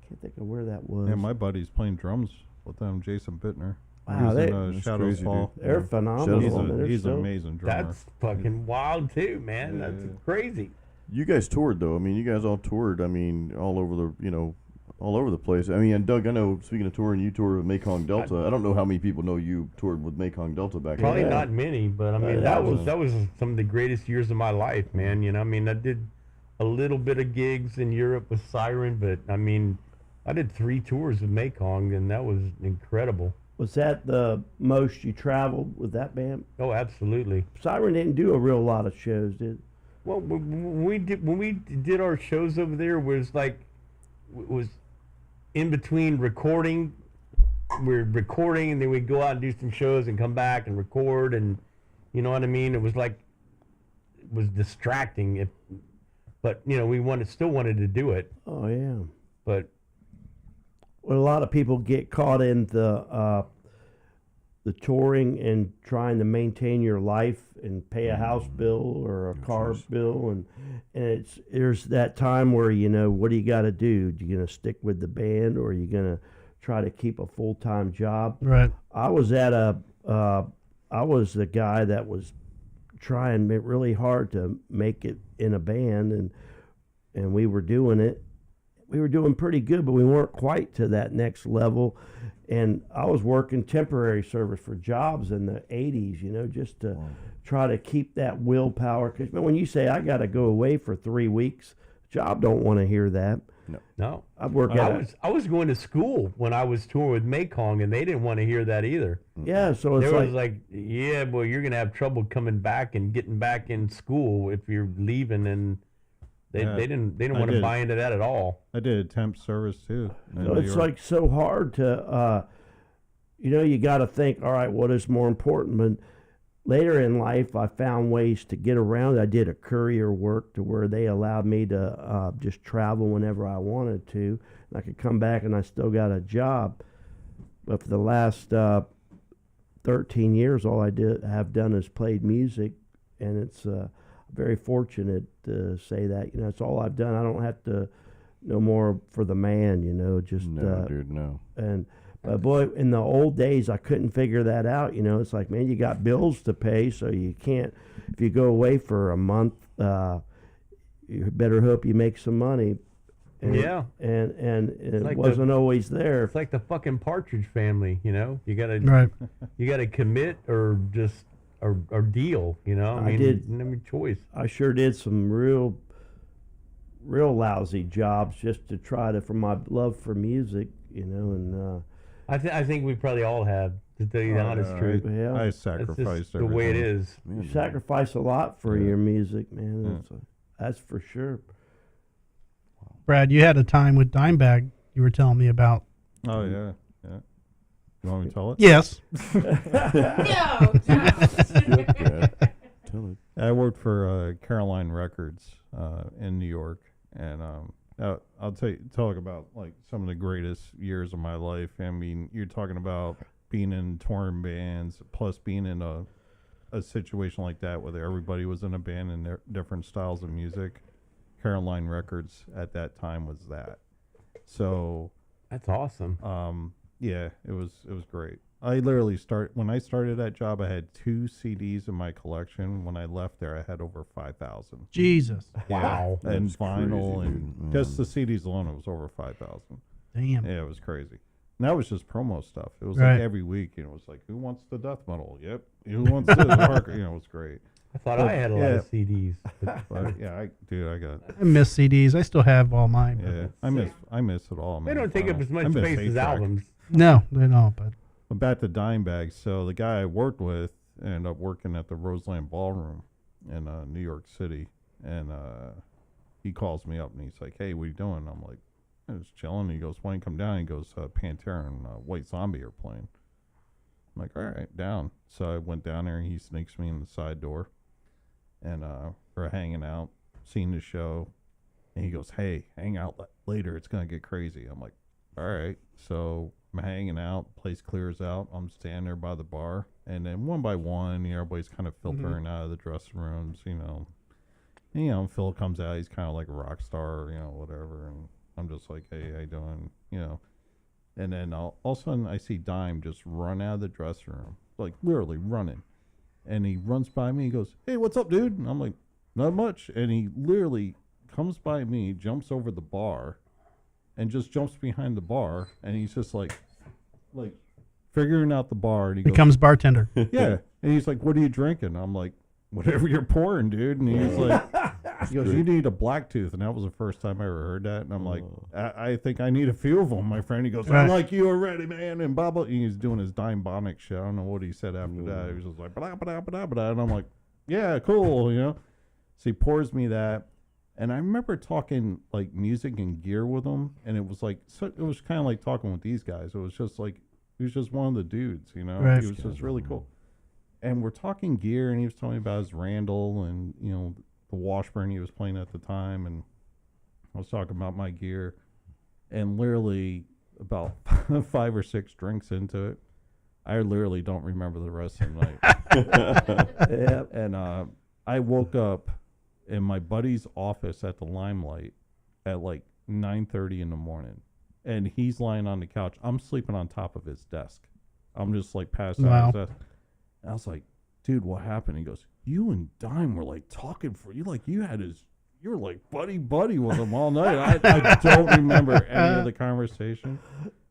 Can't think of where that was. Yeah, my buddy's playing drums with them, Jason Bittner. Wow, He's they- in That's Shadows crazy, Fall. dude. They're Yeah. phenomenal. Shadows I mean, they're He's an still- amazing drummer. That's fucking wild too, man. Yeah. That's crazy. You guys toured though. I mean, you guys all toured. I mean, all over all over the place. I mean, and Doug, I know. Speaking of touring, you toured with Mekong Delta. I don't know how many people know you toured with Mekong Delta back Probably then. not many, but I mean that was some of the greatest years of my life, man. You know, I mean, I did a little bit of gigs in Europe with Siren, but I mean, I did 3 tours with Mekong, and that was incredible. Was that the most you traveled with that band? Oh, absolutely. Siren didn't do a real lot of shows, did? Well, when we did our shows over there, was in between recording. We're recording, and then we'd go out and do some shows and come back and record, and you know what I mean. It was distracting. But you know, we still wanted to do it. Oh yeah. But Well, a lot of people get caught in the touring and trying to maintain your life and pay a house bill or a car bill, and there's that time where what do you got to do? Do you gonna stick with the band, or are you gonna try to keep a full-time job? Right. I was I was the guy that was trying really hard to make it in a band, and we were doing it. We were doing pretty good, but we weren't quite to that next level. And I was working temporary service for jobs in the 80s, just to try to keep that willpower. Because when you say I got to go away for 3 weeks, job don't want to hear that. no, I work I was going to school when I was touring with Mekong, and they didn't want to hear that either. Yeah, so it's They was like, yeah, well, you're gonna have trouble coming back and getting back in school if you're leaving, and they didn't want to buy into that at all. I did a temp service too. in So New it's York. like so hard to, you got to think, all right, what is more important? But later in life, I found ways to get around. I did a courier work to where they allowed me to just travel whenever I wanted to. And I could come back and I still got a job. But for the last 13 years, all I have done is played music, and it's very fortunate to say that. It's all I've done. I don't have to no more for the man. Just No, dude, no. But boy, in the old days, I couldn't figure that out. It's like, man, you got bills to pay, so you can't. If you go away for a month, you better hope you make some money. And, Yeah. and it like wasn't always there. It's like the fucking Partridge Family, You gotta Right. you gotta commit or just or deal, I mean, I did. no choice. I sure did some real lousy jobs just to try to, for my love for music, and I think we probably all have, to tell you the honest yeah, truth. Yeah. I That's sacrificed just the way it everything. is. you sacrifice a lot for your music, man. Yeah. That's for sure. Brad, you had a time with Dimebag you were telling me about. Oh yeah. You want me to tell it? Yes. No, Tell it. I worked for Caroline Records in New York, and I'll talk about like some of the greatest years of my life. I mean, you're talking about being in touring bands, plus being in a situation like that where everybody was in a band and their different styles of music. Caroline Records at that time was that. So That's awesome. yeah, it was great. I literally when I started that job, I had 2 CDs in my collection. When I left there, I had over 5,000. Jesus. Wow. And That's vinyl crazy, and dude. just the CDs alone, it was over 5,000. Damn. Yeah, it was crazy. And that was just promo stuff. It was Right. like every week, it was like, who wants the death metal? Yep. Who wants the dark? It was great. I thought I had a lot of CDs. But yeah, I got. I miss CDs. I still have all mine. but- Yeah, I miss it all. They Man. don't take up as much I miss space as 8-track. albums. No, they don't. But But back to Dimebag. So the guy I worked with ended up working at the Roseland Ballroom in New York City, and he calls me up and he's like, "Hey, what are you doing?" I'm like, "I'm just chilling." He goes, "Why don't you come down?" He goes, "Pantera and White Zombie are playing." I'm like, "All right, down." So I went down there and he sneaks me in the side door, and we're hanging out, seeing the show, and he goes, "Hey, hang out later. It's gonna get crazy." I'm like, "All right." So I'm hanging out, place clears out. I'm standing there by the bar, and then one by one, everybody's kind of filtering out of the dressing rooms, And, you know, Phil comes out, he's kind of like a rock star, you know, whatever. And I'm just like, hey, how you doing? You know. And then all of a sudden I see Dime just run out of the dressing room, like literally running. And he runs by me, he goes, hey, what's up, dude? And I'm like, not much. And he literally comes by me, jumps over the bar, and just jumps behind the bar. And he's just like figuring out the bar. And he Becomes bartender. yeah. And he's like, what are you drinking? I'm like, whatever you're pouring, dude. And he's like, he goes, you need a black tooth. And that was the first time I ever heard that. And I'm like, I think I need a few of them, my friend. He goes, I'm like you already, man. And blah, blah. And he's doing his Dime Bonic shit. I don't know what he said after that. He was just like, blah, blah, blah, blah. And I'm like, yeah, cool, you know. So he pours me that. And I remember talking like music and gear with him. And it was like, so it was kind of like talking with these guys. It was just like, he was just one of the dudes, you know. Right. He was just really cool. And we're talking gear, and he was telling me about his Randall and, you know, the Washburn he was playing at the time. And I was talking about my gear. And literally about 5 or 6 drinks into it, I literally don't remember the rest of the night. Yeah. And I woke up in my buddy's office at the Limelight at like 9:30 in the morning. And he's lying on the couch. I'm sleeping on top of his desk. I'm just like passed out on his desk. And I was like, dude, what happened? He goes, you and Dime were like talking for you. Like you were like buddy with him all night. I don't remember any of the conversation.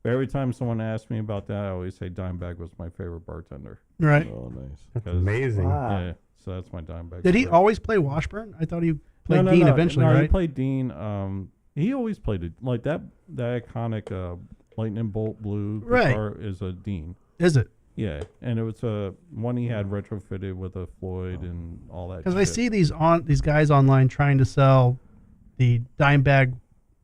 But every time someone asks me about that, I always say Dimebag was my favorite bartender. Right. Oh, nice. That's amazing. Yeah. So that's my Dimebag. Did he story. always play Washburn? I thought he played Dean eventually, no, right? he played Dean. He always played it. Like that iconic lightning bolt blue guitar is a Dean. Is it? Yeah, and it was one he had retrofitted with a Floyd and all that. Because I see these guys online trying to sell the Dimebag,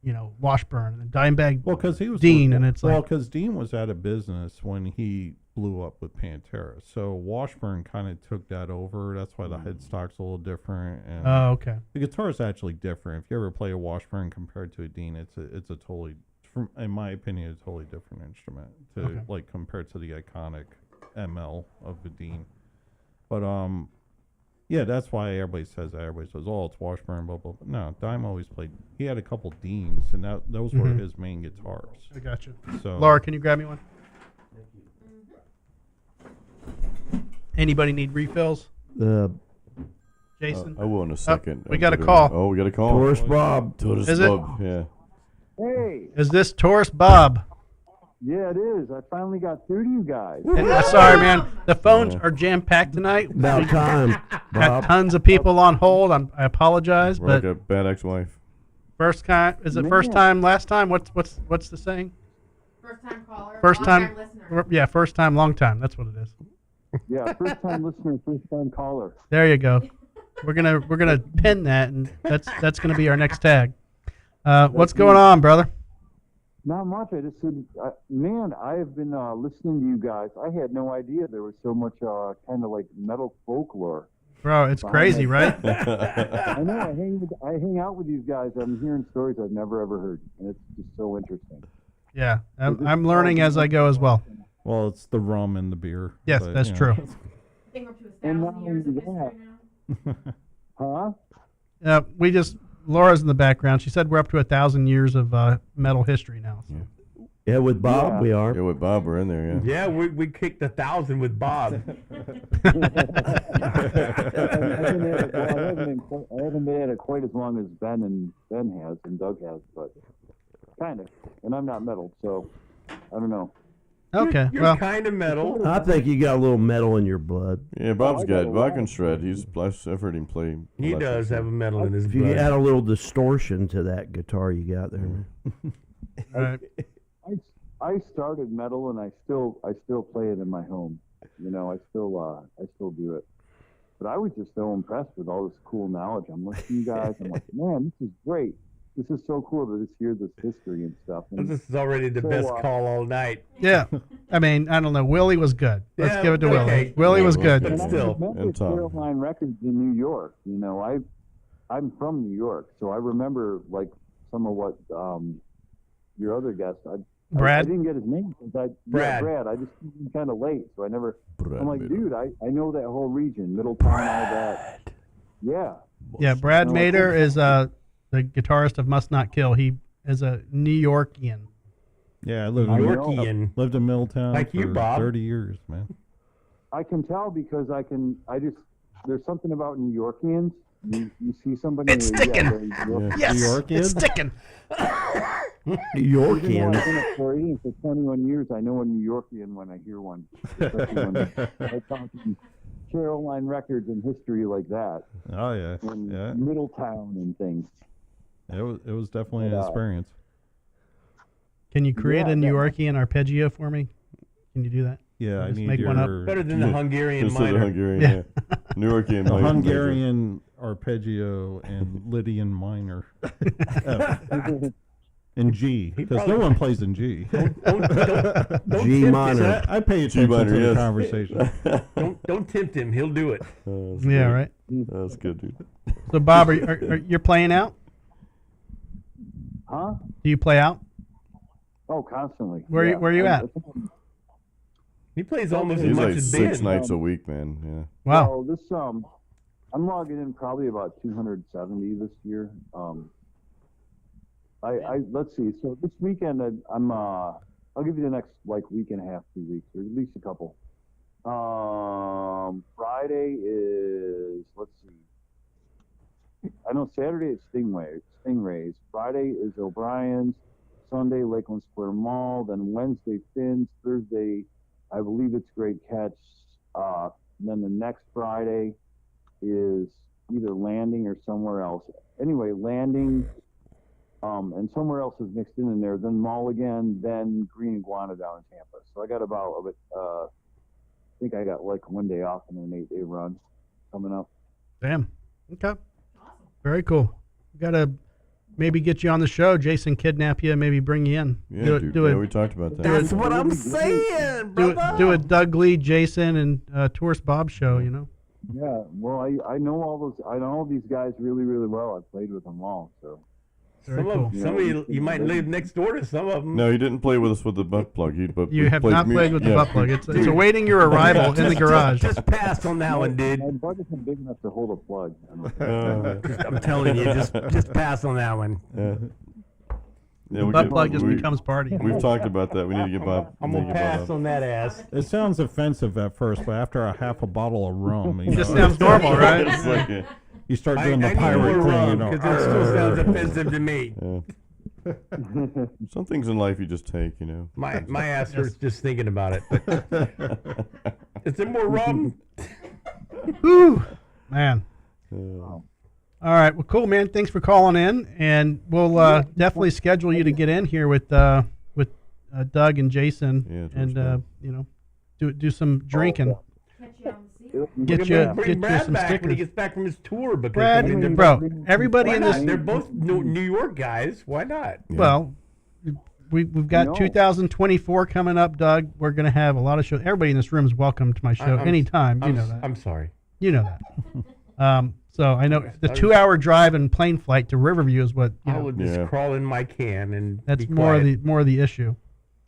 you know, Washburn and Dimebag. Well, because he was Dean, and it's like, because Dean was out of business when he blew up with Pantera, so Washburn kind of took that over. That's why the headstock's a little different. And oh, okay. the guitar is actually different. If you ever play a Washburn compared to a Dean, it's a totally, in my opinion, a totally different instrument to like compared to the iconic ML of the Dean. But yeah, that's why everybody says that. Everybody says, oh, it's Washburn, blah blah. No, Dime always played. He had a couple Deans, and those were his main guitars. I got you. So Laura, can you grab me one? Anybody need refills? Jason? I will in a second. We got a call. Oh, we got a call. Taurus Bob. Taurus Is it? Bob, yeah. Hey, Is this Taurus Bob? yeah, it is. I finally got through to you guys. Sorry, man. The phones are jam-packed tonight. About time, Got Bob. tons of people on hold. I apologize, We're but like a bad ex-wife. first time. Is it first time, last time? What's the saying? First time caller. First long time. listener. Yeah, first time, long time. That's what it is. Yeah, first time listener, first time caller. There you go. We're gonna pin that, and that's gonna be our next tag. What's going on, brother? Not much. I just said, man, I have been listening to you guys. I had no idea there was so much kind of like metal folklore. Bro, it's crazy, right? I know. I hang out with these guys. I'm hearing stories I've never ever heard, and it's just so interesting. Yeah, I'm learning as I go as well. well, it's the rum and the beer. Yes, but, that's you know. true. I think we're up to And 1,000 years of not only history now. Huh? Laura's in the background. She said we're up to 1,000 years of metal history now. So. Yeah, with Bob Yeah. we are. Yeah, with Bob, we're in there, yeah. Yeah, we kicked 1,000 with Bob. I haven't been at it quite as long as Ben has and Doug has, but kind of. And I'm not metal, so I don't know. Okay, You're well, kind of metal. I think you got a little metal in your blood. Yeah, Bob's I got got a Bob lot. can shred. I've heard him play. He electric, does so. have a metal in his If you blood. add a little distortion to that guitar you got there. all right. I started metal and I still play it in my home. You know, I still do it. But I was just so impressed with all this cool knowledge. I'm listening to you guys. I'm like, man, this is great. This is so cool to just hear this history and stuff. And This is already the So, best call all night. Yeah, I mean, I don't know. Willie was good. Let's Yeah, give it to okay. Willie. Willie was good. But and still. I remember And Tom. Caroline Records in New York. You know, I'm from New York, so I remember like some of what your other guest. I Brad? didn't get his name because Brad. Brad. I just came kind of late, so I never. Brad I'm like, Miller. dude, I know that whole region, Middletown, all that. Yeah, Yeah, Brad No, Mader is the guitarist of Must Not Kill. He is a New Yorkian. Yeah, I lived Yorkian. lived in Middletown Like for you, Bob. 30 years, man. I can tell because there's something about New Yorkians. You see somebody. It's sticking. Yes, New Yorkian? it's sticking. New Even though Yorkian. I've been a Floridian for 21 years, I know a New Yorkian when I hear one. Especially when they're talking Caroline records and history like that. Oh yeah, And yeah. Middletown and things. It was definitely an Yeah. experience. Can you create Yeah, a New yeah. Yorkian arpegio for me? Can you do that? Yeah, I Just need make your one up. Better than the Hungarian Just the minor. Hungarian, Yeah. yeah. New Yorkian the minor. Hungarian arpeggio and Lydian minor. In G, because no probably- one plays in G. Don't G tempt minor. I pay G attention minor, to the yes. conversation. Don't tempt him. He'll do it. That's Yeah, great. right. That's good, dude. So, Bob, are you're playing out? Huh? Do you play out? Oh, constantly. Where you at? He plays almost as He's much like as 6 Ben. nights a week, man. Yeah. Wow. Well, this I'm logging in probably about 270 this year. Let's see. So this weekend I'll give you the next like week and a half, 2 weeks, or at least a couple. Friday is, let's see. I know Saturday is Stingrays. Friday is O'Brien's. Sunday, Lakeland Square Mall. Then Wednesday, Finn's. Thursday, I believe it's Great Catch. Then the next Friday is either Landing or somewhere else. Anyway, Landing, and somewhere else is mixed in there. Then Mall again. Then Green Iguana down in Tampa. So I got about I think I got like 1 day off and an 8-day run coming up. Damn. Okay. Very cool. Got to maybe get you on the show. Jason kidnap you, maybe bring you in. Yeah, do dude. it. Yeah, we talked about that. That's what I'm saying, brother. Do a Doug Lee, Jason, and Tourist Bob show. You know. Yeah, well, I know I know all these guys really, really well. I've played with them all, so. Very Some cool. of some of you might live next door to some of them. No, he didn't play with us with the butt plug. You have not played with the butt plug. It's awaiting your arrival in the garage. Just pass on that one, dude. My butt isn't big enough to hold a plug. I'm telling you, just pass on that one. Yeah, we Butt could- plug just we- becomes party. We've talked about that. We need to get Bob. I'm we need gonna to get Bob pass up. on that ass. It sounds offensive at first, but after a half a bottle of rum, you It just know, sounds normal, right? It's like, yeah. you start I doing the need more pirate thing. You rum know, because it still sounds offensive to me. Some things in life you just take, you know. My ass hurts just thinking about it. But is there more rum? Whew, man. All right. Well, cool, man. Thanks for calling in, and we'll definitely schedule you to get in here with Doug and Jason, Yeah, and you know, do some drinking. Catch you on the sea. Get Bring you Brad some back when he stickers. gets back from his tour. Because Brad, I mean, they're bro, both- everybody why in not? this. They're both New York guys. Why not? Yeah. Well, we've got No. 2024 coming up, Doug. We're gonna have a lot of shows. Everybody in this room is welcome to my show I'm- anytime. You I'm, know that. I'm sorry. You know that. So I know the 2-hour drive and plane flight to Riverview is what you I know. would just Yeah. crawl in my can and That's be more quiet. of the issue.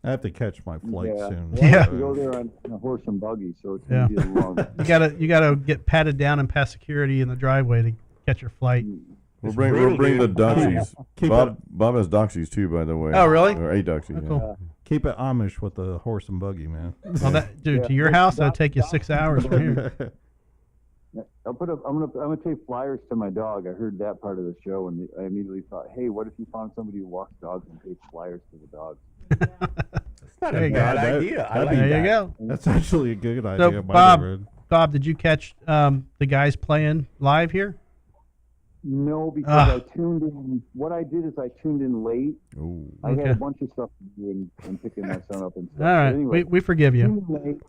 I have to catch my flight Yeah. soon. Well, I have to Yeah. go there on a horse and buggy, so it's Yeah. going to be a long. You gotta get patted down and pass security in the driveway to catch your flight. We'll bring the doxies. Keep Bob has doxies too, by the way. Oh, really? Or a doxie. Oh, yeah. cool. Keep it Amish with the horse and buggy, man. Well, that dude, to your Yeah. house, that'll take you 6 hours from here. I'm gonna take flyers to my dog. I heard that part of the show, and I immediately thought, hey, what if you found somebody who walks dogs and takes flyers to the dogs? It's not There a you bad go. idea. I That'd like be- There that. you go. That's actually a good idea. So, by Bob, the way. Bob, did you catch the guys playing live here? No, because Ah. I tuned in. What I did is I tuned in late. Ooh. I had Okay. a bunch of stuff to do and picking my son up and stuff. All right, But anyway, we forgive you. tuned in late,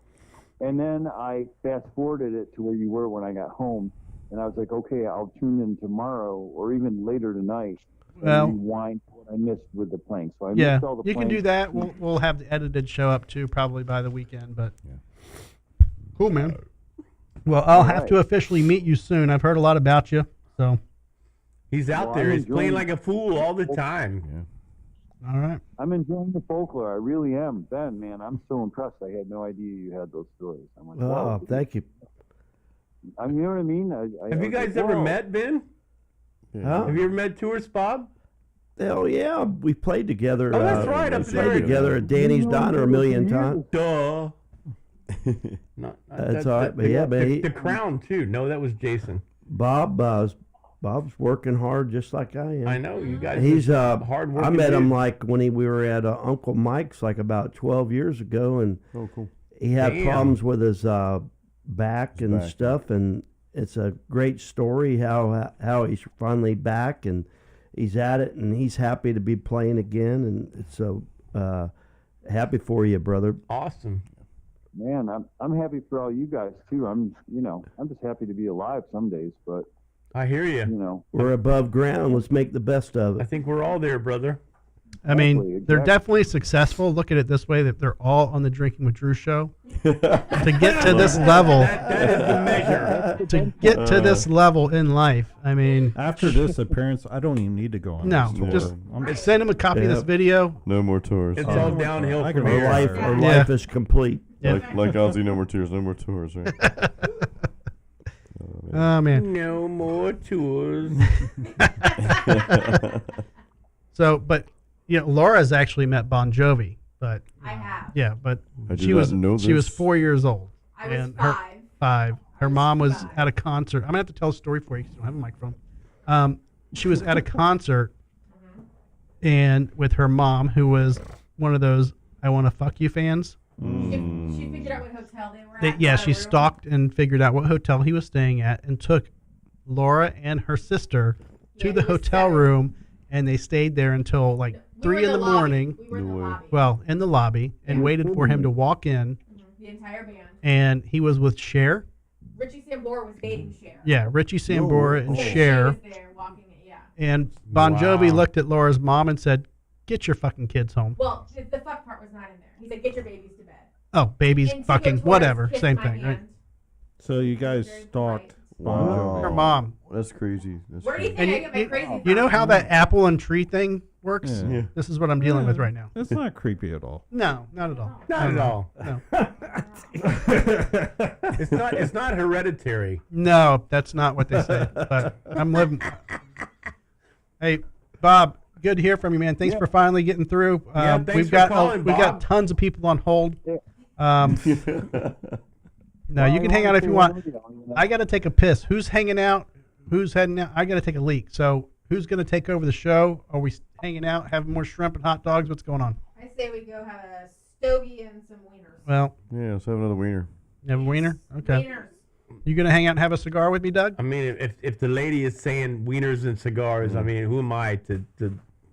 and then I fast forwarded it to where you were when I got home, and I was like, okay, I'll tune in tomorrow or even later tonight. And Well- rewind what I missed with the playing. So I Yeah, missed all the you can do playing. that. We'll have the edited show up too, probably by the weekend. But cool, man. Well, I'll have to officially meet you soon. I've heard a lot about you, so He's out Well, there. I'm He's playing enjoying- like a fool all the time. Yeah. all right. I'm enjoying the folklore. I really am. Ben, man, I'm so impressed. I had no idea you had those stories. I'm like, Oh, wow. thank you. I mean, you know what I mean? Have you guys ever met, Ben? Huh? Have you ever met Tourist Bob? Hell yeah, we played together. Oh, that's right, We up played there. together at Danny's Diner a million times. Duh. That's all right, but yeah, but the Crown too. No, that was Jason. Bob's working hard just like I am. I know you guys. He's hard working. I met him like when we were at Uncle Mike's like about 12 years ago, and cool. he had Damn. problems with his back and back. stuff, and it's a great story how he's finally back and he's at it, and he's happy to be playing again, and it's so happy for you, brother. Awesome. Man, I'm happy for all you guys too. I'm just happy to be alive some days, but I hear you. you know, We're above ground. Let's make the best of I it. think we're all there, brother. I mean, Exactly, they're exactly. definitely successful. Look at it this way: that they're all on the Drinking with Drew show. To get to this level, That is the measure. to get to this level in life, I mean, After this appearance, I don't even need to go on no, this tour. just I'm send him a copy of this Yeah. video. No more tours. It's all downhill I from can here. Our Yeah. life is complete. Yeah. Like Ozzy, no more tears, no more tours, right? Oh man. No more tours. So, but you know, Laura's actually met Bon Jovi, but I have. yeah, but I did she was not know she was this. 4 years old. I was and her 5. Her mom was 5. at a concert. I'm gonna have to tell a story for you because I don't have a microphone. She was at a concert, and with her mom, who was one of those "I want to fuck you" fans. She figured out what hotel they were at. Yeah, by she the room. stalked and figured out what hotel he was staying at, and took Laura and her sister to Yeah, the it was hotel 7. room, and they stayed there until like We 3 were in the lobby. morning. We were in the No way. lobby. Well, in the lobby, and waited for him to walk in, The entire band. and he was with Cher. Richie Sambora was dating Cher. Yeah, Richie Sambora and So Cher. She was there walking it, yeah. And Bon Jovi Wow. looked at Laura's mom and said, "Get your fucking kids home." Well, the fuck part was not in there. He said, "Get your babies to bed." Oh, babies, And fucking, Tico Torres whatever, kissed same my thing, right? hand. So you guys Very stalked Wow. Bon Jovi. Her mom. That's crazy. That's Where do you crazy. think I get my crazy You know from? how that apple and tree thing works? Yeah. Yeah. This is what I'm dealing with right now. It's not creepy at all. No, not at all. Not at all. No. It's not hereditary. No, that's not what they say. But I'm living. Hey, Bob, good to hear from you, man. Thanks for finally getting through. Yeah, thanks we've for got calling, we've got Bob. tons of people on hold. No, you can hang out if you want. I got to take a piss. Who's hanging out? Who's heading out? I got to take a leak. So who's going to take over the show? Are we hanging out, having more shrimp and hot dogs? What's going on? I say we go have a stogie and some wieners. Well, Yeah, let's have another wiener. you have a wiener? Okay. Wieners. You going to hang out and have a cigar with me, Doug? I mean, if the lady is saying wieners and cigars, I mean, who am I to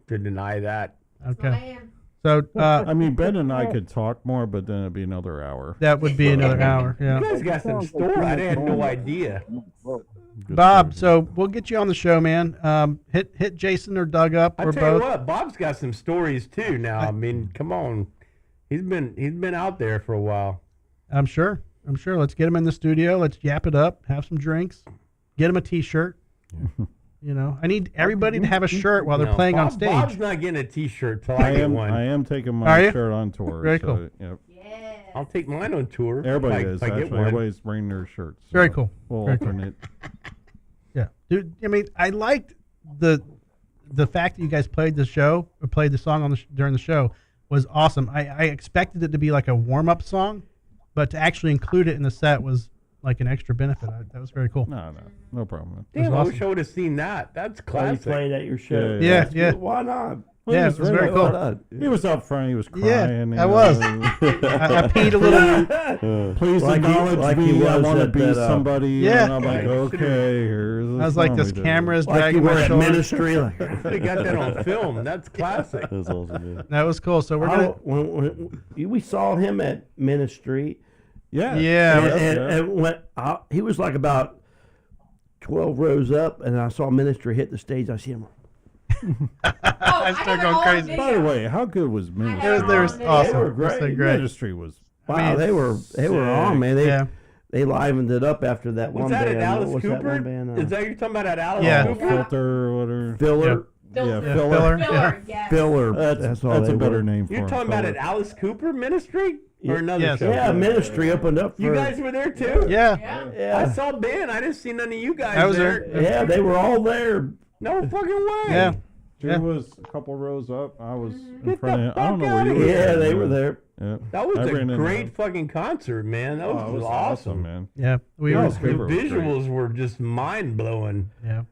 deny that? That's my Okay. man. So I mean, Ben and I could talk more, but then it'd be another hour. that would be another hour. Yeah. You guys got some story. I had no idea. Good Bob, story. so we'll get you on the show, man. Hit Jason or Doug up I or tell both. you what, Bob's got some stories too. Now, I mean, come on, he's been out there for a while. I'm sure. Let's get him in the studio. Let's yap it up. Have some drinks. Get him a T-shirt. You know, I need everybody to have a shirt while they're No, playing on Bob's stage. not getting a T-shirt till I I get am. one. I am taking Are my you? shirt on tour. Very so, cool. Yep. Yeah. I'll take mine on tour. Everybody if is I get actually. one. Everybody's bringing their shirts. Very so cool. We'll Very cool. alternate. Yeah, dude. I mean, I liked the fact that you guys played the show or played the song on during the show was awesome. I expected it to be like a warm up song, but to actually include it in the set was like an extra benefit. That was very cool. No problem. Damn, I awesome. wish I would have seen that. That's Why you classic. played at your show? Yeah, That's yeah. good. Why not? Well, Yeah, he it was ready. very cool. Why not? He was up front. He was Yeah, crying. I was. I peed a little. Please Like he- acknowledge like he me. I was want to at be that, somebody. Yeah. And I'm like, okay, here's. I was like, this camera is Like you dragging were my at shoulder. ministry. Like, They got that on film. That's classic. That's awesome, man. That was cool. So we're gonna. when we saw him at ministry. Yeah. Yeah. And when he was like about 12 rows up, and I saw ministry hit the stage. I see him. I started going crazy. By the way, how good was Ministry? They were awesome. They were It was so great. great. Ministry was. Wow, I mean, they were on, man. Yeah. They livened it up after that Was one that band. at Alice What's that Cooper? one band? Is that you're talking about at Alice Yeah. Cooper? Filter or whatever. Filler? Yeah, Yeah, Filler. filler. Filler, yes. Filler. That's all a they better were. name for You're him, talking about Filler. at Alice Cooper Ministry or another Yes. show? Yeah, ministry opened up for. You guys were there too. Yeah. Yeah. Yeah. I saw Ben. I didn't see none of you guys I was there. Yeah, they were all there. No fucking way. Yeah. She was a couple rows up. I was in Get front the of. I don't fuck know where outta you were. here. Yeah, they were there. Yeah. That was I ran a into great them. fucking concert, man. That Oh, was, it was awesome, man. Yeah, we Yeah, were. it was The good. Favorite was great. visuals were just mind blowing. Yeah.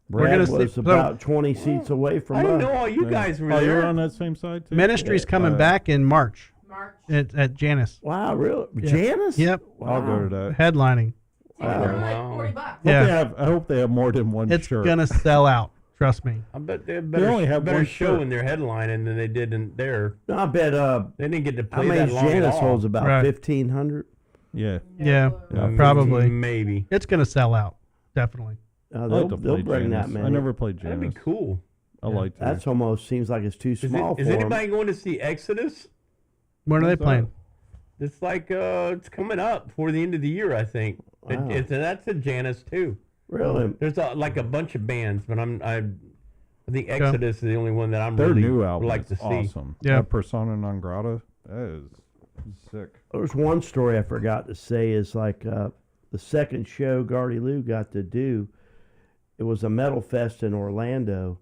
Brad gonna was see- about 20 seats away from I didn't us. know all you guys were Oh, you there. were on that same side too. Ministry's coming back in March March. at Janice. Wow, really? Yeah. Janice? Yep. I'll go to that. Headlining. Tickets are Wow. like $40. Yeah. I hope they have more than one It's shirt. gonna sell out. Trust me. I bet they They only have better one show shirt. in their headlining than they did in there. No, I bet. They didn't get to How play many that long at Janice all. holds? About Right. 1,500. Yeah. Yeah, Yeah, probably. Maybe. It's gonna sell out. Definitely. I like They'll to play bring that Janice. many. I never played That'd Janice. be cool. I like to. That's almost seems like it's too small Is for 'em. anybody going to see Exodus? When are they What's that? playing? It's like it's coming up for the end of the year, I think. Wow. That's a Janice too. Really? There's like a bunch of bands, but I think Exodus is the only one that I'm Their really new would album like is to see. awesome. Yeah. That Persona non grata. That is sick. There's one story I forgot to say is like the second show Gardy Lou got to do. It was a metal fest in Orlando,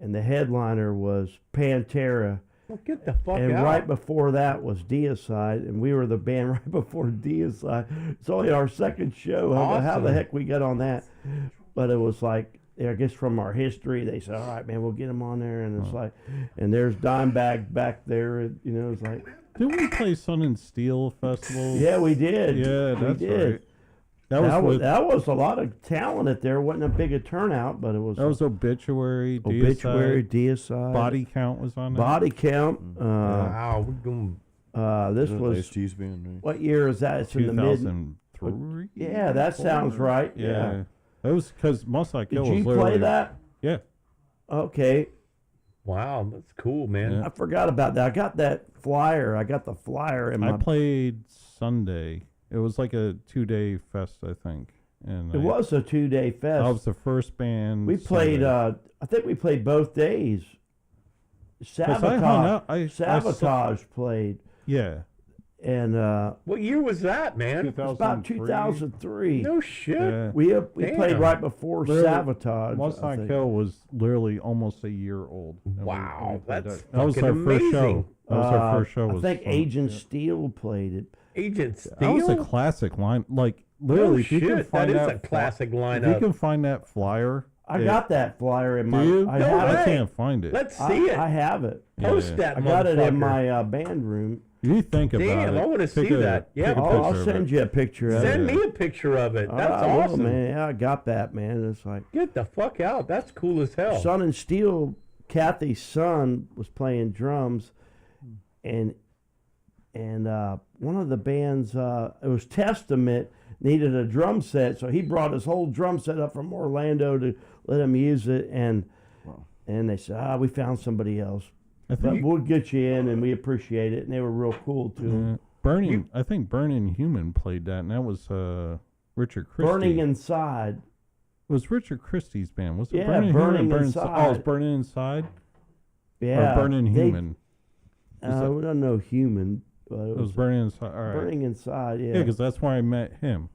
and the headliner was Pantera. Well, get the fuck And out. right before that was Deicide, and we were the band right before Deicide. It's only our second show. I don't know how the Awesome. heck we got on that, but it was like, I guess from our history, they said, all right, man, we'll get them on there. And it's like, and there's Dimebag back there. And, you know, it's like, Didn't we play Sun and Steel Festival? yeah, we did. Yeah, we that's did. right. That was a lot of talent at there. It wasn't a big a turnout, but it was. that was Obituary. Obituary, Deicide, Deicide. Body Count was on there. Body Count. Wow, we're going. This Is that was. Ice-T's band, right? What year is that? It's in the mid. 2003. Yeah, that sounds right. Yeah. That was because Must I Kill Did was you literally. play that? Yeah. Okay. Wow, that's cool, man. Yeah. I forgot about that. I got that flyer. I got the flyer in my. I played Sunday. It was like a 2-day fest, I think. And It was a 2-day fest. I was the first band. We played. Sunday. I think we played both days. 'Cause I hung Sabotage. out- I Sabotage played, Yeah. and What year was that, man? it was about 2003. No shit. Yeah. We Damn. played right before Literally, Sabotage. Must I I think. Kill was literally almost a year old. And we Wow, played that's that was fucking our first show. amazing. That was our first show. I Was think fun. Agent Yeah. Steel played it. Agent Steel. That was a classic line. Like literally, No if you can shit, find that is that a classic If you lineup. can find that flyer, I got that flyer in Do my. you? I No have way. I can't find it. Let's see it. I have it. Post Yeah. that. I got it in motherfucker. my band room. You think about Damn, it. I wanna Take see a- that. Yeah, take a I'll picture of send it. you a picture of Send it. me a picture of it. That's I will, awesome. man. Yeah, I got that, man. It's like Get the fuck out. That's cool as hell. Sun and Steel. Kathy's son was playing drums, and one of the bands, it was Testament, needed a drum set, so he brought his whole drum set up from Orlando to let him use it, and they said, we found somebody else, I but think we'll get you in, and we appreciate it, and they were real cool too. Burning. I think Burning Human played that, and that was Richard Christie. Burning Inside. It was Richard Christie's band. Was it Yeah, Burning Burning Human? Inside. Oh, it was Burning Inside. Yeah, Or Burning they- Human. We don't know Human, but It was Burning Inside. All right. Burning Inside. Yeah, because that's where I met him.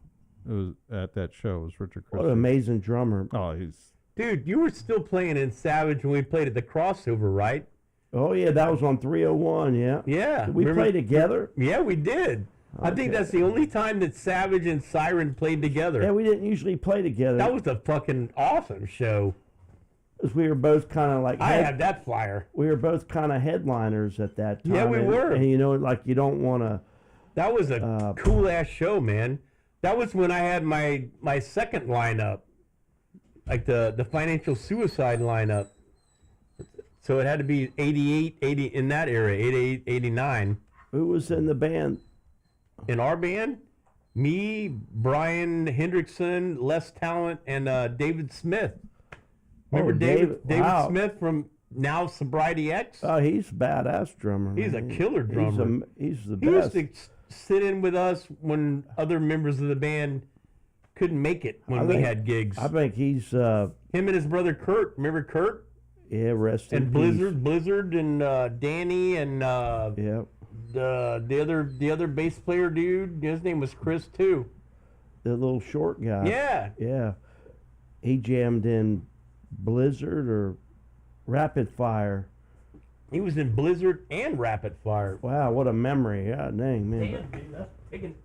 It was at that show. It was Richard Christie. What an amazing drummer. Oh, he's. Dude, you were still playing in Savage when we played at the crossover, right? Oh yeah, that was on 301. Yeah. Yeah. Did we Remember- play together? Yeah, we did. I think Okay. that's the only time that Savage and Siren played together. Yeah, we didn't usually play together. That was a fucking awesome show. 'Cause we were both kind of like I had that flyer. we were both kind of headliners at that time. Yeah, we and, were. And you know, like you don't want to. That was a cool ass show, man. That was when I had my second lineup, like the financial suicide lineup. So it had to be 88, 80 in that era, 88, 89. Who was in the band? In our band, me, Brian Hendrickson, Les Talent, and David Smith. Remember David wow. Smith from now Sobriety X? Oh, he's a badass drummer. He's a man. killer drummer. He's the He used best. to sit in with us when other members of the band couldn't make it when we had gigs. I think he's Him and his brother Kurt. Remember Kurt? yeah, rest in And peace. Blizzard, and Danny, and Yeah, the other bass player dude. His name was Chris too. the little short guy. Yeah. Yeah, he jammed in Blizzard or Rapid Fire. He was in Blizzard and Rapid Fire. Wow, what a memory. Yeah, dang, man. Damn, dude, that's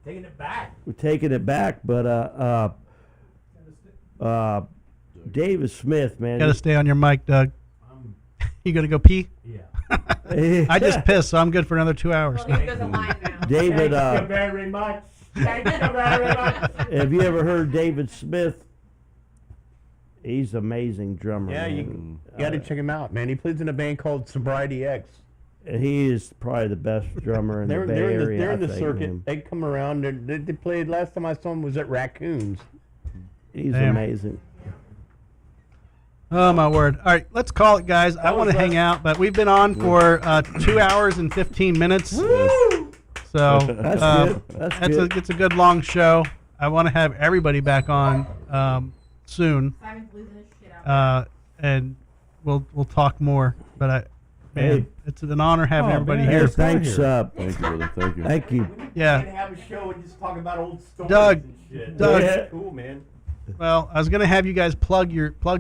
taking it back. We're taking it back, but David Smith, man. Got to stay on your mic, Doug. You gonna go pee? Yeah. I just pissed, so I'm good for another 2 hours. Well, he does a line now. David, Thank you very much. Thank you very much. have you ever heard David Smith? He's an amazing drummer. Yeah, man. you got to check him out, man. He plays in a band called Sobriety X. He is probably the best drummer in the Bay Area. They're in the I think, circuit. man. They come around. They played. Last time I saw him was at Raccoons. He's Damn. amazing. Oh my word! All right, let's call it, guys. I want to hang out, but we've been on for 2 hours and 15 minutes. Woo! So That's good. That's good. it's a good long show. I want to have everybody back on soon, Simon's losing his shit out. and we'll talk more. But man, Hey. it's an honor having everybody Hey, here. thanks. Thank you, brother. Thank you. Thank you. Yeah. We can have a show and just talk about old stories Doug, and shit. Doug. Yeah. Cool, man. Well, I was gonna have you guys plug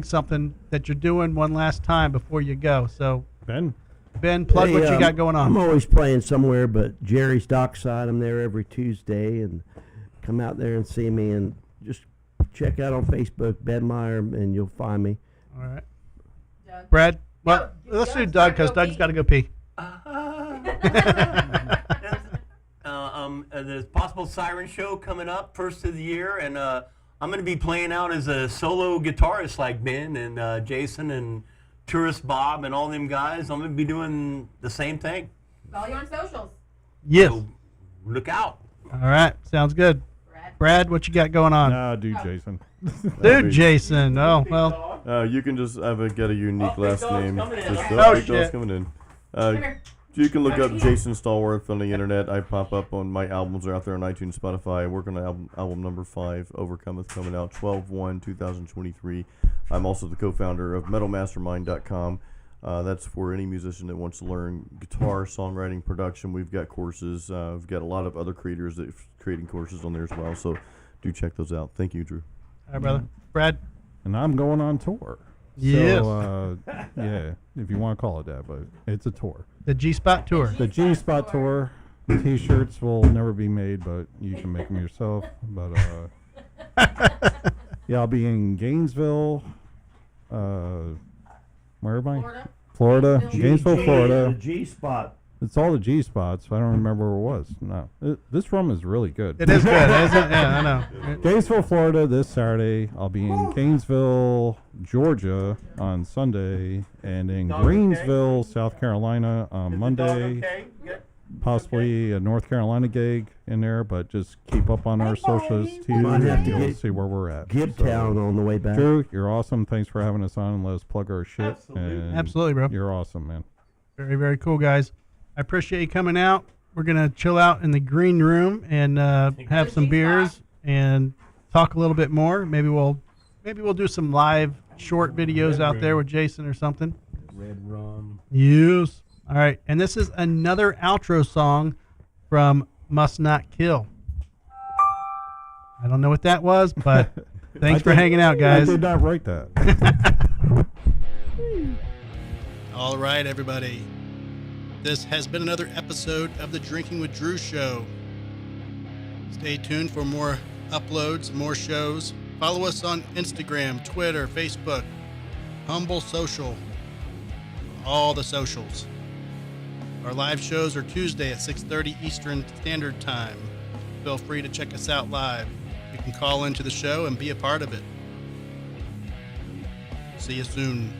something that you're doing one last time before you go. So Ben? plug Hey, what you got going I'm on. always playing somewhere, but Jerry's Dockside. I'm there every Tuesday, and come out there and see me, and just check out on Facebook, Ben Meyer, and you'll find me. All right, Doug. Brad. Well, let's do Doug's Doug because gotta go Doug's got to go pee. There's possible Siren show coming up first of the year, and I'm going to be playing out as a solo guitarist like Ben and Jason and Tourist Bob and all them guys. I'm going to be doing the same thing. Follow you on socials. Yes. So look out. All right, sounds good. Brad, what you got going on? Nah, dude, Jason. Dude, Jason. Oh well. You can just get a unique Oh, last Big Dog's name. coming in. Just, Oh, Big Dog's shit. coming in. Come here. You can look up Jason Stallworth on the internet. I pop up on my albums are out there on iTunes, Spotify. I work on album number 5, Overcometh, coming out 12/1/2023. I'm also the co-founder of MetalMastermind.com. That's for any musician that wants to learn guitar, songwriting, production. We've got courses. We've got a lot of other creators that are creating courses on there as well. So do check those out. Thank you, Drew. All right, brother. Brad. And I'm going on tour. Yes. So, yeah, if you want to call it that, but it's a tour. The G-Spot Tour. The G-Spot Tour. The T-shirts will never be made, but you can make them yourself. But yeah, I'll be in Gainesville. Where am I? Florida. Gainesville, Florida. The G-Spot. It's all the G-spots. I don't remember where it was. No, this rum is really good. It is good, isn't it? Yeah, I know. Gainesville, Florida this Saturday. I'll be in Gainesville, Georgia on Sunday, and in Greensville, South Carolina on Monday. Possibly a North Carolina gig in there, but just keep up on our socials too. Might have to You'll get see where we're at. Gibtown on the way back. Drew, you're awesome. Thanks for having us on and let us plug our shit. Absolutely. Absolutely, bro. You're awesome, man. Very, very cool, guys. I appreciate you coming out. We're gonna chill out in the green room and have some beers and talk a little bit more. Maybe we'll do some live short videos out there with Jason or something. Red rum. Yes. All right. And this is another outro song from Must Not Kill. I don't know what that was, but thanks for hanging out, guys. I did not write that. All right, everybody. This has been another episode of the Drinking with Drew show. Stay tuned for more uploads, more shows. Follow us on Instagram, Twitter, Facebook, Humble Social, all the socials. Our live shows are Tuesday at 6:30 Eastern Standard Time. Feel free to check us out live. You can call into the show and be a part of it. See you soon.